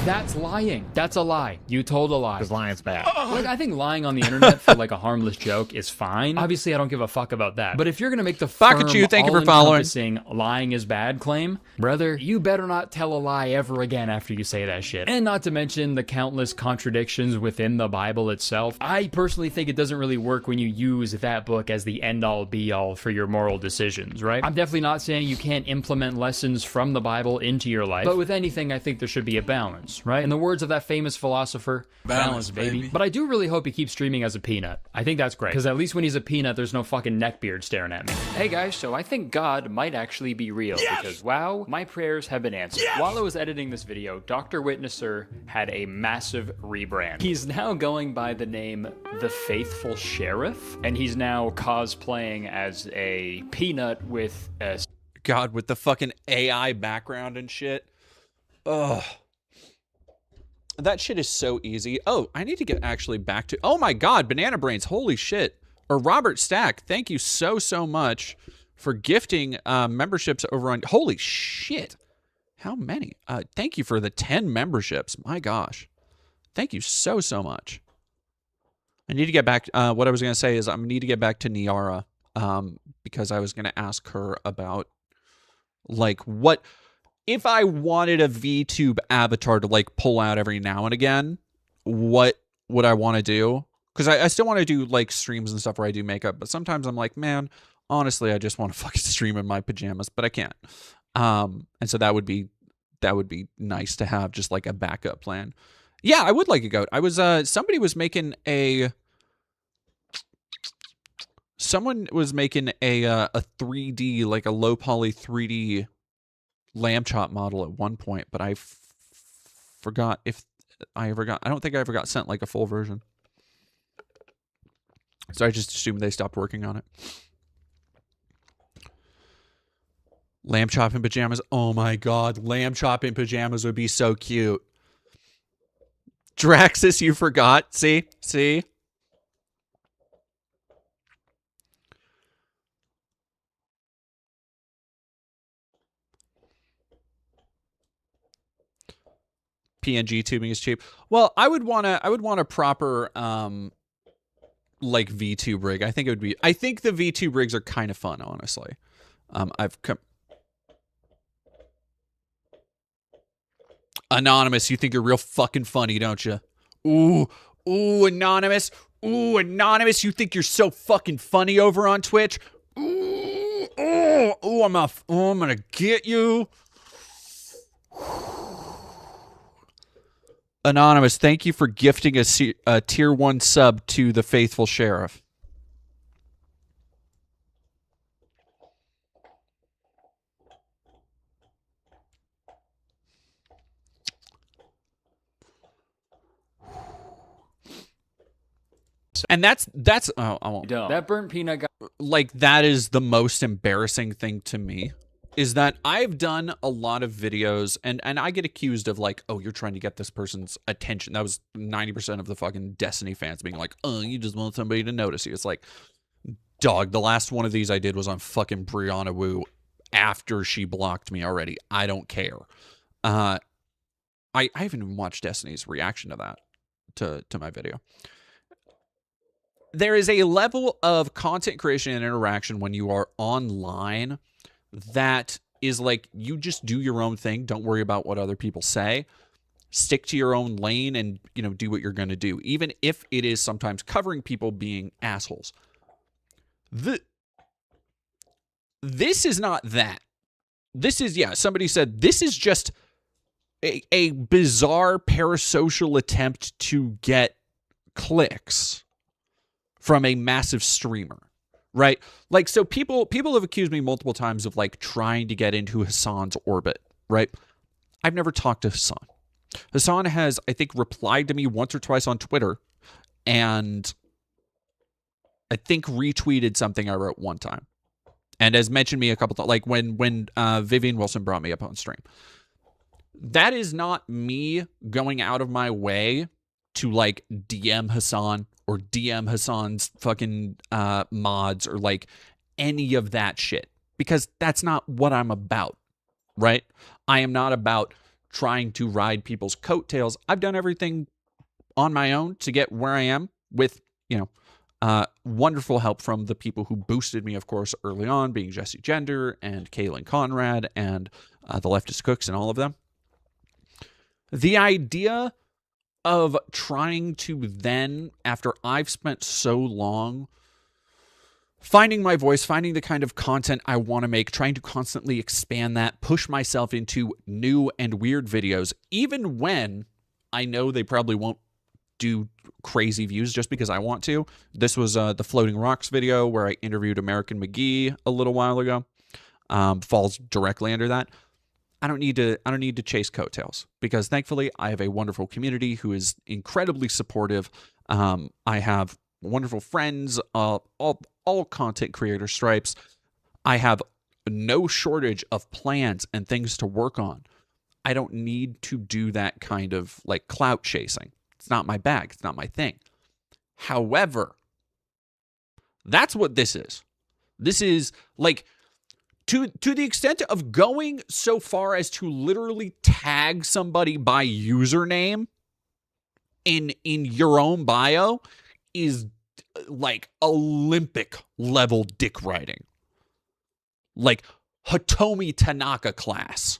That's lying. That's a lie. You told a lie. Because lying's bad. Like, I think lying on the internet for like a harmless joke is fine. Obviously, I don't give a fuck about that. But if you're gonna make the firm, thank you for following. Lying is bad claim, brother, you better not tell a lie ever again after you say that shit. And not to mention the countless contradictions within the Bible itself. I personally think it doesn't really work when you use that book as the end-all be-all for your moral decisions, right? I'm definitely not saying you can't implement lessons from the Bible into your life, but with anything, I think there should be a balance. Right? In the words of that famous philosopher, balance, baby. But I do really hope he keeps streaming as a peanut. I think that's great. Because at least when he's a peanut, there's no fucking neckbeard staring at me. Hey guys, so I think God might actually be real. Yes! Because wow, my prayers have been answered. Yes! While I was editing this video, Dr. Witnesser had a massive rebrand. He's now going by the name The Faithful Sheriff. And he's now cosplaying as a peanut with a... God, with the fucking AI background and shit. Ugh. That shit is so easy. Oh, I need to get actually back to... Oh my God, Banana Brains. Holy shit. Or Robert Stack, thank you so much for gifting memberships over on... Holy shit. How many? Thank you for the 10 memberships. My gosh. Thank you so much. I need to get back... what I was going to say is I need to get back to Niara because I was going to ask her about like what... If I wanted a VTube avatar to like pull out every now and again, what would I want to do? Because I still want to do like streams and stuff where I do makeup, but sometimes I'm like, man, honestly, I just want to fucking stream in my pajamas, but I can't. And so that would be nice to have just like a backup plan. Yeah, I would like a goat. I was someone was making a 3D, like a low poly 3D lamb chop model at one point, but I forgot if I ever got... I don't think I ever got sent like a full version. So I just assumed they stopped working on it. Lamb chop in pajamas. Oh my god, lamb chop in pajamas would be so cute. Draxus, you forgot. See? PNG tubing is cheap. Well, I would want a proper like VTube rig. I think the VTube rigs are kind of fun, honestly. Anonymous, you think you're real fucking funny, don't you? Ooh, Anonymous. Ooh, Anonymous, you think you're so fucking funny over on Twitch? Ooh, I'm gonna get you. Anonymous, thank you for gifting a tier 1 sub to the faithful sheriff. And that's I won't. That burnt peanut guy. Like, that is the most embarrassing thing to me, is that I've done a lot of videos and I get accused of like, oh, you're trying to get this person's attention. That was 90% of the fucking Destiny fans being like, oh, you just want somebody to notice you. It's like, dog, the last one of these I did was on fucking Brianna Wu after she blocked me already. I don't care. I haven't even watched Destiny's reaction to that, to my video. There is a level of content creation and interaction when you are online that is like, you just do your own thing. Don't worry about what other people say. Stick to your own lane and, do what you're going to do, even if it is sometimes covering people being assholes. This is not that. This is, somebody said, this is just a bizarre parasocial attempt to get clicks from a massive streamer, right? Like, so people have accused me multiple times of like trying to get into Hassan's orbit, right? I've never talked to Hassan. Hassan has, I think, replied to me once or twice on Twitter, and I think retweeted something I wrote one time, and has mentioned me a couple times, like when Vivian Wilson brought me up on stream. That is not me going out of my way to like DM Hassan or DM Hassan's fucking mods or like any of that shit, because that's not what I'm about, right? I am not about trying to ride people's coattails. I've done everything on my own to get where I am with, wonderful help from the people who boosted me, of course, early on, being Jesse Gender and Kaylin Conrad and the Leftist Cooks and all of them. The idea of trying to then, after I've spent so long finding my voice, finding the kind of content I want to make, trying to constantly expand that, push myself into new and weird videos, even when I know they probably won't do crazy views just because I want to. This was the Floating Rocks video where I interviewed American McGee a little while ago. Falls directly under that. I don't need to chase coattails, because thankfully I have a wonderful community who is incredibly supportive. I have wonderful friends, all content creator stripes. I have no shortage of plans and things to work on. I don't need to do that kind of like clout chasing. It's not my bag. It's not my thing. However, that's what this is. This is like, to the extent of going so far as to literally tag somebody by username in your own bio is like Olympic level dick riding. Like Hitomi Tanaka class.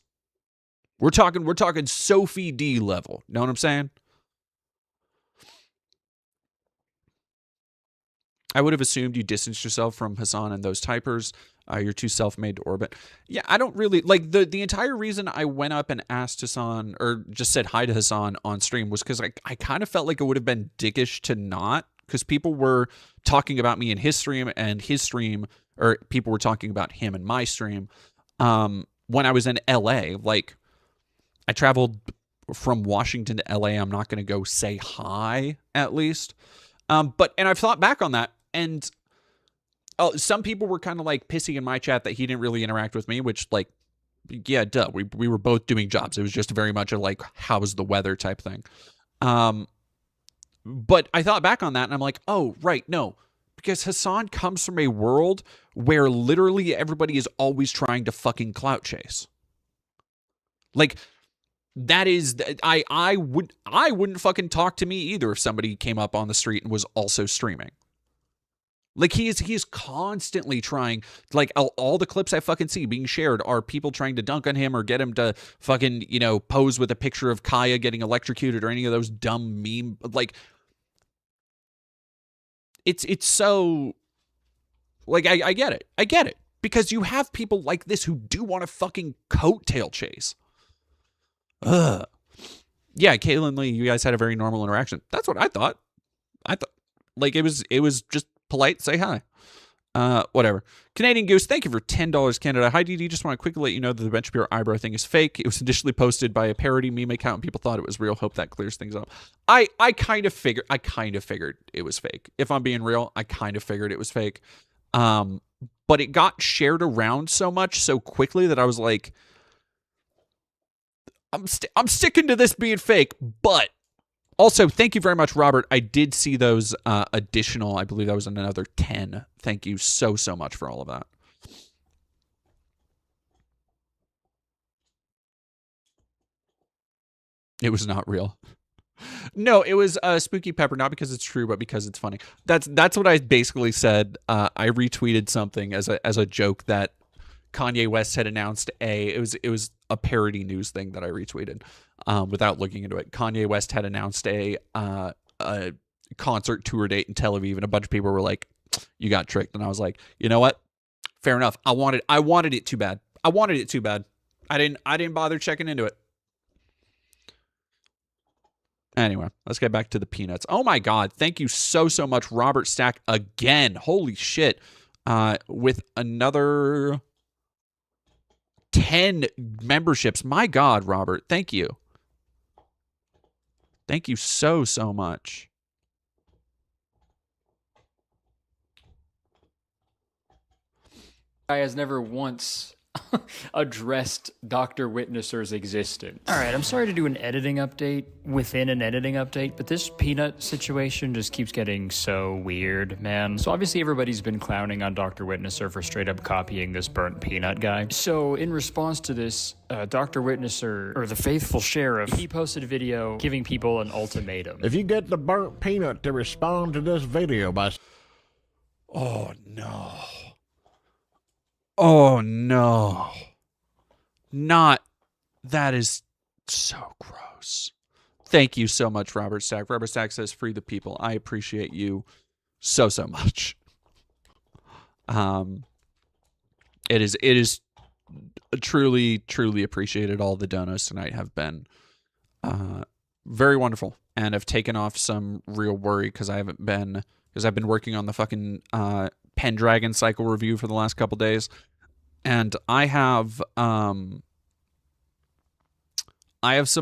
We're talking Sophie D level. Know what I'm saying? I would have assumed you distanced yourself from Hassan and those typers. You're too self-made to orbit. Yeah, I don't really like the entire reason I went up and asked Hassan, or just said hi to Hassan on stream, was because I kind of felt like it would have been dickish to not, because people were talking about me in his stream and his stream, or people were talking about him in my stream. When I was in LA, like I traveled from Washington to LA. I'm not going to go say hi, at least. And I've thought back on that, and some people were kind of like pissing in my chat that he didn't really interact with me, which like, yeah, duh. We were both doing jobs. It was just very much a like, how's the weather type thing. But I thought back on that and I'm like, oh, right, no. Because Hassan comes from a world where literally everybody is always trying to fucking clout chase. Like, that is, I wouldn't fucking talk to me either if somebody came up on the street and was also streaming. Like, he is constantly trying, like, all the clips I fucking see being shared are people trying to dunk on him or get him to fucking, you know, pose with a picture of Kaya getting electrocuted or any of those dumb meme, like, it's so, like, I get it. I get it. Because you have people like this who do want to fucking coattail chase. Ugh. Yeah, Caitlin Lee, you guys had a very normal interaction. That's what I thought. Like, it was just polite, say hi. Whatever. Canadian Goose, thank you for $10, Canada. Hi, DD. Just want to quickly let you know that the Ben Shapiro eyebrow thing is fake. It was initially posted by a parody meme account and people thought it was real. Hope that clears things up. I kind of figured it was fake. If I'm being real, I kind of figured it was fake. But it got shared around so much so quickly that I was like, I'm sticking to this being fake, but also, thank you very much, Robert. I did see those additional, I believe that was another 10. Thank you so much for all of that. It was not real. No, it was Spooky Pepper, not because it's true, but because it's funny. That's what I basically said. I retweeted something as a joke that Kanye West had announced it was a parody news thing that I retweeted without looking into it. Kanye West had announced a concert tour date in Tel Aviv, and a bunch of people were like, "You got tricked." And I was like, "You know what? Fair enough. I wanted it too bad. I wanted it too bad. I didn't bother checking into it." Anyway, let's get back to the peanuts. Oh my God. Thank you so much, Robert Stack, again. Holy shit. With another 10 memberships. My God, Robert. Thank you. Thank you so much. Guy has never once addressed Dr. Witnesser's existence. All right, I'm sorry to do an editing update within an editing update, but this peanut situation just keeps getting so weird, man. So obviously everybody's been clowning on Dr. Witnesser for straight up copying this burnt peanut guy. So in response to this, Dr. Witnesser, or the faithful sheriff, he posted a video giving people an ultimatum. If you get the burnt peanut to respond to this video by... Oh, no. Oh, no. That is so gross. Thank you so much, Robert Stack. Robert Stack says, free the people. I appreciate you so much. It is truly appreciated. All the donos tonight have been very wonderful and have taken off some real worry because I've been working on the fucking Pendragon cycle review for the last couple days, and I have some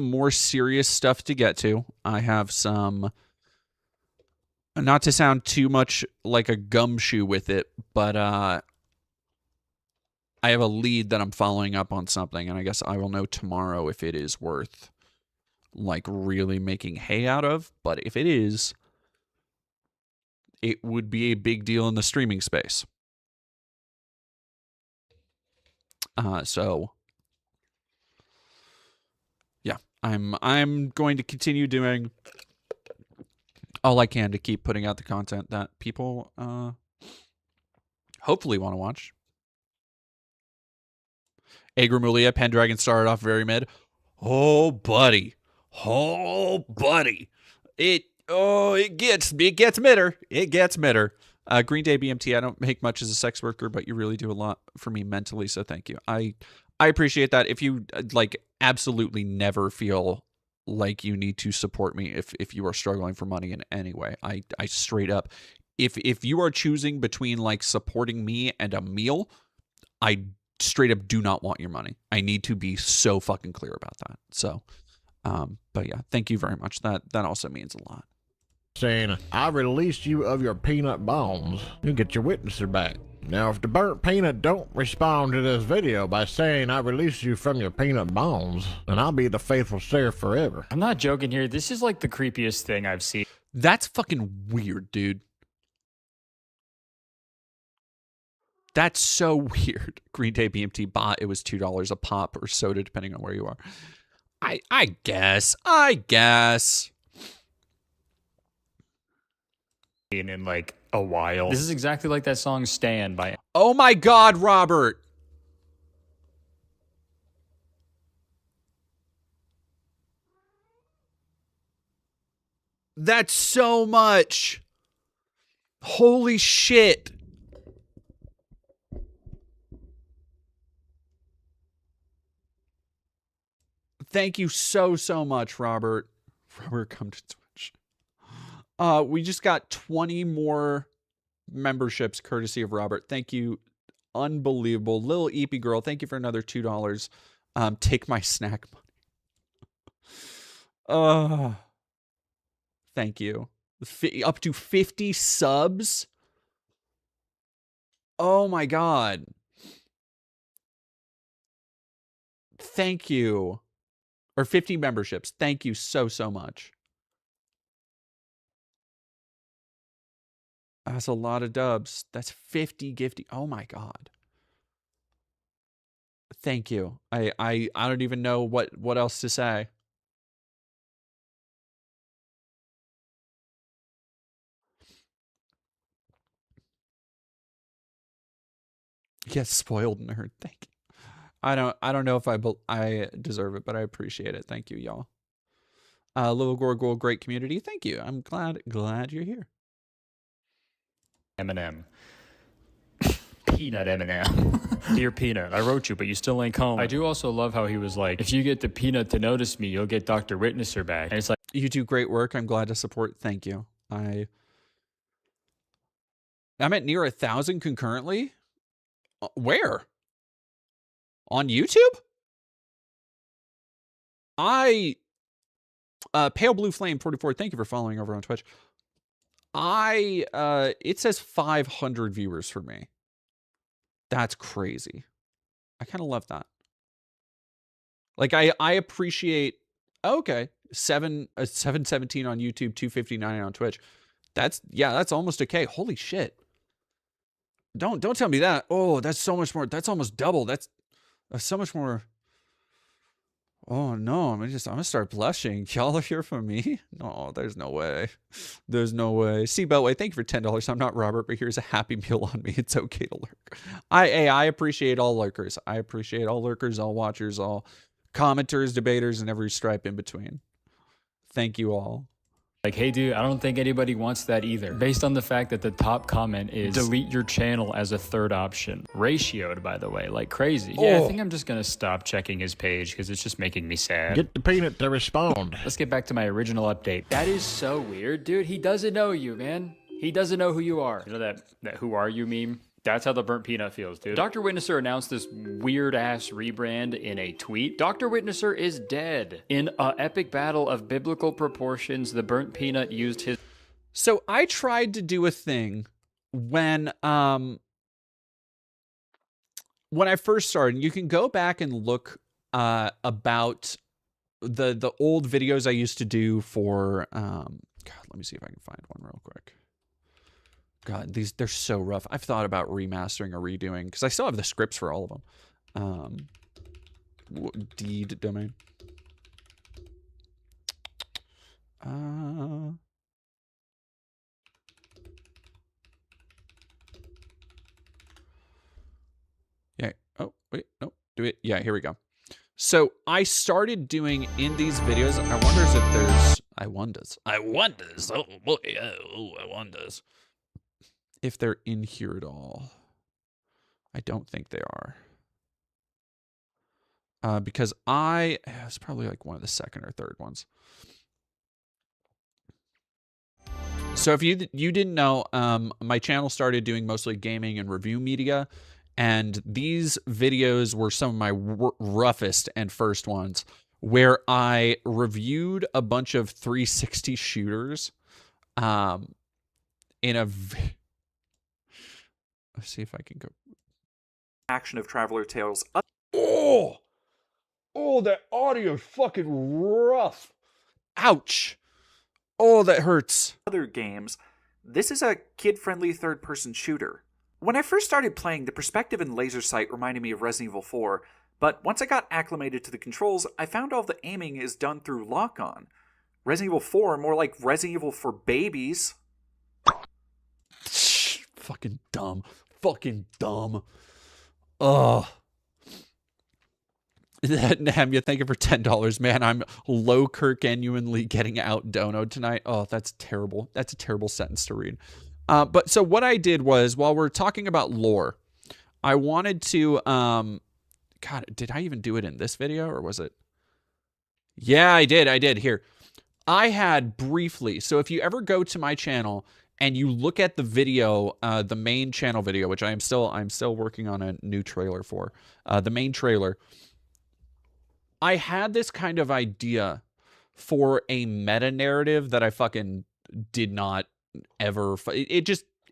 more serious stuff to get to. I have some, not to sound too much like a gumshoe with it, but I have a lead that I'm following up on something, and I guess I will know tomorrow if it is worth like really making hay out of. But if it is, it would be a big deal in the streaming space. So yeah, I'm going to continue doing all I can to keep putting out the content that people hopefully want to watch. Agramulia, Pendragon started off very mid. Oh buddy. It gets midder. It gets midder. Green Day BMT, I don't make much as a sex worker, but you really do a lot for me mentally, so thank you. I appreciate that. If you like absolutely never feel like you need to support me if you are struggling for money in any way. I straight up, if you are choosing between like supporting me and a meal, I straight up do not want your money. I need to be so fucking clear about that. So but yeah, thank you very much. That also means a lot. saying, I released you of your peanut bones. You get your witnesser back. Now, if the burnt peanut don't respond to this video by saying I released you from your peanut bones, then I'll be the faithful serf forever. I'm not joking here. This is like the creepiest thing I've seen. That's fucking weird, dude. That's so weird. Green Day BMT bot, it was $2 a pop or soda, depending on where you are. I guess. In like a while. This is exactly like that song Stand by... Oh my God, Robert. That's so much. Holy shit. Thank you so much, Robert. Robert, come to Twitch. We just got 20 more memberships courtesy of Robert. Thank you. Unbelievable. Lil Eepy Girl, thank you for another $2. Take my snack money. Thank you. Up to 50 subs. Oh my God. Thank you. Or 50 memberships. Thank you so much. That's a lot of dubs. That's 50 gifty. Oh my God. Thank you. I don't even know what else to say. Yes, spoiled nerd. Thank you. I don't know if I deserve it, but I appreciate it. Thank you, y'all. Little Gorgol, great community. Thank you. I'm glad you're here. Eminem. Peanut Eminem. Dear Peanut, I wrote you, but you still ain't calling. I do also love how he was like, if you get the Peanut to notice me, you'll get Dr. Witnesser back. And it's like, you do great work. I'm glad to support. Thank you. I'm at near 1,000 concurrently. Where? On YouTube? Pale Blue Flame 44, thank you for following over on Twitch. It says 500 viewers for me. That's crazy. I kind of love that. Like, I appreciate, okay, 717 on YouTube, 259 on Twitch. That's almost okay. Holy shit. Don't tell me that. Oh, that's so much more. That's almost double. That's so much more. Oh no, I'm gonna start blushing. Y'all are here for me? No, there's no way. There's no way. See, Beltway, thank you for $10. I'm not Robert, but here's a happy meal on me. It's okay to lurk. I appreciate all lurkers. I appreciate all lurkers, all watchers, all commenters, debaters, and every stripe in between. Thank you all. Like, hey dude, I don't think anybody wants that either. Based on the fact that the top comment is delete your channel as a third option. Ratioed, by the way, like crazy. Yeah, I think I'm just gonna stop checking his page because it's just making me sad. Get the Peanut to respond. Let's get back to my original update. That is so weird, dude. He doesn't know you, man. He doesn't know who you are. You know that who are you meme? That's how the burnt peanut feels, dude. Dr. Witnesser announced this weird-ass rebrand in a tweet. Dr. Witnesser is dead. In an epic battle of biblical proportions, the burnt peanut used his... So I tried to do a thing when I first started. You can go back and look about the old videos I used to do for... God, let me see if I can find one real quick. God, they're so rough. I've thought about remastering or redoing because I still have the scripts for all of them. Deed domain. Yeah. Oh, wait. No. Do it. Yeah, here we go. So I started doing in these videos. I wonder if there's... I wonders. Oh, boy. Oh, I wonders. If they're in here at all. I don't think they are. Because it's probably like one of the second or third ones. So if you didn't know, my channel started doing mostly gaming and review media. And these videos were some of my roughest and first ones where I reviewed a bunch of 360 shooters. In a let's see if I can go. Action of Traveler Tales. Oh, that audio is fucking rough. Ouch. Oh, that hurts. Other games. This is a kid-friendly third-person shooter. When I first started playing, the perspective in Laser Sight reminded me of Resident Evil 4, but once I got acclimated to the controls, I found all the aiming is done through lock-on. Resident Evil 4 more like Resident Evil for babies. Fucking dumb. Fucking dumb. Ugh. Nehemia, thank you for $10. Man, I'm low genuinely getting out dono tonight. Oh, that's terrible. That's a terrible sentence to read. But so what I did was, while we're talking about lore, I wanted to, God, did I even do it in this video or was it? Yeah, I did. Here. I had briefly, so if you ever go to my channel and you look at the video, the main channel video, which I'm still working on a new trailer for, the main trailer, I had this kind of idea for a meta narrative that I fucking did not ever. It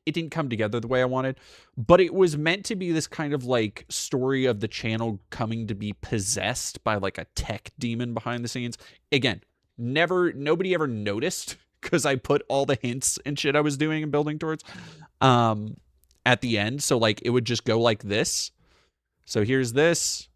didn't come together the way I wanted, but it was meant to be this kind of like story of the channel coming to be possessed by like a tech demon behind the scenes. Again, nobody ever noticed because I put all the hints and shit I was doing and building towards at the end. So like it would just go like this. So here's this.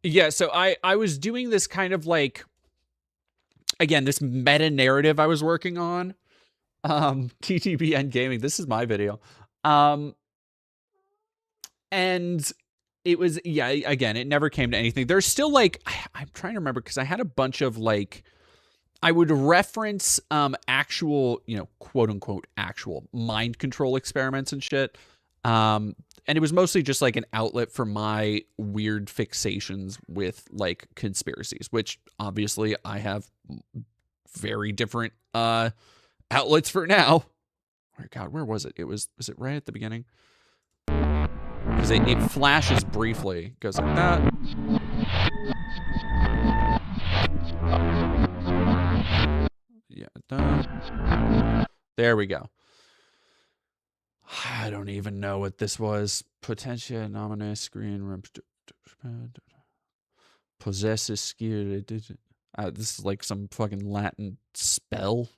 Yeah, so I was doing this kind of like, again, this meta narrative I was working on. TTBN Gaming, this is my video. And it was, yeah, again, it never came to anything. There's still like, I'm trying to remember because I had a bunch of like, I would reference actual, quote unquote, actual mind control experiments and shit. And it was mostly just like an outlet for my weird fixations with like conspiracies, which obviously I have very different outlets for now. Oh God, where was it? Was it right at the beginning? Because it flashes briefly, goes like that. Yeah, there we go. I don't even know what this was. Potentia nominee screen possesses skill. This is like some fucking Latin spell,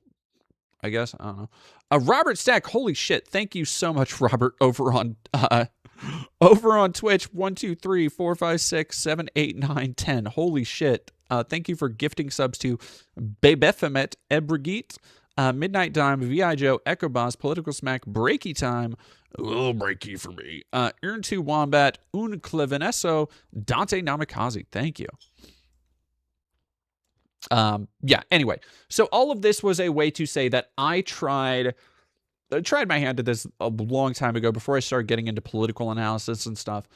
I guess. I don't know. Robert Stack, holy shit! Thank you so much, Robert. Over on Twitch, 1, 2, 3, 4, 5, 6, 7, 8, 9, 10. Holy shit! Thank you for gifting subs to Bebephomet, Ebrigit, Midnight Dime, VI Joe, Echo Boss, Political Smack, Breaky Time, a little breaky for me, Earn2 Wombat, Un Clevenesso, Dante Namikaze. Thank you. Yeah, anyway, so all of this was a way to say that I tried my hand at this a long time ago before I started getting into political analysis and stuff.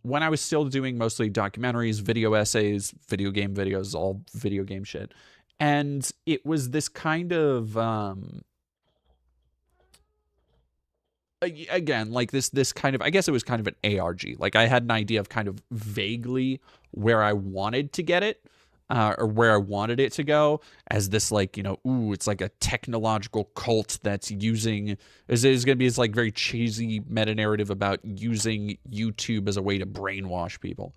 when I was still doing mostly documentaries, video essays, video game videos, all video game shit. And it was this kind of, again, like this kind of, I guess it was kind of an ARG. Like I had an idea of kind of vaguely where I wanted to get it, or where I wanted it to go, as this, like, you know, ooh, it's like a technological cult that's using, is going to be this like very cheesy meta narrative about using YouTube as a way to brainwash people.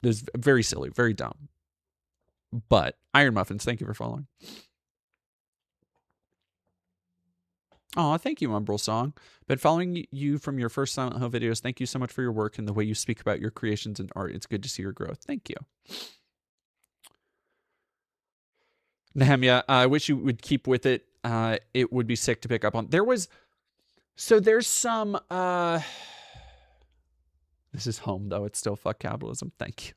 This very silly, very dumb. But Iron Muffins, thank you for following. Oh, thank you, Umbral Song. Been following you from your first Silent Hill videos. Thank you so much for your work and the way you speak about your creations and art. It's good to see your growth. Thank you. Nehemia, I wish you would keep with it. It would be sick to pick up on. There's some, this is home though. It's still fuck capitalism. Thank you.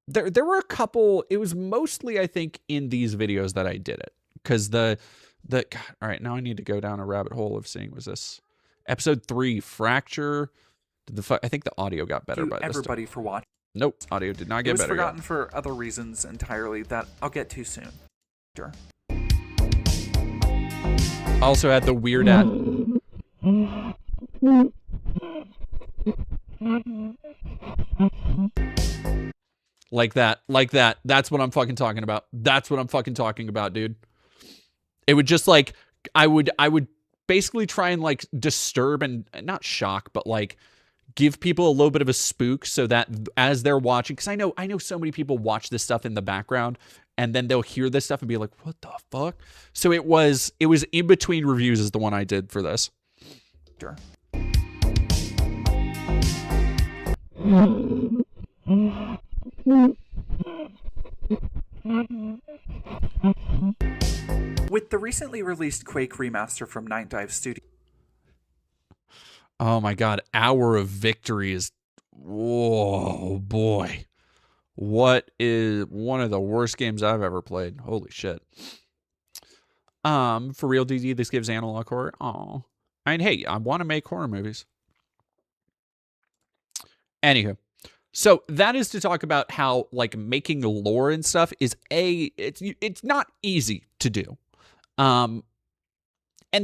There were a couple, it was mostly, I think, in these videos that I did it. Because God, all right, now I need to go down a rabbit hole of seeing, was this episode 3, Fracture? I think the audio got better by this time. Everybody for watching. Nope, audio did not get better. It was forgotten for other reasons entirely that I'll get to soon. Sure. Also had the weird ad. Like that. That's what I'm fucking talking about. That's what I'm fucking talking about, dude. It would just like, I would basically try and like disturb and not shock, but like give people a little bit of a spook so that as they're watching, because I know so many people watch this stuff in the background and then they'll hear this stuff and be like, what the fuck? So it was in between reviews is the one I did for this. Sure. With the recently released Quake remaster from Night Dive Studio. Oh my god, Hour of Victory is, whoa boy. What is one of the worst games I've ever played. Holy shit. For real, DD, this gives analog horror. Oh. I mean, hey, I want to make horror movies. Anywho. So that is to talk about how like making lore and stuff is it's not easy to do. And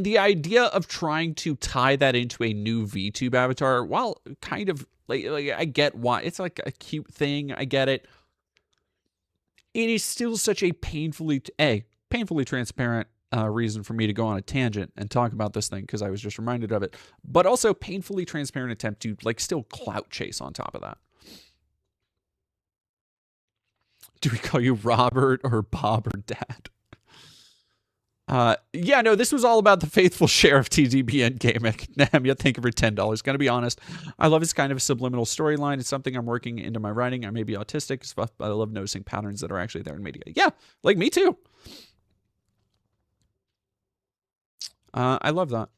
the idea of trying to tie that into a new VTube avatar, while kind of like I get why it's like a cute thing, I get it. It is still such a painfully transparent reason for me to go on a tangent and talk about this thing because I was just reminded of it, but also painfully transparent attempt to like still clout chase on top of that. Do we call you Robert or Bob or Dad? Yeah, no, this was all about the faithful share of TDBN gimmick. Yeah, thank you for $10. Gonna be honest, I love this kind of a subliminal storyline. It's something I'm working into my writing. I may be autistic, but I love noticing patterns that are actually there in media. Yeah, like me too. I love that.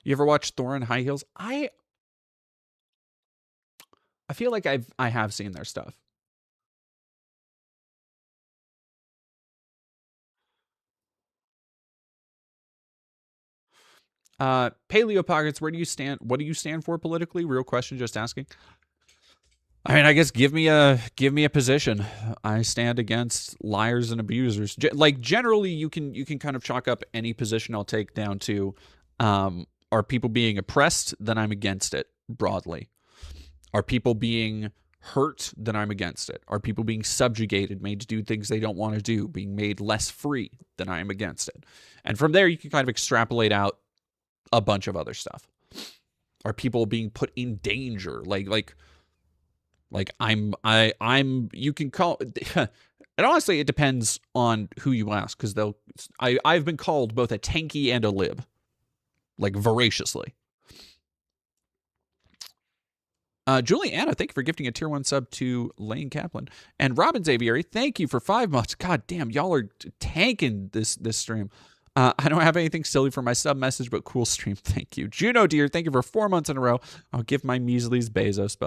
You ever watch Thor in High Heels? I feel like I have seen their stuff. Paleo Pockets, where do you stand? What do you stand for politically? Real question, just asking. I mean, I guess give me a position. I stand against liars and abusers. Like generally, you can kind of chalk up any position I'll take down to, are people being oppressed? Then I'm against it broadly. Are people being hurt? Then I'm against it. Are people being subjugated, made to do things they don't want to do, being made less free? Then I am against it. And from there, you can kind of extrapolate out a bunch of other stuff. Are people being put in danger? Like I'm you can call and honestly it depends on who you ask, because I've been called both a tanky and a lib, like voraciously. Juliana, thank you for gifting a tier 1 sub to Lane Kaplan. And Robin Xavieri, thank you for 5 months. God damn, y'all are tanking this stream. I don't have anything silly for my sub message, but cool stream. Thank you. Juno Deer, thank you for 4 months in a row. I'll give my measly Bezos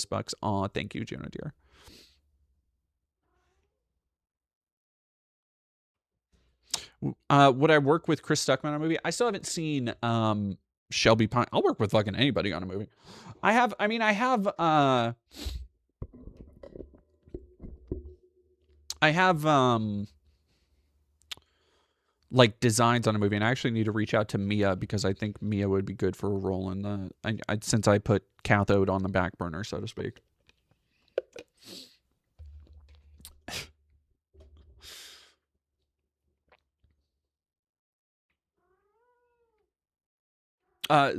bucks. Aw, thank you, Juno Deer. Would I work with Chris Stuckman on a movie? I still haven't seen Shelby Pine. I'll work with fucking anybody on a movie. I have like designs on a movie, and I actually need to reach out to Mia because I think Mia would be good for a role in the since I put Cathode on the back burner, so to speak.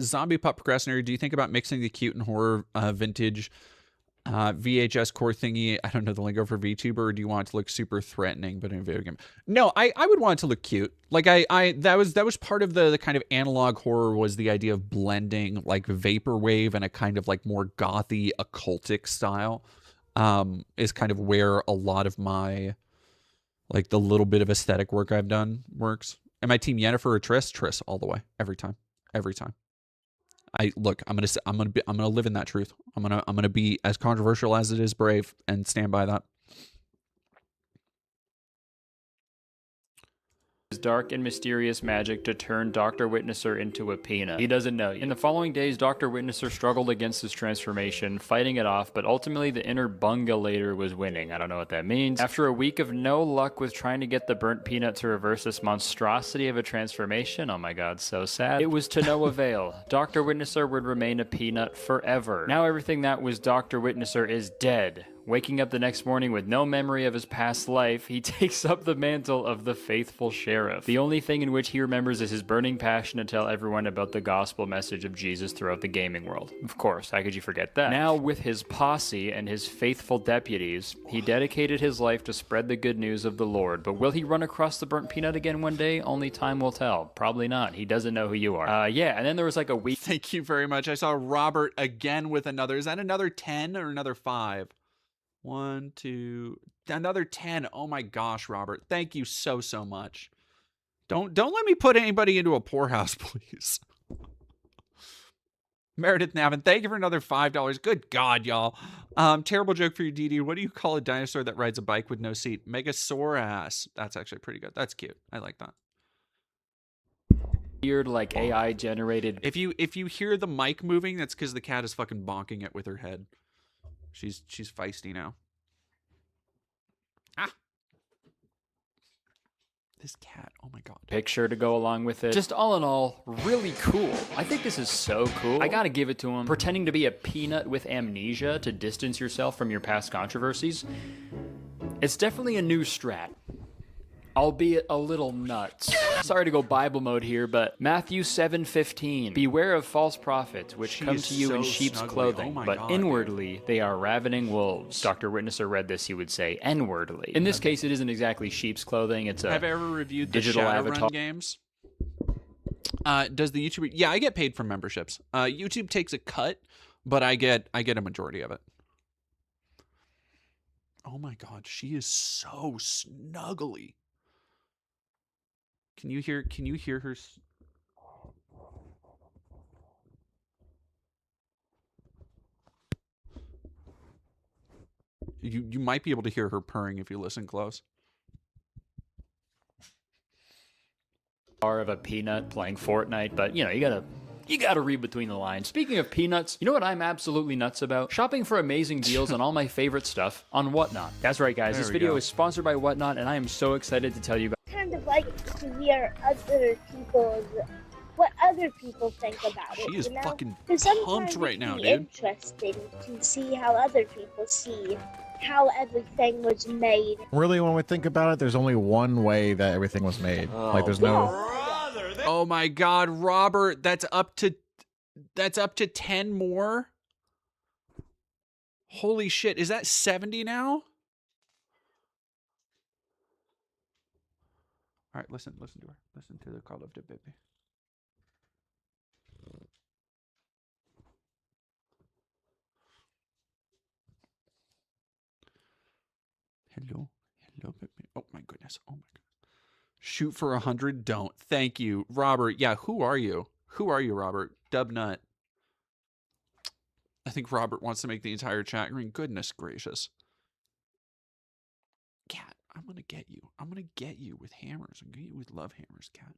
Zombie Pup Procrastinator, do you think about mixing the cute and horror vintage VHS core thingy? I don't know the lingo for VTuber. Or do you want it to look super threatening, but in a video game? No, I would want it to look cute. Like that was part of the kind of analog horror, was the idea of blending like vaporwave and a kind of like more gothy occultic style. Is kind of where a lot of my like the little bit of aesthetic work I've done works. Am I team Yennefer or Triss? Triss all the way, every time. Every time. I'm gonna live in that truth. I'm gonna be as controversial as it is brave and stand by that. Dark and mysterious magic to turn Dr. Witnesser into a peanut. He doesn't know yet. In the following days, Dr. Witnesser struggled against his transformation, fighting it off, but ultimately the inner bungalator was winning. I don't know what that means. After a week of no luck with trying to get the burnt peanut to reverse this monstrosity of a transformation, oh my god, so sad, it was to no avail. Dr. Witnesser would remain a peanut forever. Now everything that was Dr. Witnesser is dead. Waking up the next morning with no memory of his past life, he takes up the mantle of the faithful sheriff. The only thing in which he remembers is his burning passion to tell everyone about the gospel message of Jesus throughout the gaming world. Of course, how could you forget that? Now, with his posse and his faithful deputies, he dedicated his life to spread the good news of the Lord. But will he run across the burnt peanut again one day? Only time will tell. Probably not. He doesn't know who you are. Yeah, and then there was like a week. Thank you very much. I saw Robert again with another. Is that another 10 or another 5? 1, 2, another 10. Oh my gosh, Robert. Thank you so much. Don't let me put anybody into a poorhouse, please. Meredith Navin, thank you for another $5. Good God, y'all. Terrible joke for you, DD. What do you call a dinosaur that rides a bike with no seat? Megasaurus. That's actually pretty good. That's cute. I like that. Weird, like AI generated. If you hear the mic moving, that's because the cat is fucking bonking it with her head. She's feisty now. Ah. This cat, oh my god. Picture to go along with it. Just all in all, really cool. I think this is so cool. I gotta give it to him. Pretending to be a peanut with amnesia to distance yourself from your past controversies. It's definitely a new strat. Albeit a little nuts. Sorry to go Bible mode here, but Matthew 7:15. Beware of false prophets, which come to you in sheep's clothing, but inwardly they are ravening wolves. Dr. Witnesser read this, he would say inwardly. In this case, it isn't exactly sheep's clothing. It's a Have I ever reviewed digital the avatar games? Does the YouTube? Yeah, I get paid for memberships. YouTube takes a cut, but I get a majority of it. Oh my god, she is so snuggly. Can you hear her? You might be able to hear her purring if you listen close. Of a peanut playing Fortnite, but you know, you gotta read between the lines. Speaking of peanuts, you know what I'm absolutely nuts about? Shopping for amazing deals on all my favorite stuff on Whatnot. That's right, guys. This video is sponsored by Whatnot, and I am so excited to tell you about. Kind of like to hear what other people think about it. She is you know? fucking Sometimes pumped right now, it's dude. Interesting to see how other people see how everything was made. Really, when we think about it, there's only one way that everything was made. Like, there's no. Oh my god, Robert, that's up to 10 more? Holy shit, is that 70 now? All right, listen to her. Listen to the call of the baby. Hello, baby. Oh my goodness. Oh my god. Shoot for 100. Don't. Thank you, Robert. Yeah, who are you? Who are you, Robert? Dubnut. I think Robert wants to make the entire chat green. Goodness gracious. Cat. I'm gonna get you. I'm gonna get you with hammers. I'm gonna get you with love hammers, cat.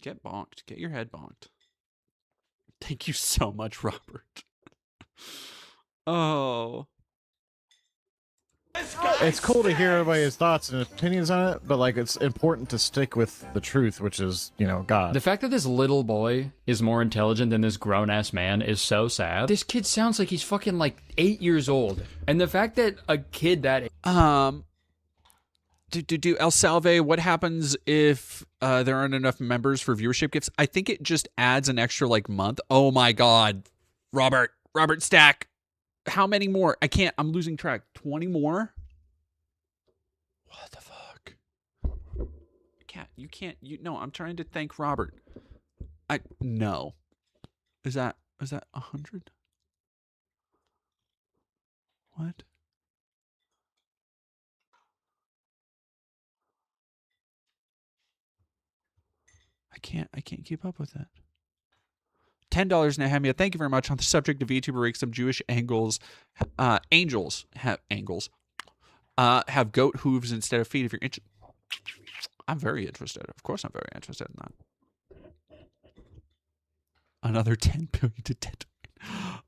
Get bonked. Get your head bonked. Thank you so much, Robert. Oh. It's cool to hear everybody's thoughts and opinions on it, but like it's important to stick with the truth, which is, you know, God. The fact that this little boy is more intelligent than this grown-ass man is so sad. This kid sounds like he's fucking like 8 years old. And the fact that a kid that... Do El Salve, what happens if there aren't enough members for viewership gifts? I think it just adds an extra like month. Oh my God. Robert Stack. How many more? I can't. I'm losing track. 20 more? What the fuck? You can't. No, I'm trying to thank Robert. No. Is that 100? What? I can't keep up with that. $10, Nehemia. Thank you very much. On the subject of VTuber rakes, some Jewish angels have goat hooves instead of feet. If you're interested, I'm very interested. Of course, I'm very interested in that. Another 10 billion to 10.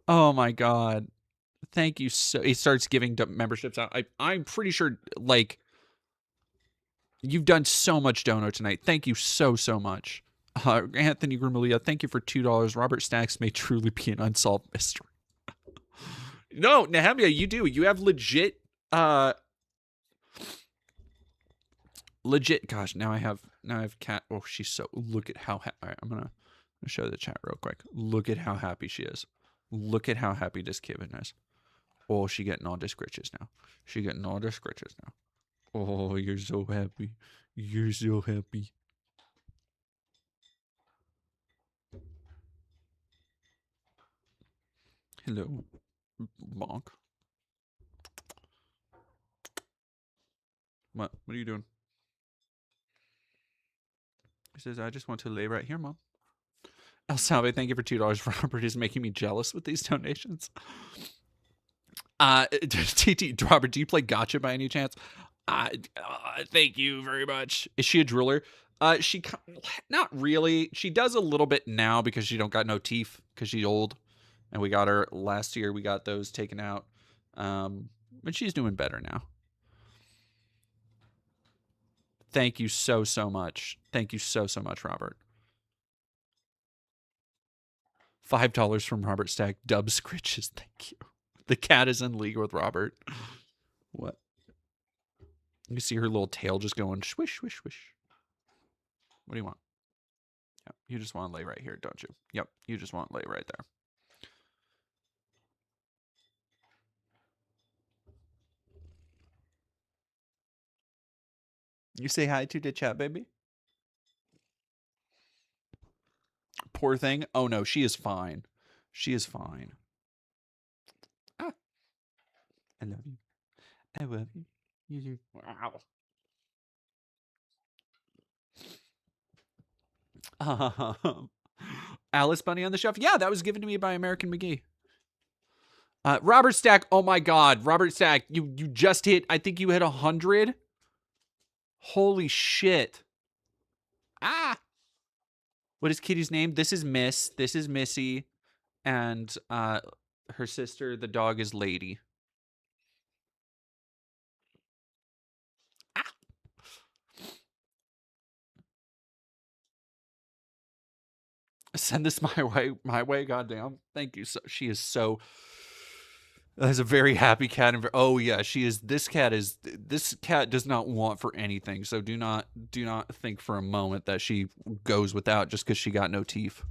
Oh my God! Thank you so. He starts giving memberships out. I'm pretty sure like you've done so much dono tonight. Thank you so much. Anthony Grumalia, thank you for $2. Robert Stacks may truly be an unsolved mystery. No, Nehemia, you do. You have legit, gosh, now I have cat. Oh, she's so, look at how, all right, I'm gonna show the chat real quick. Look at how happy she is. Look at how happy this Kevin is. Oh, she getting all the scritches now. She getting all the scritches now. Oh, you're so happy. You're so happy. Hello, bonk. What are you doing? He says, I just want to lay right here, Mom. El Salve, thank you for $2. Robert is making me jealous with these donations. TT, Robert, do you play Gotcha by any chance? Thank you very much. Is she a driller? She not really. She does a little bit now because she don't got no teeth because she's old. And we got her last year. We got those taken out. But she's doing better now. Thank you so much. Thank you so much, Robert. $5 from Robert Stack. Dub scritches. Thank you. The cat is in league with Robert. What? You can see her little tail just going swish, swish, swish. What do you want? Yep, you just want to lay right here, don't you? Yep, you just want to lay right there. You say hi to the chat, baby? Poor thing. Oh, no, she is fine. She is fine. Ah. I love you. I love you. You do. Wow. Alice Bunny on the shelf. Yeah, that was given to me by American McGee. Robert Stack. Oh, my God. Robert Stack, you just hit, I think you hit 100. Holy shit. Ah. What is Kitty's name? This is Miss. This is Missy. And her sister, the dog, is Lady. Ah. Send this my way, goddamn. Thank you. So she is so has a very happy cat and oh yeah, she is this cat does not want for anything. So do not think for a moment that she goes without just because she got no teeth.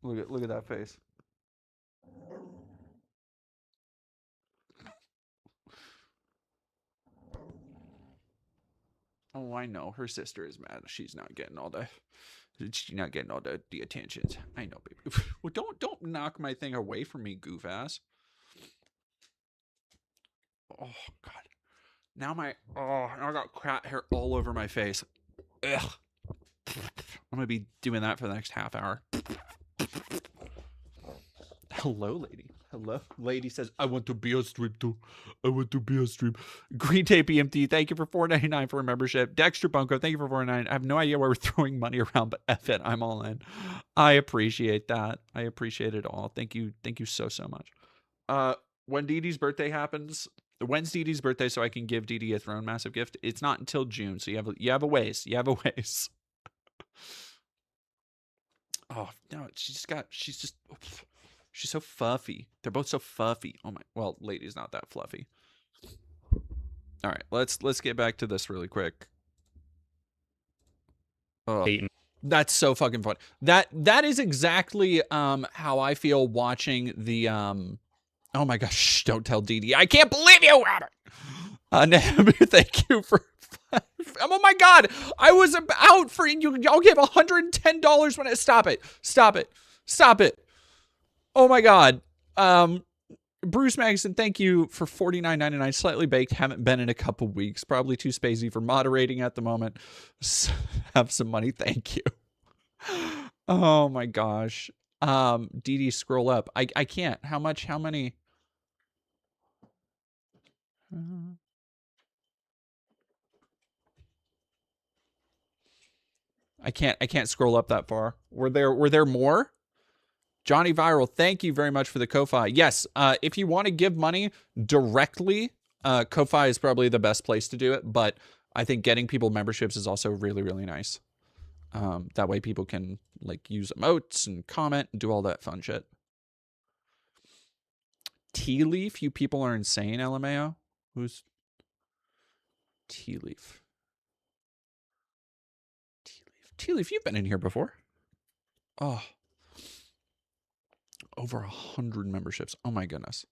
Look at that face. Oh, I know. Her sister is mad. She's not getting all the attentions. I know, baby. Well, don't knock my thing away from me, goof ass. Oh God. Now I got cat hair all over my face. Ugh. I'm gonna be doing that for the next half hour. Hello, lady. Hello? Lady says, I want to be on stream too. I want to be on stream. Green Tape EMT, thank you for $4.99 for a membership. Dexter Bunko, thank you for $4.99. I have no idea why we're throwing money around, but F it, I'm all in. I appreciate that. I appreciate it all. Thank you so much. When Dee Dee's birthday happens, when's Dee Dee's birthday so I can give Dee Dee a Throne Massive gift? It's not until June, so you have a ways. You have a ways. Oh, no, she's so fluffy. They're both so fluffy. Oh my, well, Lady's not that fluffy. All right, let's get back to this really quick. Oh, that's so fucking fun. That is exactly how I feel watching the oh my gosh, shh, don't tell Dee Dee. I can't believe you, Robert. Thank you for oh my god, I was out for you. Y'all gave $110 when stop it. Oh my god. Bruce Magson, thank you for $49.99. Slightly baked. Haven't been in a couple weeks. Probably too spacey for moderating at the moment. Have some money. Thank you. Oh my gosh. Dee Dee, scroll up. I can't. How many? I can't scroll up that far. Were there more? Johnny Viral, thank you very much for the Ko-Fi. Yes, if you want to give money directly, Ko-Fi is probably the best place to do it, but I think getting people memberships is also really, really nice. That way people can like use emotes and comment and do all that fun shit. Tea Leaf, you people are insane, LMAO. Who's Tea Leaf? Tea Leaf, you've been in here before. Oh. Over 100 memberships. Oh my goodness.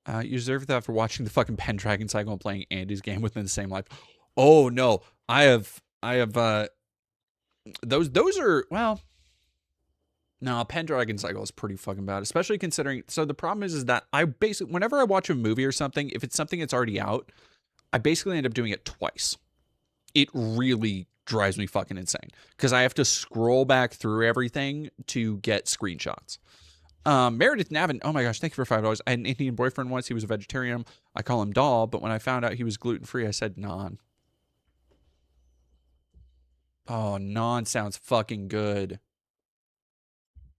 You deserve that for watching the fucking Pendragon cycle and playing Andy's game within the same life. Oh no. I have those are, well, no, Pendragon cycle is pretty fucking bad, especially considering, so the problem is that I basically, whenever I watch a movie or something, if it's something that's already out, I basically end up doing it twice. It really drives me fucking insane because I have to scroll back through everything to get screenshots. Meredith Navin, oh my gosh, thank you for $5. I had an Indian boyfriend once. He was a vegetarian. I call him Doll, but when I found out he was gluten-free, I said non. Oh, non sounds fucking good.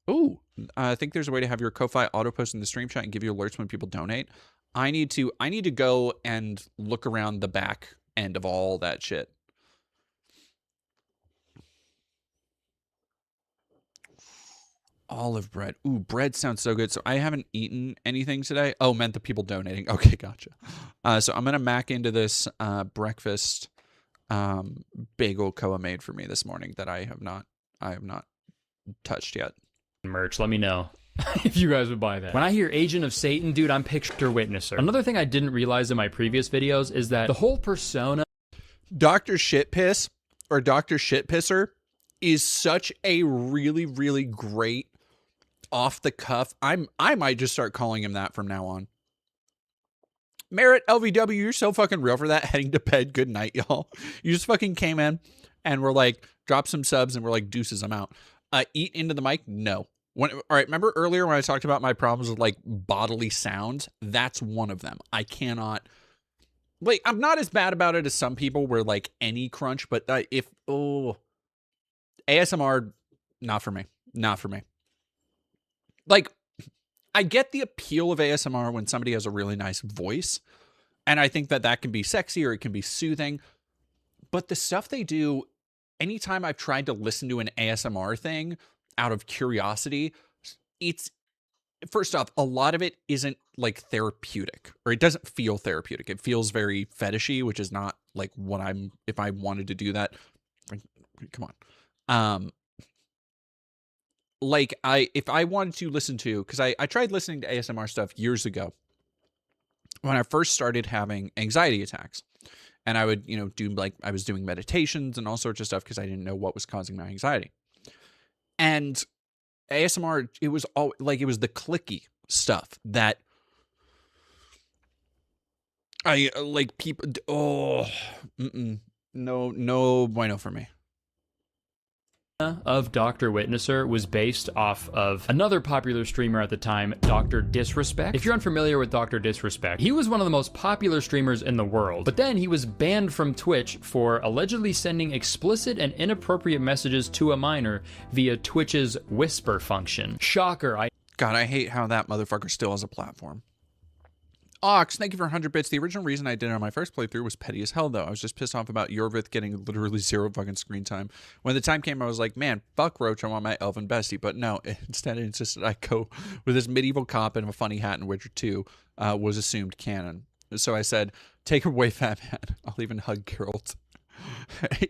Ooh, I think there's a way to have your Ko-Fi auto-post in the stream chat and give you alerts when people donate. I need to go and look around the back end of all that shit. Olive bread. Ooh, bread sounds so good. So I haven't eaten anything today. Oh, meant the people donating. Okay, gotcha. So I'm going to mac into this breakfast bagel Koa made for me this morning that I have not touched yet. Merch, let me know if you guys would buy that. When I hear Agent of Satan, dude, I'm picture witnesser. Another thing I didn't realize in my previous videos is that the whole persona Dr. Shitpiss or Dr. Shitpisser is such a really, really great off the cuff. I might just start calling him that from now on. Merritt LVW, you're so fucking real for that. Heading to bed. Good night, y'all. You just fucking came in and we're like, drop some subs and we're like, deuces, I'm out. Eat into the mic? No. All right, remember earlier when I talked about my problems with like bodily sounds? That's one of them. I cannot, like, I'm not as bad about it as some people where like any crunch, but ASMR, not for me. Not for me. Like, I get the appeal of ASMR when somebody has a really nice voice, and I think that can be sexy or it can be soothing, but the stuff they do, anytime I've tried to listen to an ASMR thing out of curiosity, it's, first off, a lot of it isn't like therapeutic, or it doesn't feel therapeutic. It feels very fetishy, which is not like what if I wanted to do that, come on. Like if I wanted to listen to, because I tried listening to ASMR stuff years ago when I first started having anxiety attacks, and I would, do like, I was doing meditations and all sorts of stuff because I didn't know what was causing my anxiety. And ASMR, it was all like, it was the clicky stuff that I like people. Oh, no bueno for me. of Dr. Witnesser was based off of another popular streamer at the time, Dr. Disrespect. If you're unfamiliar with Dr. Disrespect, he was one of the most popular streamers in the world, but then he was banned from Twitch for allegedly sending explicit and inappropriate messages to a minor via Twitch's whisper function. Shocker. God, I hate how that motherfucker still has a platform. Ox, thank you for 100 bits. The original reason I did it on my first playthrough was petty as hell, though. I was just pissed off about Yorvith getting literally 0 fucking screen time. When the time came, I was like, man, fuck Roach, I want my elven bestie. But no, instead it insisted I go with this medieval cop and a funny hat in Witcher 2 was assumed canon. So I said, take her away, fat man. I'll even hug Geralt.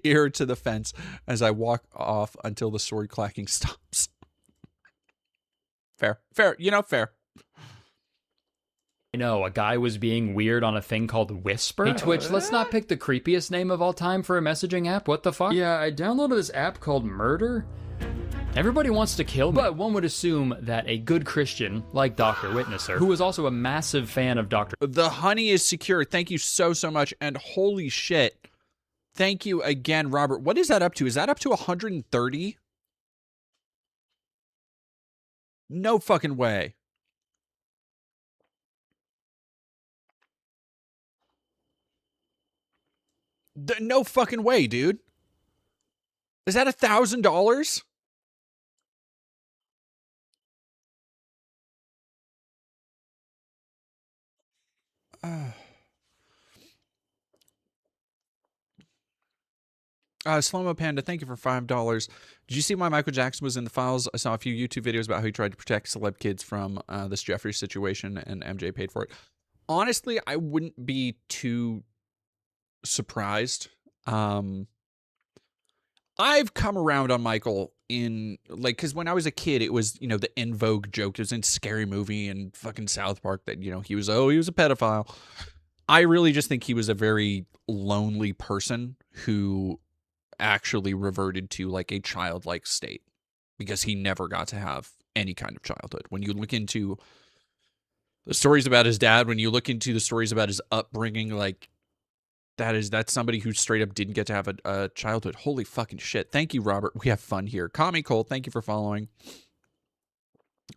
Ear to the fence as I walk off until the sword clacking stops. Fair. Fair. You know, fair. I know, a guy was being weird on a thing called Whisper. Hey Twitch, let's not pick the creepiest name of all time for a messaging app. What the fuck? Yeah, I downloaded this app called Murder. Everybody wants to kill me, but one would assume that a good Christian, like Dr. Witnesser, who was also a massive fan of Dr. The honey is secure. Thank you so much. And holy shit. Thank you again, Robert. What is that up to? Is that up to 130? No fucking way. No fucking way, dude. Is that $1,000? Slow-mo Panda, thank you for $5. Did you see why Michael Jackson was in the files? I saw a few YouTube videos about how he tried to protect celeb kids from this Jeffrey situation, and MJ paid for it. Honestly, I wouldn't be too surprised. I've come around on Michael in, like, because when I was a kid, it was, you know, the En Vogue joke. It was in Scary Movie and fucking South Park that, you know, he was a pedophile. I really just think he was a very lonely person who actually reverted to like a childlike state because he never got to have any kind of childhood. When you look into the stories about his dad, when you look into the stories about his upbringing, like, that's somebody who straight up didn't get to have a childhood. Holy fucking shit. Thank you, Robert. We have fun here. Kami Cole, thank you for following.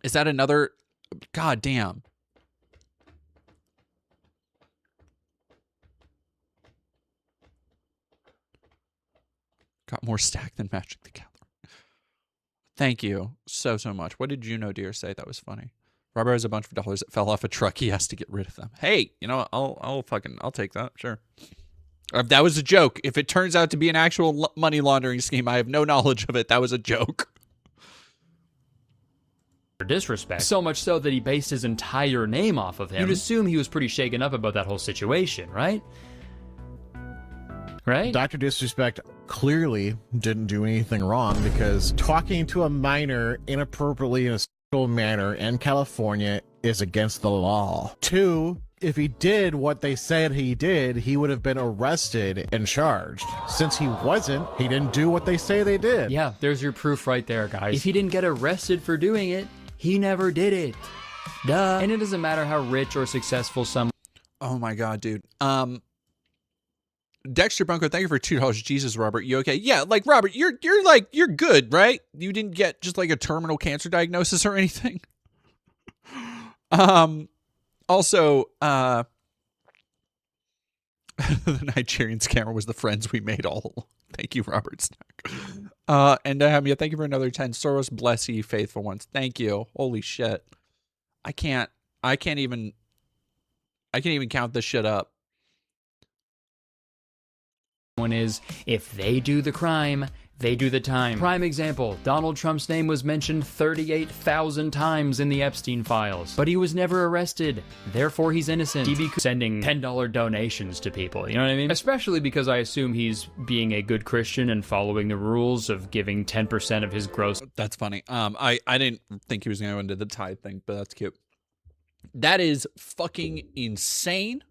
Is that another? God damn. Got more stack than Magic the Gathering. Thank you so much. What did Juno Deer say? That was funny. Robert has a bunch of dollars that fell off a truck. He has to get rid of them. Hey, you know, I'll take that. Sure. That was a joke. If it turns out to be an actual money laundering scheme, I have no knowledge of it. That was a joke. Disrespect. So much so that he based his entire name off of him. You'd assume he was pretty shaken up about that whole situation, right? Right? Dr. Disrespect clearly didn't do anything wrong because talking to a minor inappropriately in a sexual manner in California is against the law. 2, if he did what they said he did, he would have been arrested and charged. Since he wasn't, he didn't do what they say they did. Yeah, there's your proof right there, guys. If he didn't get arrested for doing it, he never did it. Duh. And it doesn't matter how rich or successful someone. Oh my God, dude. Dexter Bunko, thank you for $2. Jesus, Robert, you okay? Yeah, like, Robert, you're good, right? You didn't get just like a terminal cancer diagnosis or anything. Also, the Nigerian scammer was the friends we made all along. Thank you, Robert Snack. And Nehemia, thank you for another 10. Soros bless you, faithful ones. Thank you. Holy shit. I can't even count this shit up. One is, if they do the crime, they do the time. Prime example, Donald Trump's name was mentioned 38,000 times in the Epstein files, but he was never arrested. Therefore, he's innocent. DB sending $10 donations to people, you know what I mean? Especially because I assume he's being a good Christian and following the rules of giving 10% of his gross. That's funny. I didn't think he was going to go into the tithe thing, but that's cute. That is fucking insane.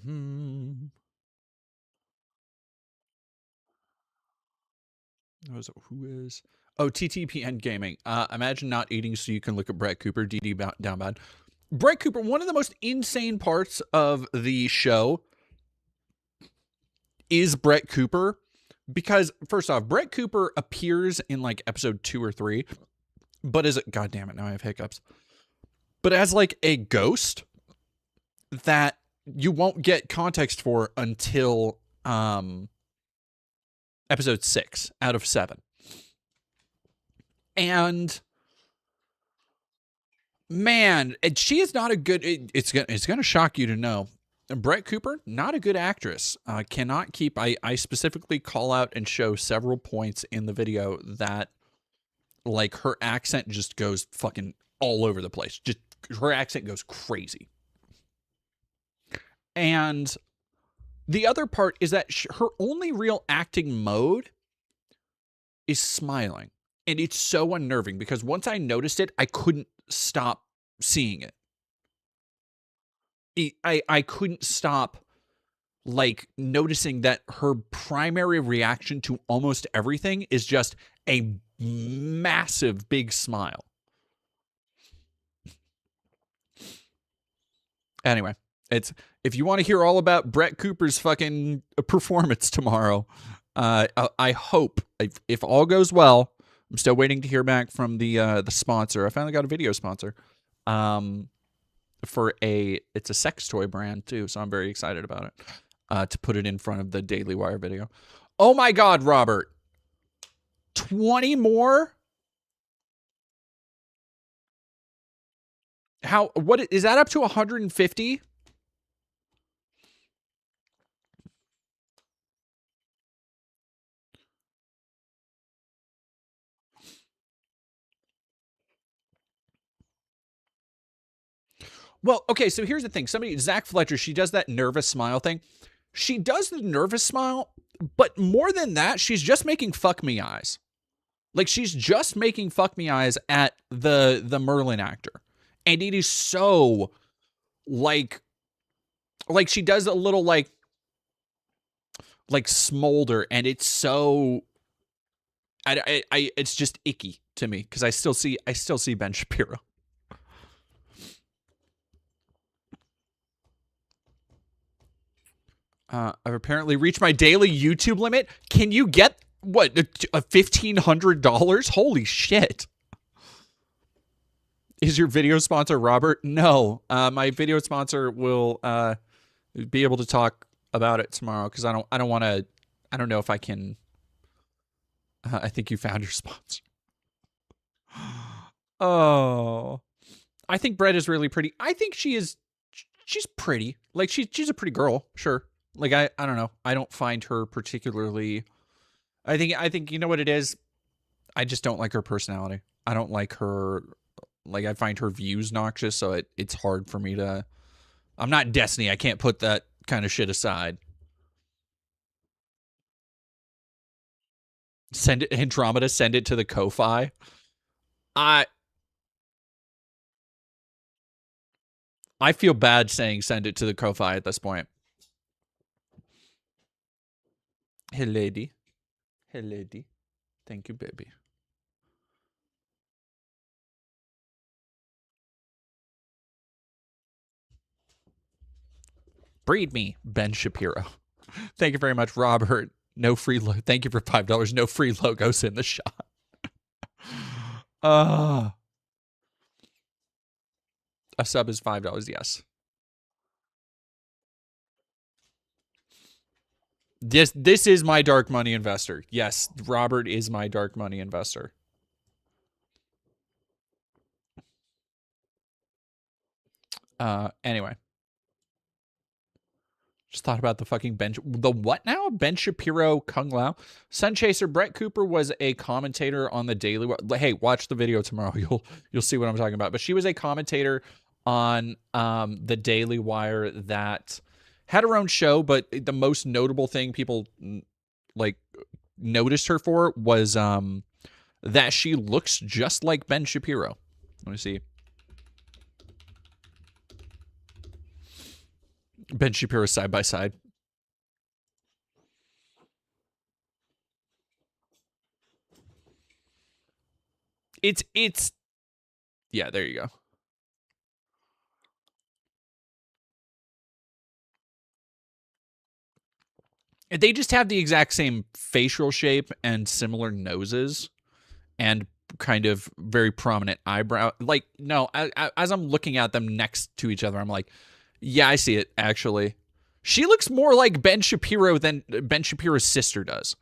Who is? Oh, TTPN Gaming. Imagine not eating so you can look at Brett Cooper. DD down bad. Brett Cooper, one of the most insane parts of the show is Brett Cooper, because first off, Brett Cooper appears in like episode 2 or 3, but as God damn it, now I have hiccups. But as like a ghost that you won't get context for until episode 6 out of 7. And man, she is not a good, it's gonna shock you to know, Brett Cooper, not a good actress. Cannot keep, I specifically call out and show several points in the video that like her accent just goes fucking all over the place. Just her accent goes crazy. And the other part is that her only real acting mode is smiling. And it's so unnerving because once I noticed it, I couldn't stop seeing it. I couldn't stop like noticing that her primary reaction to almost everything is just a massive big smile. Anyway, if you want to hear all about Brett Cooper's fucking performance tomorrow, I hope if all goes well, I'm still waiting to hear back from the sponsor. I finally got a video sponsor. It's a sex toy brand too, so I'm very excited about it. To put it in front of the Daily Wire video. Oh my God, Robert. 20 more? What is that, up to 150? Well, okay, so here's the thing. Zach Fletcher, she does that nervous smile thing. She does the nervous smile, but more than that, she's just making fuck me eyes. Like, she's just making fuck me eyes at the Merlin actor. And it is so, like she does a little, like smolder, and it's so, it's just icky to me, because I still see Ben Shapiro. I've apparently reached my daily YouTube limit. Can you get, what, $1,500? Holy shit. Is your video sponsor Robert? No. My video sponsor will be able to talk about it tomorrow, because I don't know if I can. I think you found your sponsor. Oh. I think Brett is really pretty. I think she's pretty. Like, she's a pretty girl, sure. Like, I don't know. I don't find her particularly, I think you know what it is? I just don't like her personality. I don't like her, like, I find her views noxious, so it's hard for me to, I'm not Destiny. I can't put that kind of shit aside. Send it, Andromeda, send it to the Ko-Fi. I feel bad saying send it to the Ko-Fi at this point. Hey, lady. Hey, lady. Thank you, baby. Breed me, Ben Shapiro. Thank you very much, Robert. No free thank you for $5. No free logos in the shot. A sub is $5, yes. This is my dark money investor. Yes, Robert is my dark money investor. Anyway. Just thought about the fucking the what now? Ben Shapiro, Kung Lao. Sunchaser, Brett Cooper was a commentator on the Daily Wire. Hey, watch the video tomorrow. You'll see what I'm talking about. But she was a commentator on the Daily Wire that had her own show, but the most notable thing people like noticed her for was that she looks just like Ben Shapiro. Let me see. Ben Shapiro side by side. It's yeah, there you go. they just have the exact same facial shape and similar noses and kind of very prominent eyebrow. Like, no, as I'm looking at them next to each other, I'm like, yeah, I see it, actually. She looks more like Ben Shapiro than Ben Shapiro's sister does.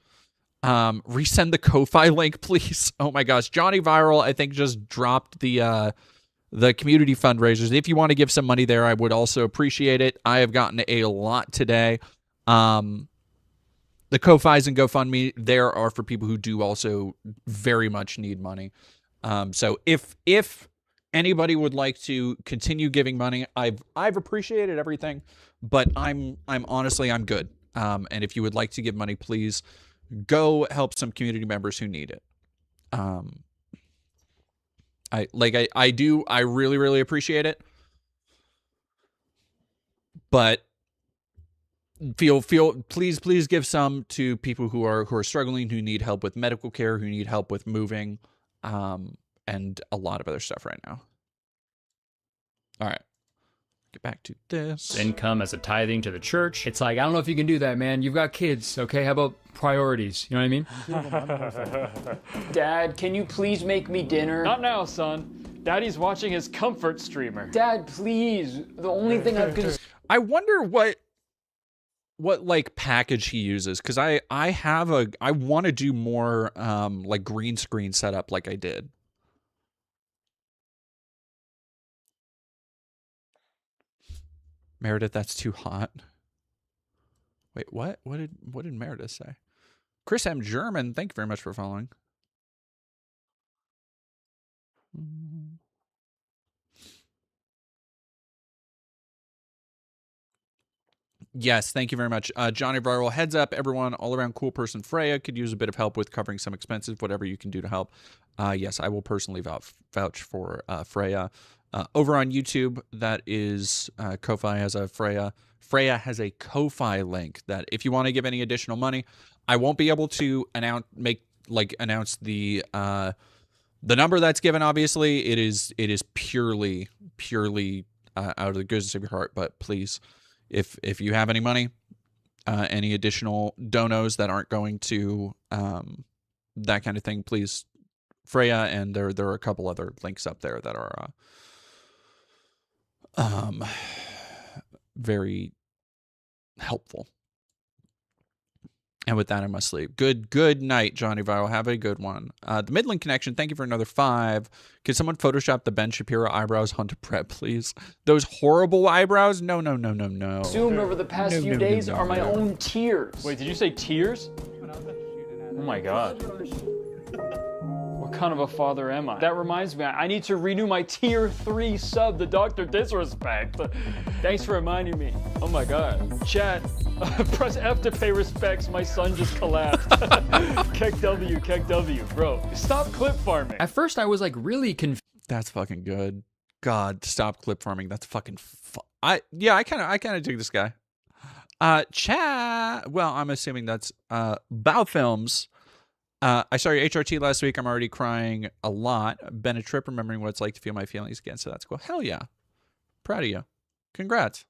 Resend the Ko-Fi link, please. Oh my gosh. Johnny Viral, I think, just dropped the community fundraisers. If you want to give some money there, I would also appreciate it. I have gotten a lot today. The Ko-Fis and GoFundMe there are for people who do also very much need money. So if anybody would like to continue giving money, I've appreciated everything, but I'm honestly, I'm good. And if you would like to give money, please go help some community members who need it. I really, really appreciate it. But please give some to people who are struggling, who need help with medical care, who need help with moving, and a lot of other stuff right now. All right. Get back to this. Income as a tithing to the church. It's like, I don't know if you can do that, man. You've got kids, okay? How about priorities? You know what I mean? Dad, can you please make me dinner? Not now, son. Daddy's watching his comfort streamer. Dad, please. The only thing I've considered. I wonder what like package he uses, because I want to do more like green screen setup like I did. Meredith, that's too hot. Wait, what? What did Meredith say? Chris M. German, thank you very much for following. Yes, thank you very much. Johnny Viral, heads up, everyone, all around cool person Freya could use a bit of help with covering some expenses, whatever you can do to help. Yes, I will personally vouch for Freya. Over on YouTube, that is Ko-Fi has a Freya. Freya has a Ko-Fi link that if you want to give any additional money, I won't be able to announce the number that's given. Obviously, it is purely out of the goodness of your heart. But please, if you have any money, any additional donos that aren't going to that kind of thing, please, Freya, and there are a couple other links up there that are very helpful. And with that, I must leave. Good night, Johnny Viral. Have a good one. The Midland Connection, thank you for another 5. Could someone Photoshop the Ben Shapiro eyebrows onto Brett, please? Those horrible eyebrows? No. Consumed over the past few days are my own tears. Wait, did you say tears? Oh my god. What kind of a father am I? That reminds me, I need to renew my tier 3 sub to Dr. Disrespect. Thanks for reminding me. Oh my god. Chat, press F to pay respects. My son just collapsed. Keck W. Bro, stop clip farming. At first, I was like really confused. That's fucking good. God, stop clip farming. That's fucking I kind of dig this guy. Chat. Well, I'm assuming that's Bow Films. I saw your HRT last week. I'm already crying a lot. Been a trip remembering what it's like to feel my feelings again, so that's cool. Hell yeah. Proud of you. Congrats.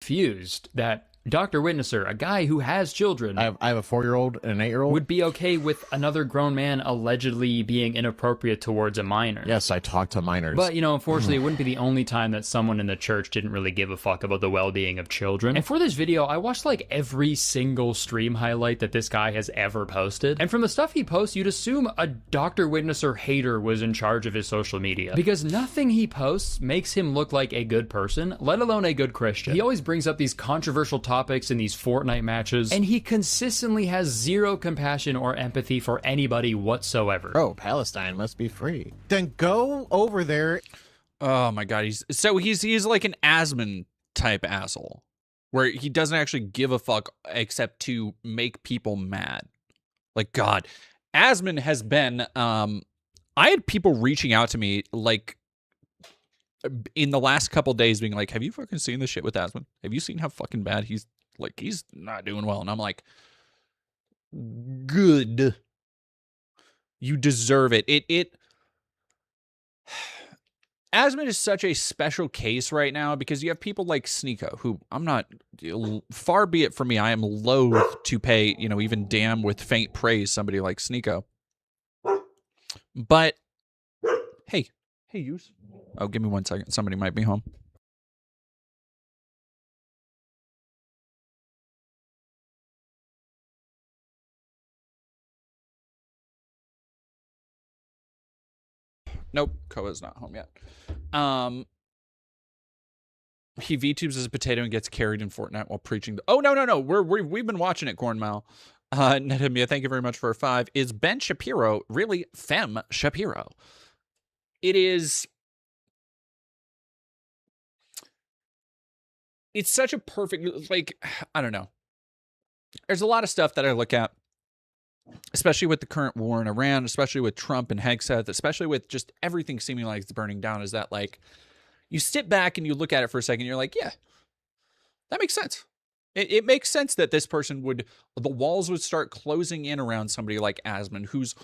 Confused that Dr. Witnesser, a guy who has children, I have a 4-year-old and an 8-year-old, would be okay with another grown man allegedly being inappropriate towards a minor. Yes, I talk to minors. But, unfortunately, it wouldn't be the only time that someone in the church didn't really give a fuck about the well-being of children. And for this video, I watched like every single stream highlight that this guy has ever posted. And from the stuff he posts, you'd assume a Dr. Witnesser hater was in charge of his social media. Because nothing he posts makes him look like a good person, let alone a good Christian. He always brings up these controversial topics in these Fortnite matches, and he consistently has zero compassion or empathy for anybody whatsoever. Bro, Palestine must be free. Then go over there. Oh my god, he's like an Asman type asshole, where he doesn't actually give a fuck except to make people mad. Like, God, Asman has been. I had people reaching out to me like in the last couple days, being like, "Have you fucking seen this shit with Asman? Have you seen how fucking bad he's not doing well?" And I'm like, good. You deserve it. Asmund is such a special case right now because you have people like Sneeko, who I'm not, far be it from me, I am loath to pay, even damn with faint praise somebody like Sneeko. But, hey, Yus. Oh, give me 1 second. Somebody might be home. Nope, Koa's not home yet. He VTubes as a potato and gets carried in Fortnite while preaching. Oh, no. We've been watching it, Cornmal. Nehemia, thank you very much for a 5. Is Ben Shapiro really Femme Shapiro? It is. It's such a perfect, like, I don't know. There's a lot of stuff that I look at, especially with the current war in Iran, especially with Trump and Hegseth, especially with just everything seeming like it's burning down, is that, like, you sit back and you look at it for a second, and you're like, yeah, that makes sense. It makes sense that this person the walls would start closing in around somebody like Asmund, whose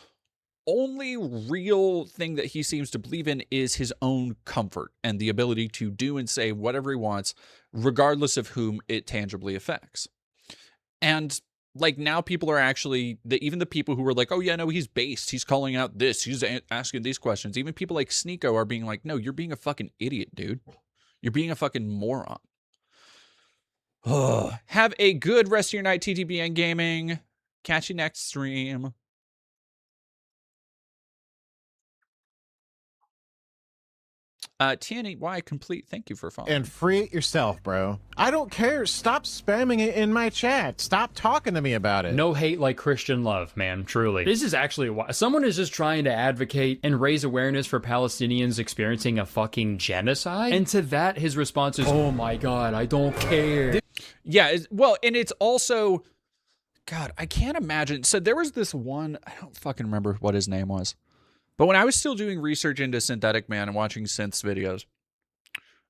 only real thing that he seems to believe in is his own comfort and the ability to do and say whatever he wants, regardless of whom it tangibly affects. And, like, now people are actually, even the people who were like, oh yeah, no, he's based, he's calling out this, he's asking these questions, even people like Sneeko are being like, no, you're being a fucking idiot, dude. You're being a fucking moron. Have a good rest of your night, TTBN Gaming. Catch you next stream. TNY complete, thank you for following. And free it yourself, bro. I don't care. Stop spamming it in my chat. Stop talking to me about it. No hate like Christian love, man, truly. This is actually why someone is just trying to advocate and raise awareness for Palestinians experiencing a fucking genocide. And to that, his response is, oh my God, I don't care. Yeah, well, and it's also, God, I can't imagine. So there was this one, I don't fucking remember what his name was. But when I was still doing research into Synthetic Man and watching synths videos,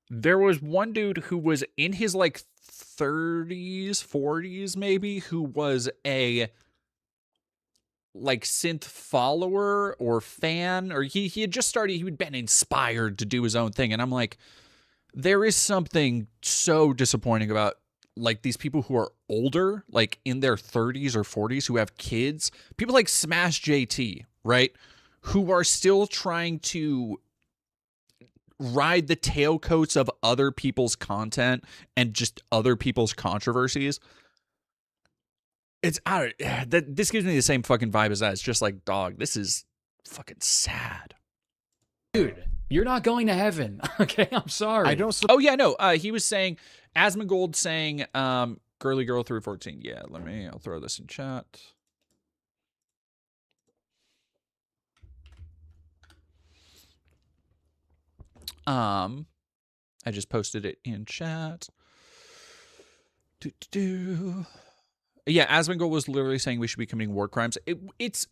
there was one dude who was in his, like, 30s, 40s maybe, who was a, like, synth follower or fan, or he had just started, he had been inspired to do his own thing. And I'm like, there is something so disappointing about, like, these people who are older, like in their 30s or 40s, who have kids, people like Smash JT, right? Who are still trying to ride the tailcoats of other people's content and just other people's controversies. This gives me the same fucking vibe as that. It's just like, dog, this is fucking sad. Dude, you're not going to heaven. Okay, I'm sorry. I don't. Oh yeah, no. He was saying, Asmongold saying, girly girl 314. Yeah, I'll throw this in chat. I just posted it in chat. Yeah, Asmongold was literally saying we should be committing war crimes. It's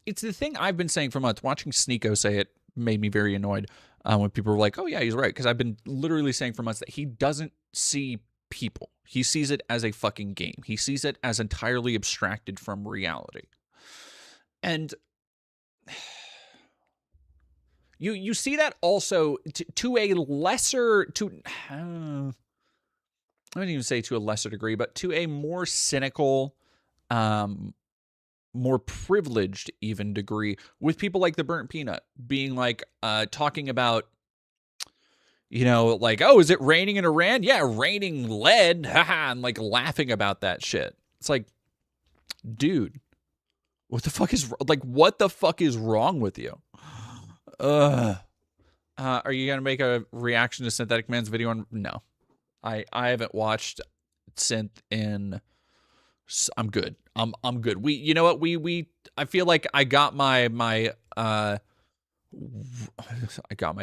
the thing I've been saying for months. Watching Sneeko say it made me very annoyed when people were like, oh yeah, he's right. Because I've been literally saying for months that he doesn't see people. He sees it as a fucking game. He sees it as entirely abstracted from reality. And you see that also to a lesser, I wouldn't even say to a lesser degree, but to a more cynical, more privileged even degree, with people like the Burnt Peanut being like, talking about, like, oh, is it raining in Iran? Yeah, raining lead, haha, and like laughing about that shit. It's like, dude, what the fuck is wrong with you? Are you gonna make a reaction to Synthetic Man's video? No, I haven't watched Synth in. I'm good. I'm good. You know what? I feel like I got my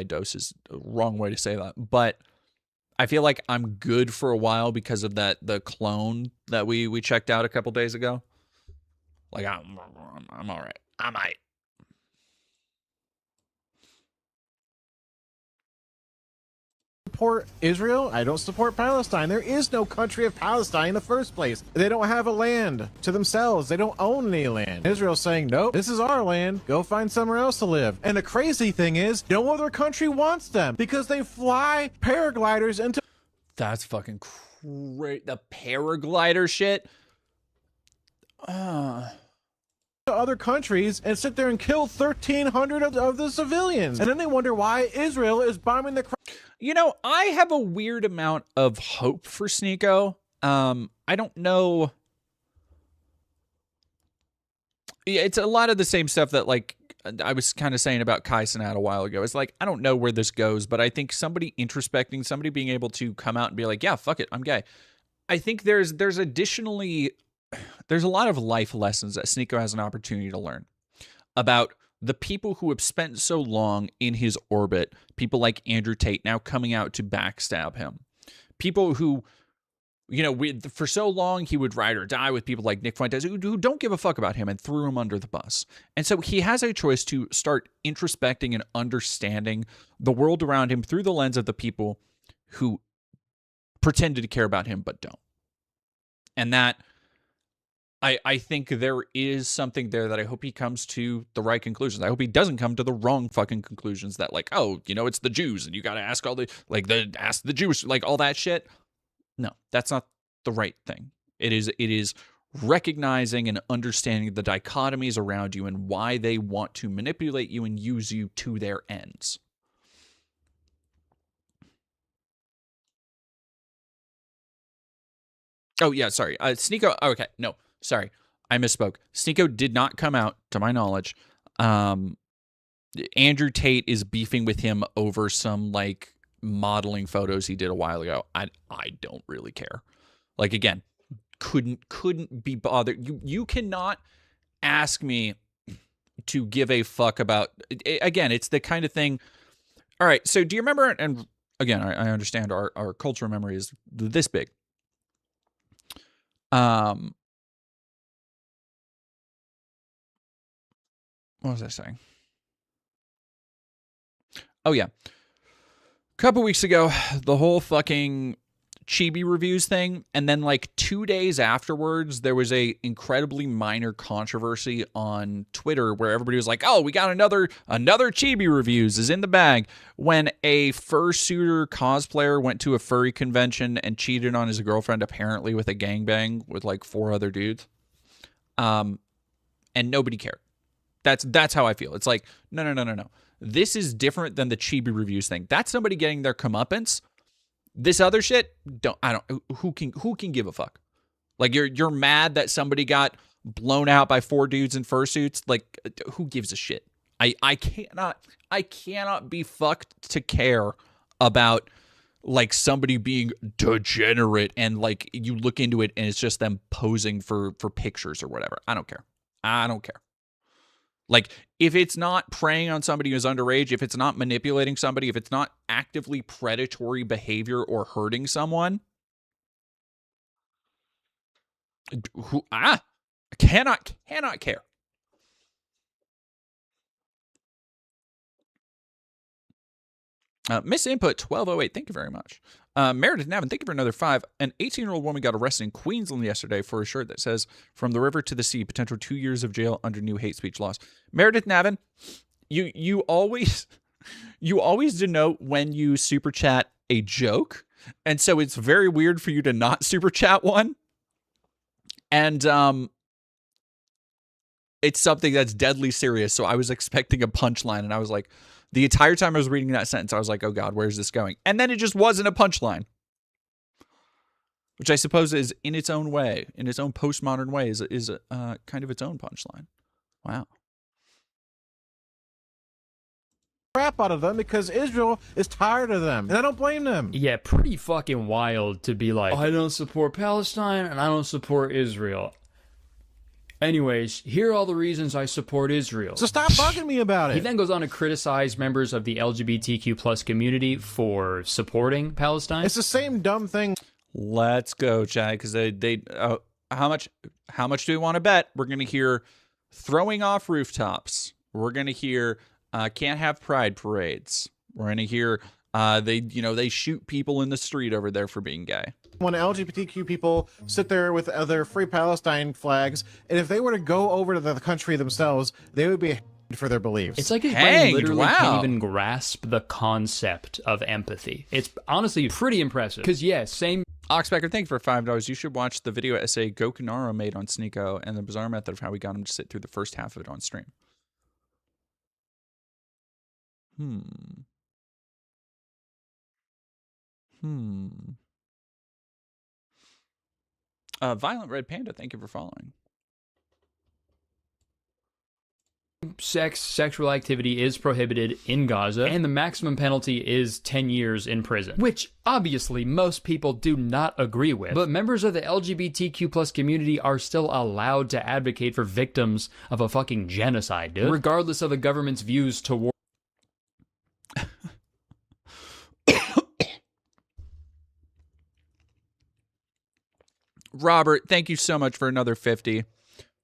doses. Wrong way to say that, but I feel like I'm good for a while because of the clone that we checked out a couple days ago. Like I'm all right. I might. support Israel. I don't support Palestine. There is no country of Palestine in the first place. They don't have a land to themselves. They don't own any land. Israel's saying, nope, this is our land. Go find somewhere else to live. And the crazy thing is, no other country wants them because they fly paragliders into... That's fucking great. The paraglider shit. To other countries and sit there and kill 1,300 of the civilians. And then they wonder why Israel is bombing the... You know, I have a weird amount of hope for Sneeko. I don't know. Yeah, it's a lot of the same stuff that, like, I was kind of saying about Kai Cenat a while ago. It's like, I don't know where this goes, but I think somebody introspecting, somebody being able to come out and be like, yeah, fuck it, I'm gay. I think there's additionally... There's a lot of life lessons that Sneeko has an opportunity to learn about the people who have spent so long in his orbit, people like Andrew Tate now coming out to backstab him. People who, you know, for so long he would ride or die with people like Nick Fuentes who don't give a fuck about him and threw him under the bus. And so he has a choice to start introspecting and understanding the world around him through the lens of the people who pretended to care about him but don't. And that... I think there is something there that I hope he comes to the right conclusions. I hope he doesn't come to the wrong fucking conclusions that, like, oh, you know, it's the Jews and you got to ask all the, like, ask the Jewish, like, all that shit. No, that's not the right thing. It is recognizing and understanding the dichotomies around you and why they want to manipulate you and use you to their ends. Oh, yeah, sorry. Sneeko, okay, no. Sorry, I misspoke. Sneeko did not come out, to my knowledge. Andrew Tate is beefing with him over some, like, modeling photos he did a while ago. I don't really care. Like, again, couldn't be bothered. You cannot ask me to give a fuck about... Again, it's the kind of thing... All right, so do you remember... And again, I understand our cultural memory is this big. What was I saying? Oh, yeah. A couple weeks ago, the whole fucking Chibi reviews thing, and then like 2 days afterwards, there was a incredibly minor controversy on Twitter where everybody was like, oh, we got another Chibi reviews is in the bag, when a fursuiter cosplayer went to a furry convention and cheated on his girlfriend, apparently with a gangbang with like 4 other dudes. And nobody cared. That's how I feel. It's like, no. This is different than the Chibi reviews thing. That's somebody getting their comeuppance. This other shit, who can give a fuck? Like, you're mad that somebody got blown out by 4 dudes in fursuits? Like, who gives a shit? I cannot be fucked to care about like somebody being degenerate and like you look into it and it's just them posing for pictures or whatever. I don't care. Like, if it's not preying on somebody who's underage, if it's not manipulating somebody, if it's not actively predatory behavior or hurting someone, cannot care. Miss Input 1208, thank you very much. Meredith Navin, thank you for another 5. An 18-year-old woman got arrested in Queensland yesterday for a shirt that says, "From the river to the sea, potential 2 years of jail under new hate speech laws." Meredith Navin, you always denote when you super chat a joke, and so it's very weird for you to not super chat one. And it's something that's deadly serious, so I was expecting a punchline, and I was like, the entire time I was reading that sentence, I was like, oh God, where's this going? And then it just wasn't a punchline. Which I suppose is, in its own way, in its own postmodern way, is kind of its own punchline. Wow. Crap out of them because Israel is tired of them. And I don't blame them. Yeah, pretty fucking wild to be like, I don't support Palestine and I don't support Israel. Anyways, here are all the reasons I support Israel. So stop bugging me about it. He then goes on to criticize members of the LGBTQ plus community for supporting Palestine. It's the same dumb thing. Let's go, Chad, because how much do we want to bet? We're going to hear throwing off rooftops. We're going to hear can't have pride parades. We're going to hear They shoot people in the street over there for being gay. When LGBTQ people sit there with other Free Palestine flags, and if they were to go over to the country themselves, they would be hanged for their beliefs. It's like his brain literally can't even grasp the concept of empathy. It's honestly pretty impressive. Because, yeah, same... Oxpecker, thank you for $5. You should watch the video essay Gokunaro made on Sneeko and the bizarre method of how we got him to sit through the first half of it on stream. Violent Red Panda, thank you for following. Sexual activity is prohibited in Gaza, and the maximum penalty is 10 years in prison, which obviously most people do not agree with. But members of the LGBTQ plus community are still allowed to advocate for victims of a fucking genocide, dude, regardless of the government's views toward. Robert, thank you so much for another 50.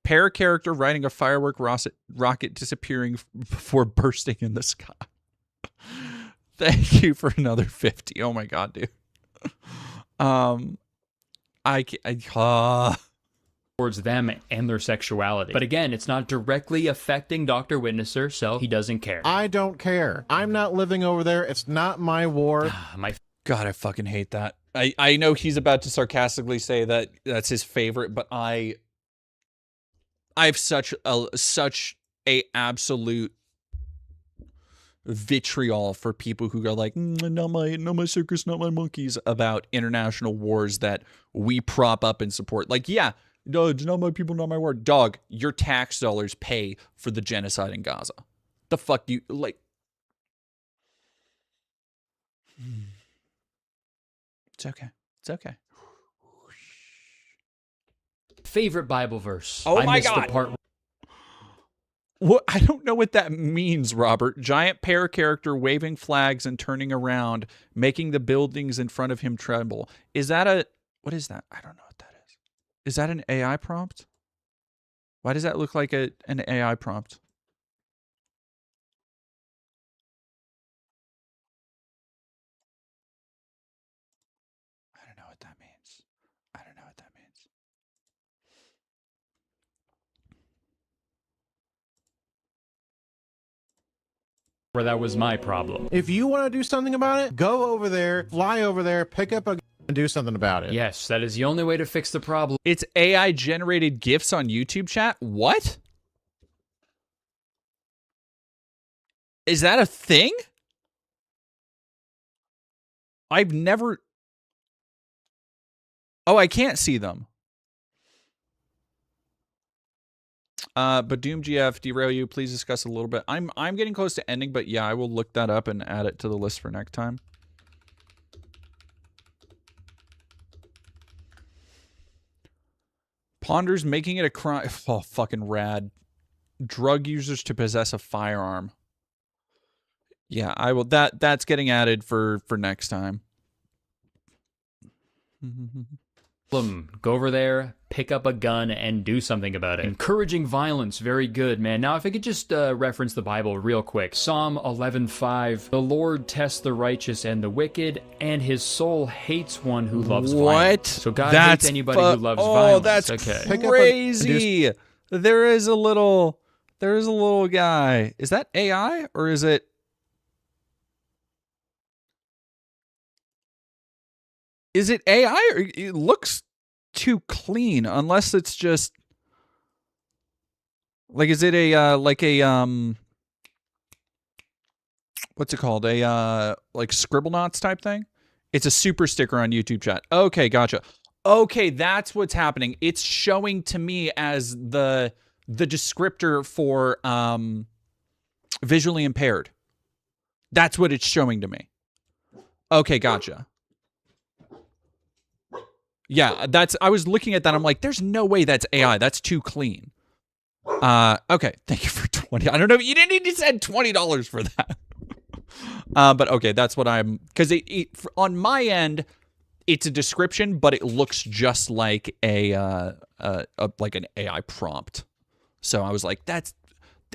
Pair character riding a firework rocket disappearing before bursting in the sky. Thank you for another 50. Oh my god, dude. Towards them and their sexuality. But again, it's not directly affecting Dr. Witnesser, so he doesn't care. I don't care. I'm not living over there. It's not my war. God, I fucking hate that. I know he's about to sarcastically say that that's his favorite, but I have such a absolute vitriol for people who go like, not my circus, not my monkeys, about international wars that we prop up and support. Like, yeah, no, it's not my people, not my war. Dog, your tax dollars pay for the genocide in Gaza. The fuck do you like? It's okay. It's okay. Favorite Bible verse. Oh I my missed god. The part... What? I don't know what that means, Robert. Giant pair character waving flags and turning around, making the buildings in front of him tremble. Is that a... What is that? I don't know what that is. Is that an AI prompt? Why does that look like an AI prompt? I don't know what that means. I don't know what that means. Where that was my problem. If you want to do something about it, go over there, fly over there, pick up a and do something about it. Yes, that is the only way to fix the problem. It's AI generated GIFs on YouTube chat? What? Is that a thing? I've never... Oh, I can't see them. But Doom GF, derail you, please discuss a little bit. I'm getting close to ending, but yeah, I will look that up and add it to the list for next time. Ponders making it a crime. Oh, fucking rad. Drug users to possess a firearm. Yeah, I will. That's getting added for next time. Go over there, pick up a gun, and do something about it. Encouraging violence, very good, man. Now, if I could just reference the Bible real quick. Psalm 11:5. The Lord tests the righteous and the wicked, and his soul hates one who loves violence. So God hates anybody who loves violence. Oh, that's crazy. There is a little guy. Is that AI or is it? Is it AI or it looks too clean? Unless it's just like, is it a like a what's it called? A like Scribblenauts type thing? It's a super sticker on YouTube chat. Okay, gotcha. Okay, that's what's happening. It's showing to me as the descriptor for visually impaired. That's what it's showing to me. Okay, gotcha. Yeah, I was looking at that. I'm like, there's no way that's AI. That's too clean. Okay, thank you for 20. I don't know. You didn't need to send $20 for that. But okay, that's what I'm, because on my end, it's a description, but it looks just like like an AI prompt. So I was like, that's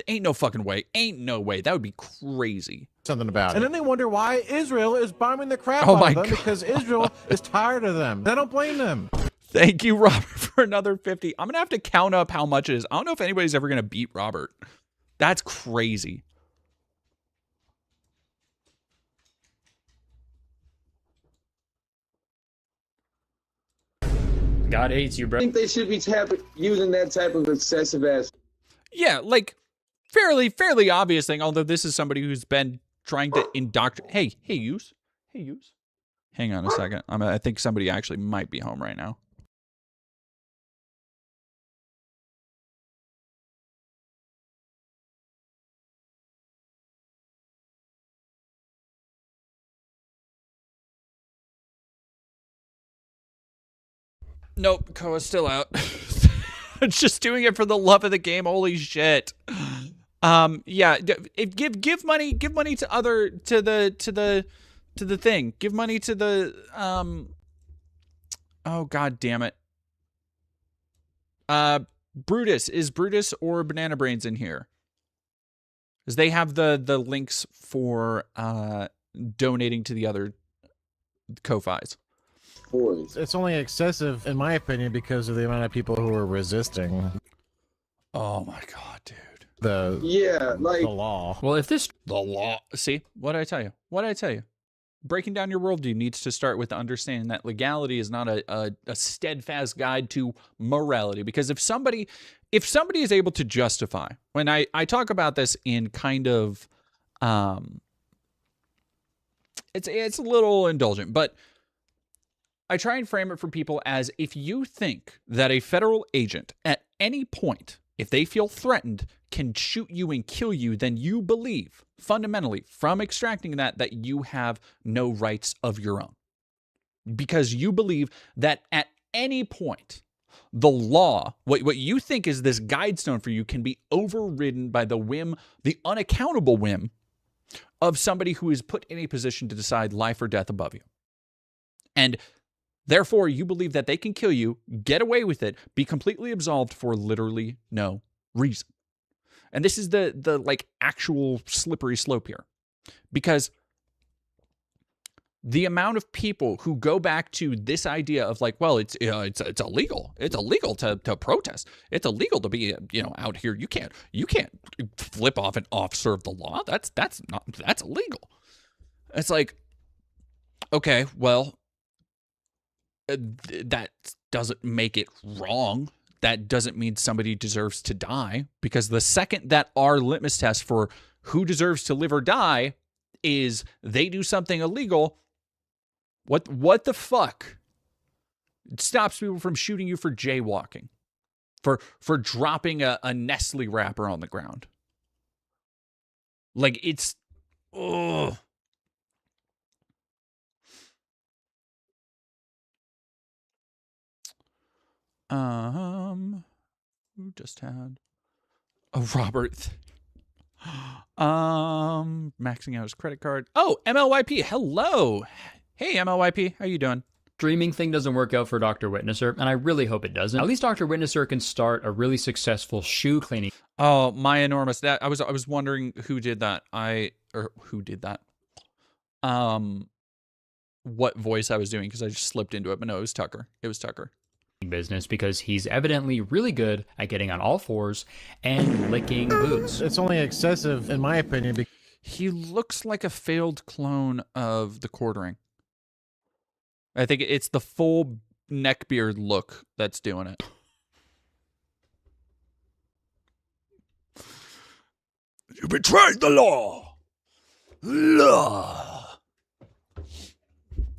Ain't no fucking way. Ain't no way. That would be crazy. Something about And then they wonder why Israel is bombing the crap Oh out my of them God. because Israel is tired of them. I don't blame them. Thank you, Robert, for another 50. I'm going to have to count up how much it is. I don't know if anybody's ever going to beat Robert. That's crazy. God hates you, bro. I think they should be using that type of excessive ass. Yeah, like fairly obvious thing, although this is somebody who's been trying to indoctrinate. Hey, use. Hang on a second. I think somebody actually might be home right now. Nope, Koa's still out. It's just doing it for the love of the game. Holy shit. Yeah, give money to the thing. Give money to the oh god damn it. Brutus, is Brutus or Banana Brains in here? Because they have the links for donating to the other Ko-Fis. It's only excessive, in my opinion, because of the amount of people who are resisting. Oh my god, dude. The law. Well, if the law. See, what did I tell you? Breaking down your worldview needs to start with understanding that legality is not a steadfast guide to morality. Because if somebody is able to justify, when I talk about this in kind of, it's a little indulgent, but I try and frame it for people as if you think that a federal agent at any point, if they feel threatened, can shoot you and kill you, then you believe fundamentally from extracting that you have no rights of your own. Because you believe that at any point, the law, what you think is this guidestone for you, can be overridden by the whim, the unaccountable whim of somebody who is put in a position to decide life or death above you. And therefore, you believe that they can kill you, get away with it, be completely absolved for literally no reason. And this is the like actual slippery slope here. Because the amount of people who go back to this idea of like, well, it's illegal. It's illegal to protest. It's illegal to be, out here. You can't flip off an officer of the law. That's illegal. It's like, okay, well, that doesn't make it wrong. That doesn't mean somebody deserves to die, because the second that our litmus test for who deserves to live or die is they do something illegal, what the fuck? It stops people from shooting you for jaywalking, for dropping a Nestle wrapper on the ground. Like, it's, ugh. Who just had? Oh, Robert. Maxing out his credit card. Oh, MLYP. Hello. Hey, MLYP. How you doing? Streaming thing doesn't work out for Dr. Witnesser, and I really hope it doesn't. At least Dr. Witnesser can start a really successful shoe cleaning. Oh, my enormous. That I was wondering who did that. Who did that? What voice I was doing, because I just slipped into it, but no, it was Tucker. It was Tucker. Business, because he's evidently really good at getting on all fours and licking boots. It's only excessive, in my opinion. He looks like a failed clone of the Quartering. I think it's the full neckbeard look that's doing it. You betrayed the law.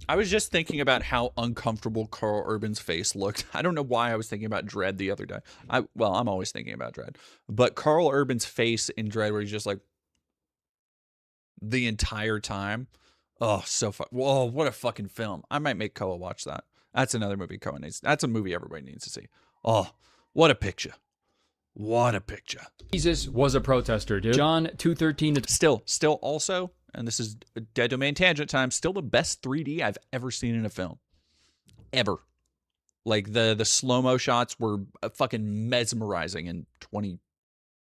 I was just thinking about how uncomfortable Carl Urban's face looked. I don't know why I was thinking about Dredd the other day. I'm always thinking about Dredd. But Carl Urban's face in Dredd, where he's just like the entire time. Oh, so fun. Whoa, what a fucking film. I might make Koa watch that. That's another movie Koa needs. That's a movie everybody needs to see. Oh, what a picture. What a picture. Jesus was a protester, dude. John 2:13. Still also, and this is Dead Domain Tangent time, still the best 3D I've ever seen in a film. Ever. Like, the slow-mo shots were fucking mesmerizing in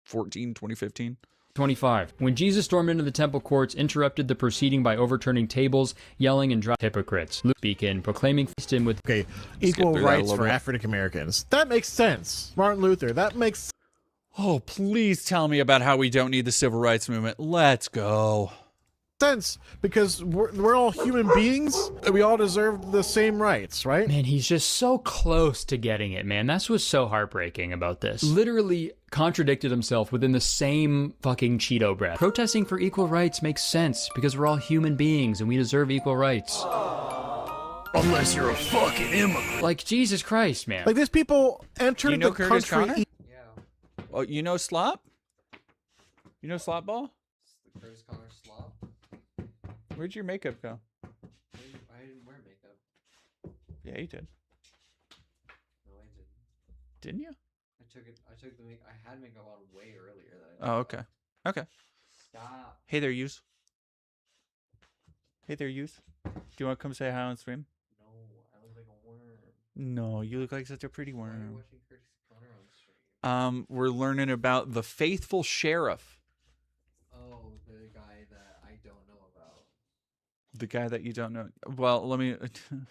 2015. 25. When Jesus stormed into the temple courts, interrupted the proceeding by overturning tables, yelling and driving hypocrites. Luke speaking, proclaiming him with Equal rights for African Americans. That makes sense. Martin Luther, that makes Oh, please tell me about how we don't need the civil rights movement. Let's go. sense because we're all human beings and we all deserve the same rights, right? Man, he's just so close to getting it, man. That's what's so heartbreaking about this. Literally contradicted himself within the same fucking Cheeto breath. Protesting for equal rights makes sense because we're all human beings and we deserve equal rights. Unless you're a fucking immigrant. Like, Jesus Christ, man. Like, these people entered the Curtis country. Connor? Oh, you know Slop? You know Slop Ball? The Curtis Connor Slop? Where'd your makeup go? I didn't wear makeup. Yeah, you did. No, I didn't. Didn't you? I took the makeup. I had makeup on way earlier. Oh, okay. Okay. Stop. Hey there, youth. Hey there, youth. Do you want to come say hi on stream? No, I look like a worm. No, you look like such a pretty Why are you worm. watching Curtis Connor on stream? We're learning about the faithful sheriff. Oh, the guy that I don't know about. The guy that you don't know. Well,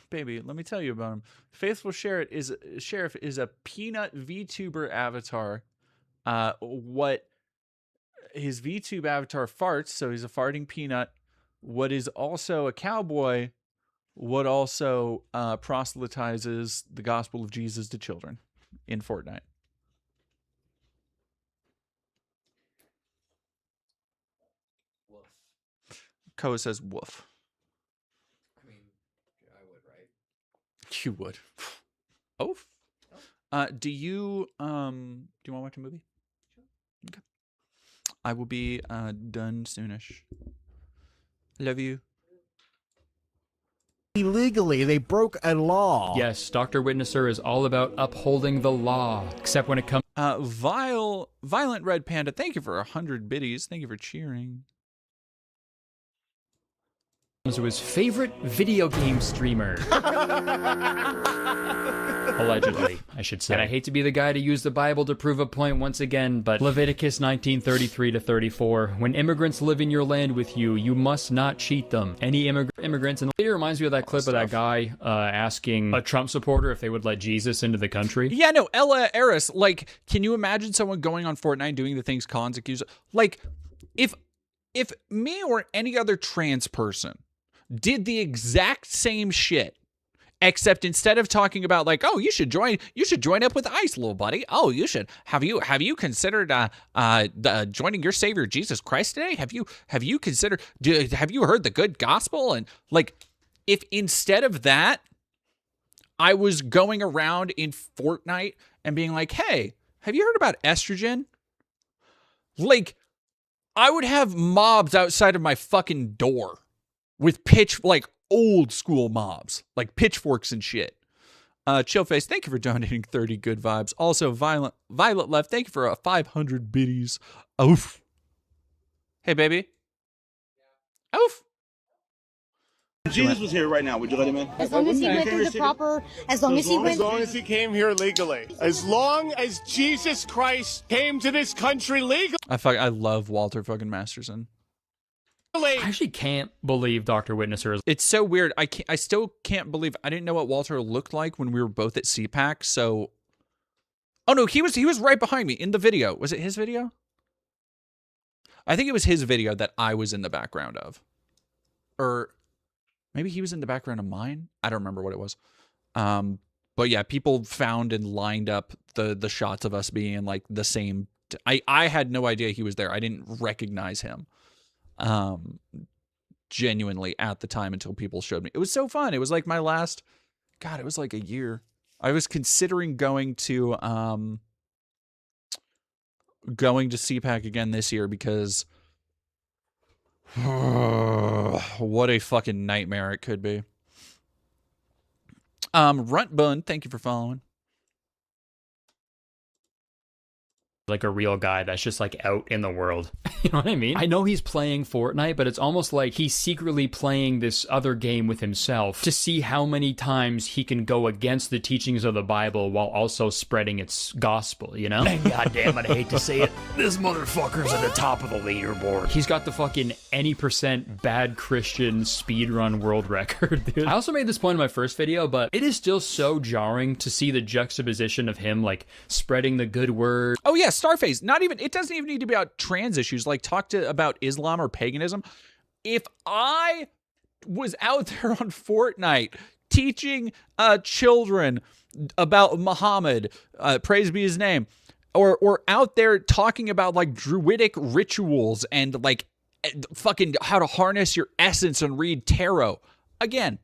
baby, let me tell you about him. Faithful Sheriff is a peanut VTuber avatar. What his VTube avatar farts, so he's a farting peanut. What is also a cowboy, what also proselytizes the gospel of Jesus to children in Fortnite. Woof. Koa says woof. I mean, I would, right? You would. Oof. Do you want to watch a movie? Okay. I will be done soonish. Love you. Illegally, they broke a law. Yes, Dr. Witnesser is all about upholding the law, except when it comes Violent Red Panda, thank you for 100 biddies. Thank you for cheering. to his favorite video game streamer. Allegedly, I should say. And I hate to be the guy to use the Bible to prove a point once again, but Leviticus 19:33-34, when immigrants live in your land with you, you must not cheat them. Any immigrants, and it reminds me of that clip of that guy asking a Trump supporter if they would let Jesus into the country. Yeah, no, Ella Eris, like, can you imagine someone going on Fortnite doing the things cons accuse? Like, if me or any other trans person did the exact same shit, except instead of talking about like, oh, you should join up with ICE, little buddy. Oh, you should. Have you considered joining your Savior Jesus Christ today? Have you considered? Have you heard the good gospel? And like, if instead of that, I was going around in Fortnite and being like, hey, have you heard about estrogen? Like, I would have mobs outside of my fucking door with like old school mobs, like pitchforks and shit. Chillface, thank you for donating 30 good vibes. Also, Violet Left, thank you for 500 biddies. Oof. Hey, baby. Oof. If Jesus was here right now, would you let him in? As long as he went through the proper, as long as he came here legally. As long as Jesus Christ came to this country legally. I love Walter fucking Masterson. I actually can't believe Dr. Witnesser is. It's so weird. I still can't believe I didn't know what Walter looked like when we were both at CPAC. So, oh no, he was right behind me in the video. Was it his video? I think it was his video that I was in the background of, or maybe he was in the background of mine. I don't remember what it was. But yeah, people found and lined up the shots of us being in like the same. I had no idea he was there. I didn't recognize him. Genuinely at the time until people showed me. It was so fun. It was like my last, God, it was like a year. I was considering going to CPAC again this year because what a fucking nightmare it could be. Runt Bun, thank you for following. like a real guy that's just like out in the world. You know what I mean? I know he's playing Fortnite, but it's almost like he's secretly playing this other game with himself to see how many times he can go against the teachings of the Bible while also spreading its gospel, you know? And goddamn it, I hate to say it, this motherfucker's at the top of the leaderboard. He's got the fucking any percent bad Christian speedrun world record, dude. I also made this point in my first video, but it is still so jarring to see the juxtaposition of him like spreading the good word. Oh yeah, Starface. Not even, it doesn't even need to be about trans issues. Like about Islam or paganism. If I was out there on Fortnite teaching children about Muhammad, praise be his name, or out there talking about like druidic rituals and like fucking how to harness your essence and read tarot, again,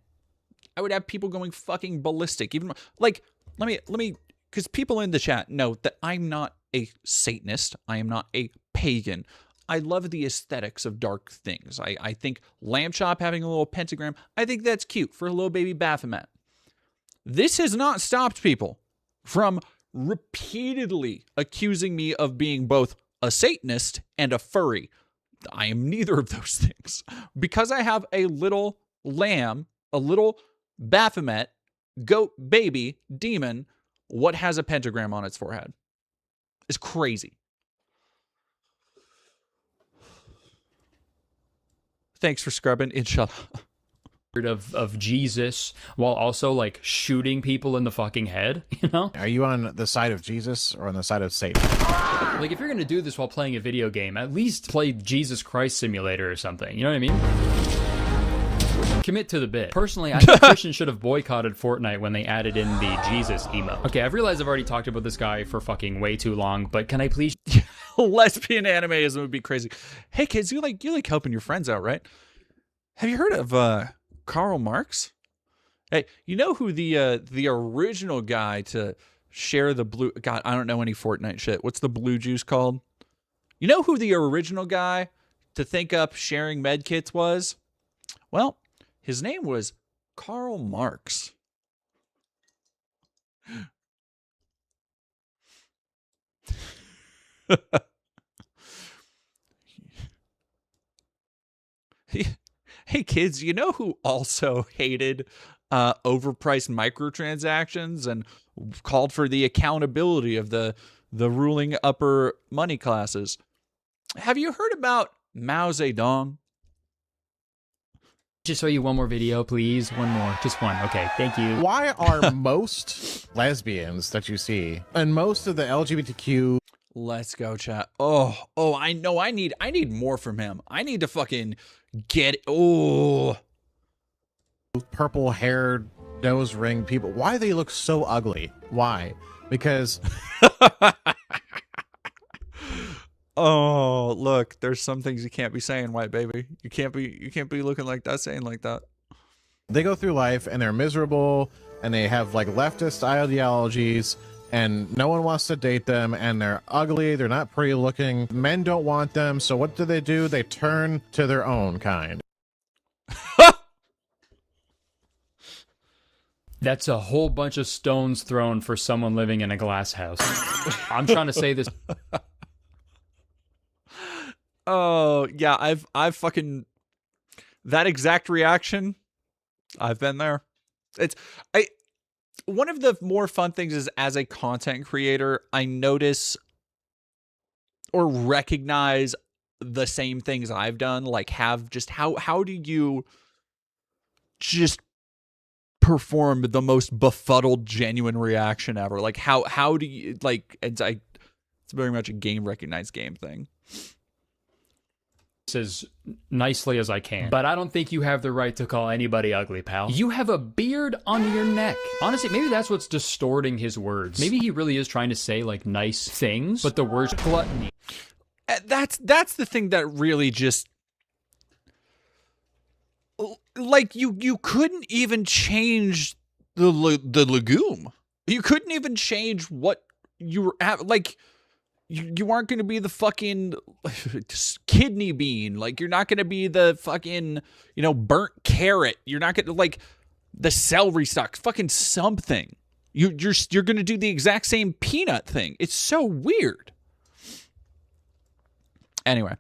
I would have people going fucking ballistic. Even like, let me, because people in the chat know that I'm not a Satanist. I am not a pagan. I love the aesthetics of dark things. I think Lamb Chop having a little pentagram, I think that's cute for a little baby Baphomet. This has not stopped people from repeatedly accusing me of being both a Satanist and a furry. I am neither of those things. Because I have a little lamb, a little Baphomet, goat baby, demon, what has a pentagram on its forehead? It's crazy. Thanks for scrubbing, inshallah. Of Jesus while also like shooting people in the fucking head, you know? Are you on the side of Jesus or on the side of Satan? Like if you're gonna do this while playing a video game, at least play Jesus Christ Simulator or something, you know what I mean? Commit to the bit. Personally, I think Christians should have boycotted Fortnite when they added in the Jesus emote. Okay, I've realized I've already talked about this guy for fucking way too long, but can I please... Lesbian animeism would be crazy. Hey kids, you like helping your friends out, right? Have you heard of Karl Marx? Hey, you know who the original guy to share the blue... God, I don't know any Fortnite shit. What's the blue juice called? You know who the original guy to think up sharing med kits was? Well, his name was Karl Marx. Hey kids, you know who also hated overpriced microtransactions and called for the accountability of the ruling upper money classes? Have you heard about Mao Zedong? Just show you one more video, please. One more. Just one. Okay, thank you. Why are most lesbians that you see and most of the LGBTQ... Let's go, chat. Oh, I know. I need more from him. I need to fucking get it. Oh, purple haired nose ring people. Why do they look so ugly? Why? Because... Oh, look, there's some things you can't be saying, white baby. You can't be looking like that, saying like that. They go through life and they're miserable and they have like leftist ideologies and no one wants to date them and they're ugly, they're not pretty looking. Men don't want them, so what do? They turn to their own kind. That's a whole bunch of stones thrown for someone living in a glass house. I'm trying to say this. Oh, yeah, I've fucking... That exact reaction, I've been there. One of the more fun things is, as a content creator, I notice or recognize the same things I've done. Like, how do you just perform the most befuddled, genuine reaction ever? Like, how do you, like, it's very much a game recognized game thing. As nicely as I can, but I don't think you have the right to call anybody ugly, pal. You have a beard on your neck. Honestly, maybe that's what's distorting his words. Maybe he really is trying to say like nice things, but the words gluttony. That's the thing that really just, like, you couldn't even change the legume. You couldn't even change what you were at, like. You aren't going to be the fucking kidney bean. Like, you're not going to be the fucking, burnt carrot. You're not going to, like, the celery stalk. Fucking something. You're going to do the exact same peanut thing. It's so weird. Anyway,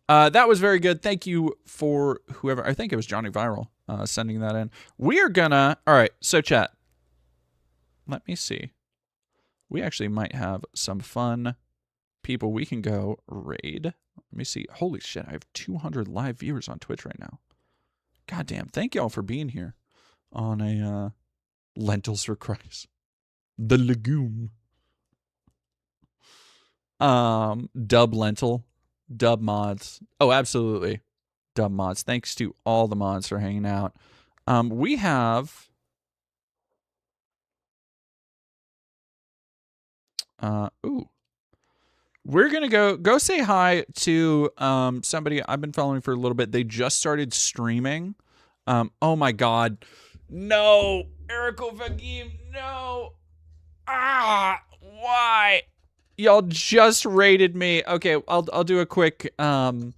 that was very good. Thank you for whoever, I think it was Johnny Viral, sending that in. We are gonna, all right, so chat, let me see. We actually might have some fun people we can go raid. Let me see. Holy shit, I have 200 live viewers on Twitch right now. God damn, thank y'all for being here on a Lentils for Christ. The legume. Dub Lentil. Dub mods. Oh, absolutely. Dub mods. Thanks to all the mods for hanging out. We have we're gonna go say hi to somebody I've been following for a little bit. They just started streaming. Oh my god. No, Erico Vagim, no. Why? Y'all just raided me. Okay, I'll do a quick I'll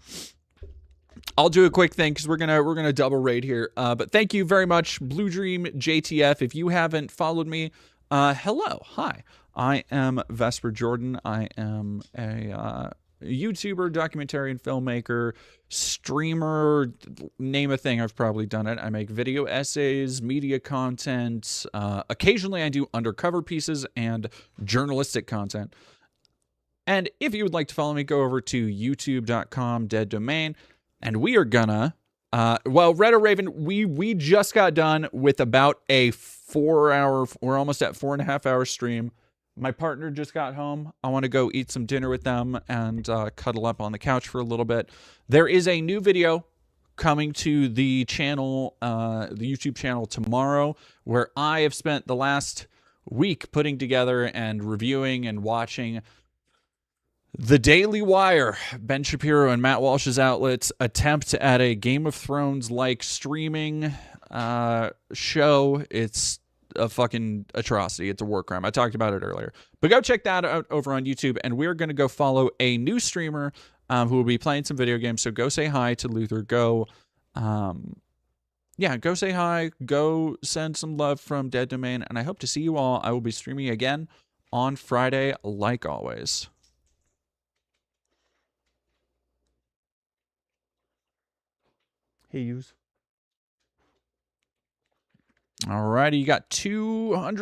do a quick thing because we're gonna double raid here. But thank you very much, Blue Dream JTF. If you haven't followed me, hello, hi. I am Vesper Jordan. I am a YouTuber, documentarian, filmmaker, streamer, name a thing, I've probably done it. I make video essays, media content. Occasionally I do undercover pieces and journalistic content. And if you would like to follow me, go over to youtube.com, dead domain. And we are gonna, well, Red or Raven, we just got done with about a 4-hour, we're almost at 4.5 hour stream. My partner just got home. I want to go eat some dinner with them and cuddle up on the couch for a little bit. There is a new video coming to the channel, the YouTube channel tomorrow, where I have spent the last week putting together and reviewing and watching The Daily Wire, Ben Shapiro and Matt Walsh's outlets attempt at a Game of Thrones-like streaming show. It's a fucking atrocity. It's a war crime. I talked about it earlier. But go check that out over on YouTube, and we're going to go follow a new streamer who will be playing some video games. So go say hi to Luther. Go, yeah, go say hi. Go send some love from Dead Domain, and I hope to see you all. I will be streaming again on Friday, like always. Hey, use. All righty, you got 200